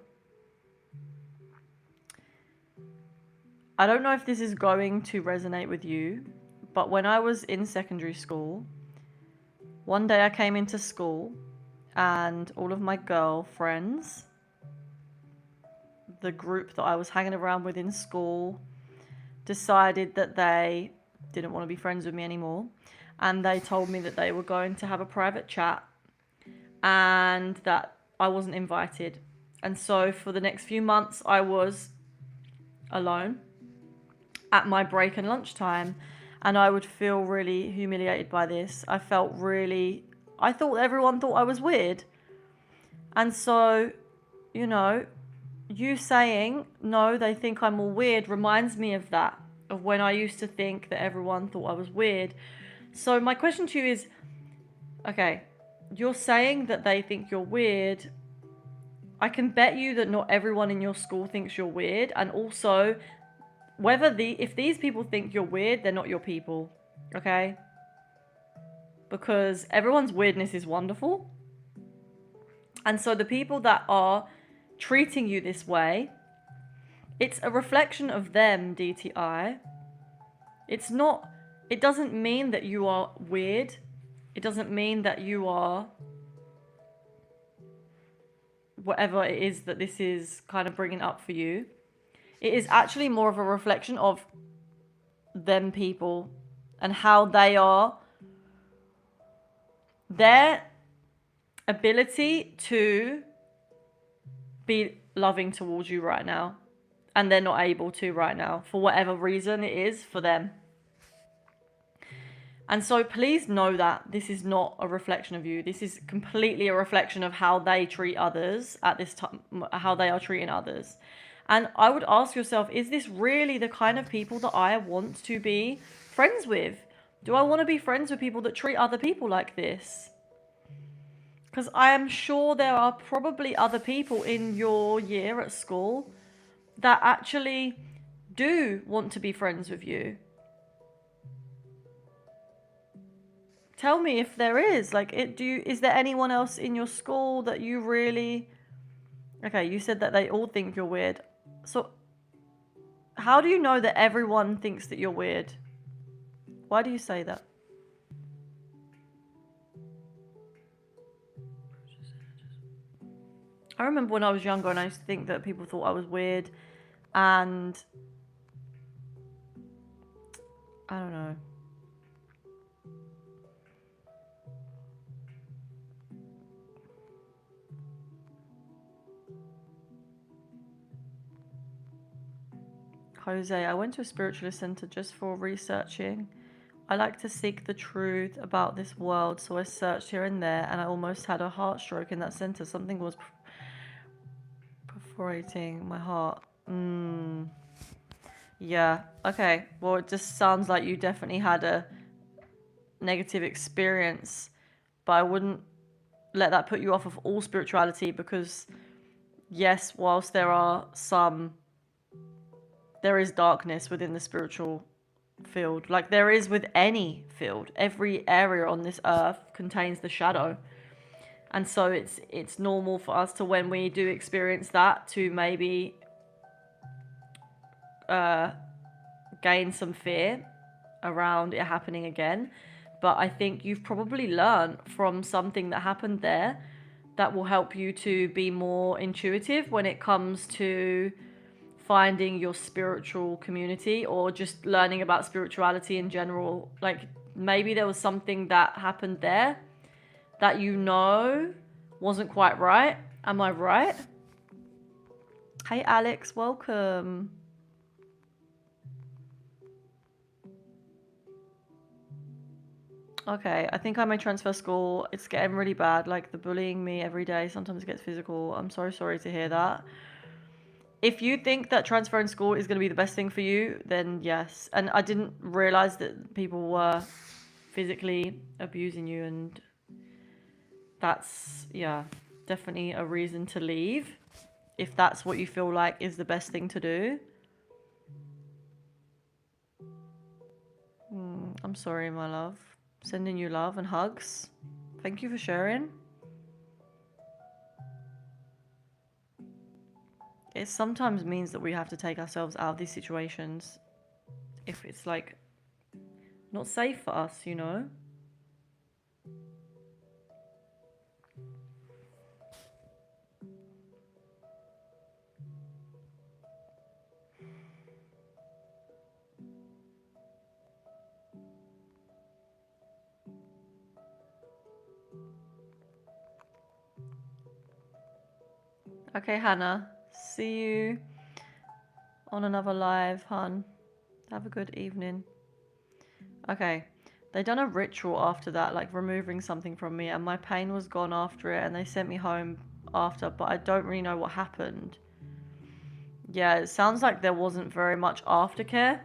I don't know if this is going to resonate with you, but when I was in secondary school, one day I came into school and all of my girlfriends, the group that I was hanging around with in school, decided that they didn't want to be friends with me anymore. And they told me that they were going to have a private chat and that I wasn't invited. And so for the next few months, I was alone at my break and lunchtime. And I would feel really humiliated by this. I thought everyone thought I was weird. And so, you saying, no, they think I'm all weird reminds me of that, of when I used to think that everyone thought I was weird. So my question to you is, okay, you're saying that they think you're weird. I can bet you that not everyone in your school thinks you're weird. And also, if these people think you're weird, they're not your people, okay? Because everyone's weirdness is wonderful. And so the people that are treating you this way, it's a reflection of them, DTI. It doesn't mean that you are weird. It doesn't mean that you are whatever it is that this is kind of bringing up for you. It is actually more of a reflection of them people and how they are, their ability to be loving towards you right now. And they're not able to right now for whatever reason it is for them. And so please know that this is not a reflection of you. This is completely a reflection of how they treat others at this time, how they are treating others. And I would ask yourself, is this really the kind of people that I want to be friends with? Do I want to be friends with people that treat other people like this? Because I am sure there are probably other people in your year at school that actually do want to be friends with you. Tell me if there is. Is there anyone else in your school that you really... Okay, you said that they all think you're weird. So How do you know that everyone thinks that you're weird? Why do you say that? I remember when I was younger and I used to think that people thought I was weird, and I don't know. Jose, I went to a spiritualist center just for researching. I like to seek the truth about this world, so I searched here and there, and I almost had a heart stroke in that center. Something was perforating my heart. Yeah, okay. Well, it just sounds like you definitely had a negative experience, but I wouldn't let that put you off of all spirituality, because yes, whilst there is darkness within the spiritual field, like there is with any field. Every area on this earth contains the shadow, and so it's normal for us to, when we do experience that, to maybe gain some fear around it happening again. But I think you've probably learned from something that happened there that will help you to be more intuitive when it comes to finding your spiritual community, or just learning about spirituality in general. Like, maybe there was something that happened there that wasn't quite right. Am I right? Hey Alex, welcome. Okay, I think I may transfer school. It's getting really bad. Like, they're bullying me every day. Sometimes it gets physical. I'm so sorry to hear that. If you think that transferring school is going to be the best thing for you, then yes. And I didn't realize that people were physically abusing you, and that's, yeah, definitely a reason to leave if that's what you feel like is the best thing to do. I'm sorry, my love. Sending you love and hugs. Thank you for sharing. It sometimes means that we have to take ourselves out of these situations if it's like not safe for us, you know? Okay, Hannah. See you on another live, hun. Have a good evening. Okay. They done a ritual after that, like removing something from me, and my pain was gone after it, and they sent me home after, but I don't really know what happened. Yeah, it sounds like there wasn't very much aftercare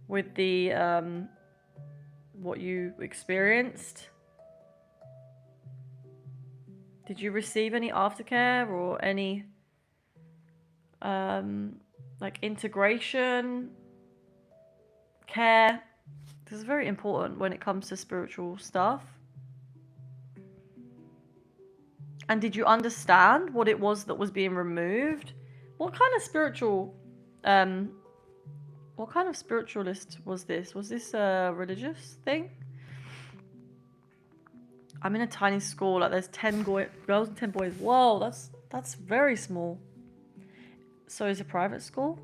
with the what you experienced. Did you receive any aftercare or any like integration care? This is very important when it comes to spiritual stuff. And did you understand what it was that was being removed? What kind of spiritualist was this? Was this a religious thing? I'm in a tiny school. Like, there's 10 girls and 10 boys. Whoa, that's very small. So it's a private school?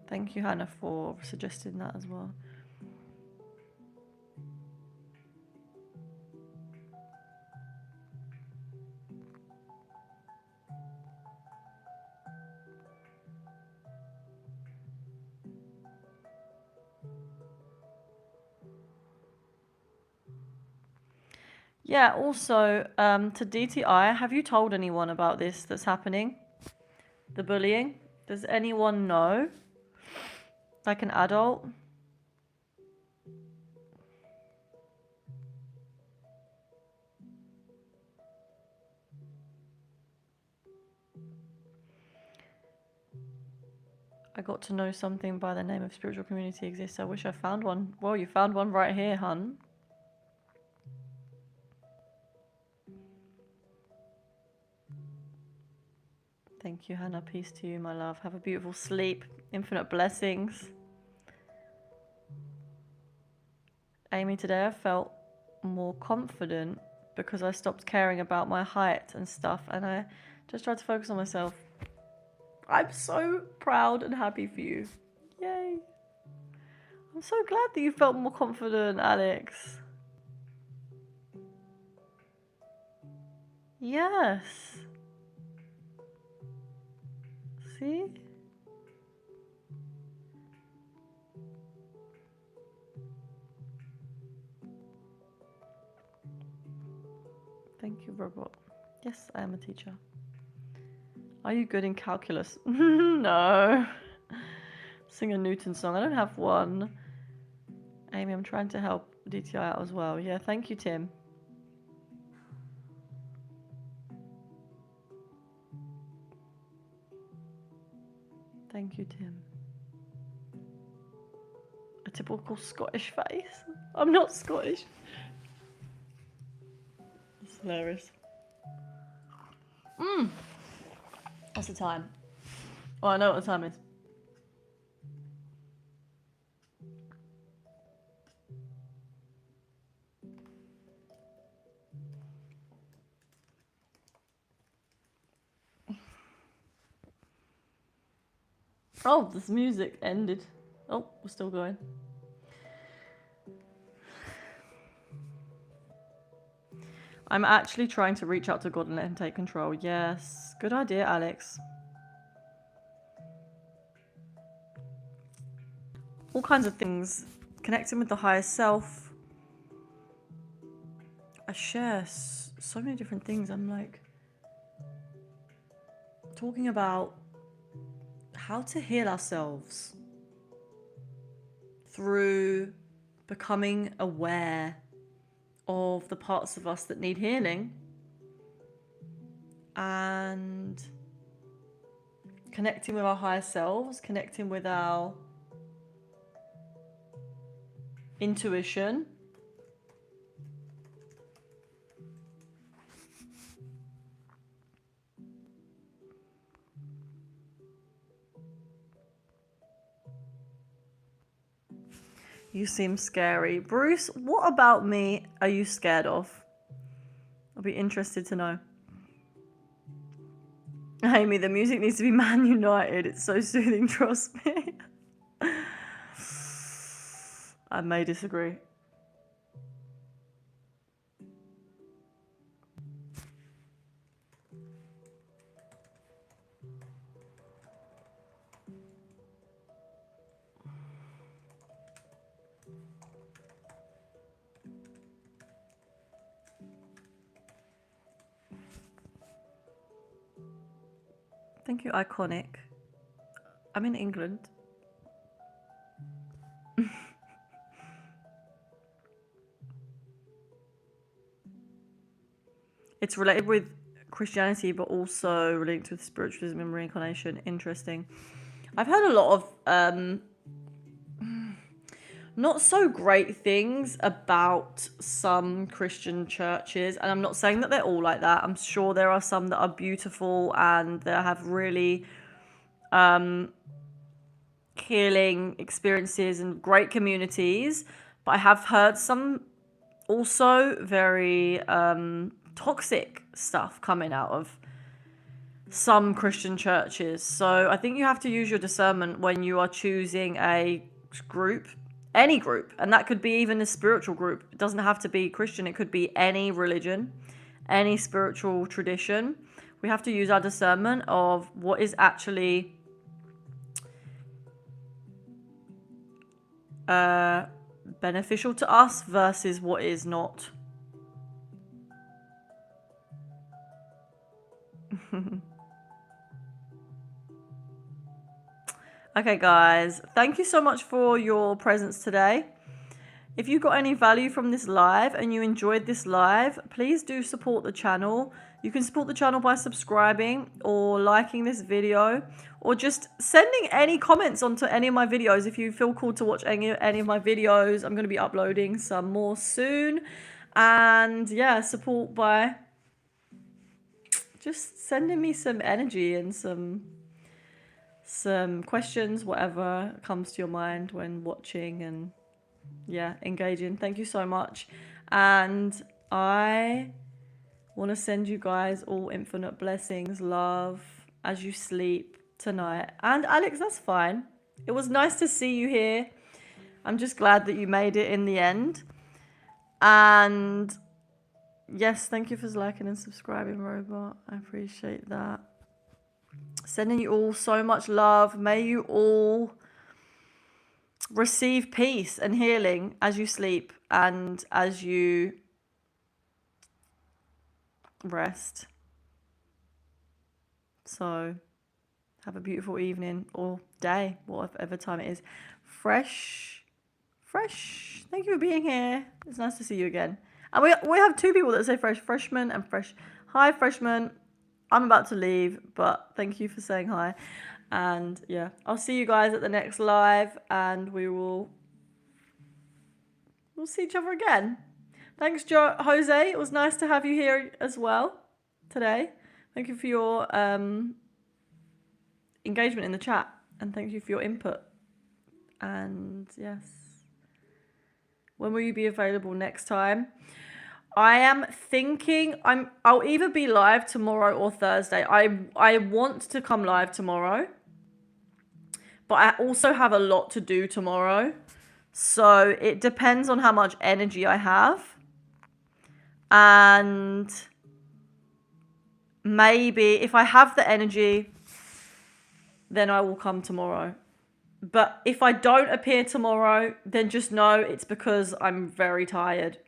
Thank you, Hannah, for suggesting that as well. Yeah, also, to DTI, have you told anyone about this that's happening? The bullying? Does anyone know? Like an adult? I got to know something by the name of spiritual community exists. I wish I found one. Well, you found one right here, hun. Thank you, Hannah. Peace to you, my love. Have a beautiful sleep. Infinite blessings. Amy, today I felt more confident because I stopped caring about my height and stuff, and I just tried to focus on myself. I'm so proud and happy for you. Yay. I'm so glad that you felt more confident, Alex. Yes. See? Thank you, robot. Yes, I am a teacher. Are you good in calculus? No. Sing a Newton song. I don't have one. Amy, I'm trying to help DTI out as well. Yeah, thank you, Tim. Thank you, Tim. A typical Scottish face. I'm not Scottish. It's hilarious. What's the time? Oh, I know what the time is. Oh, this music ended. Oh, we're still going. I'm actually trying to reach out to God and let him take control. Yes. Good idea, Alex. All kinds of things. Connecting with the higher self. I share so many different things. I'm like talking about how to heal ourselves through becoming aware of the parts of us that need healing and connecting with our higher selves, connecting with our intuition. You seem scary. Bruce, what about me are you scared of? I'll be interested to know. Amy, the music needs to be Man United. It's so soothing, trust me. I may disagree. Thank you, Iconic. I'm in England. It's related with Christianity, but also linked with spiritualism and reincarnation. Interesting. I've heard a lot of not so great things about some Christian churches, and I'm not saying that they're all like that. I'm sure there are some that are beautiful and that have really healing experiences and great communities, but I have heard some also very toxic stuff coming out of some Christian churches. So I think you have to use your discernment when you are choosing a group, any group, and that could be even a spiritual group. It doesn't have to be Christian. It could be any religion, any spiritual tradition. We have to use our discernment of what is actually beneficial to us versus what is not. Okay, guys, thank you so much for your presence today. If you got any value from this live and you enjoyed this live, please do support the channel. You can support the channel by subscribing or liking this video, or just sending any comments onto any of my videos. If you feel called to watch any of my videos, I'm going to be uploading some more soon. And yeah, support by just sending me some energy and some questions, whatever comes to your mind when watching, and yeah, engaging. Thank you so much. And I want to send you guys all infinite blessings, love, as you sleep tonight. And Alex, that's fine. It was nice to see you here. I'm just glad that you made it in the end. And yes, thank you for liking and subscribing, Robot. I appreciate that. Sending you all so much love. May you all receive peace and healing as you sleep and as you rest. So have a beautiful evening or day, whatever time it is. Fresh. Thank you for being here. It's nice to see you again. And we have two people that say fresh. Freshman and fresh. Hi, freshman. I'm about to leave, but thank you for saying hi. And yeah, I'll see you guys at the next live, and we'll see each other again. Thanks, Jose. It was nice to have you here as well today. Thank you for your engagement in the chat, and thank you for your input. And yes, when will you be available next time? I am thinking I'll either be live tomorrow or Thursday. I want to come live tomorrow, but I also have a lot to do tomorrow. So it depends on how much energy I have. And maybe if I have the energy, then I will come tomorrow. But if I don't appear tomorrow, then just know it's because I'm very tired.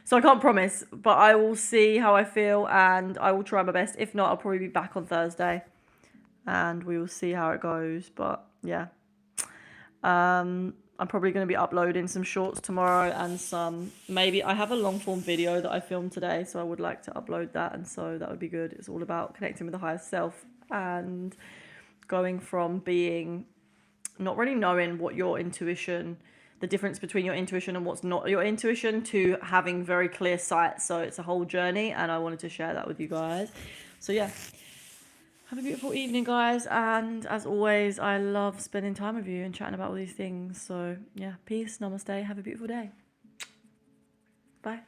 So I can't promise, but I will see how I feel and I will try my best. If not, I'll probably be back on Thursday and we will see how it goes. But yeah, I'm probably going to be uploading some shorts tomorrow and maybe I have a long form video that I filmed today, so I would like to upload that, and so that would be good. It's all about connecting with the higher self and going from being not really knowing what your intuition, the difference between your intuition and what's not your intuition, to having very clear sight. So it's a whole journey and I wanted to share that with you guys. So yeah, have a beautiful evening, guys. And as always, I love spending time with you and chatting about all these things. So yeah, peace, namaste, have a beautiful day. Bye.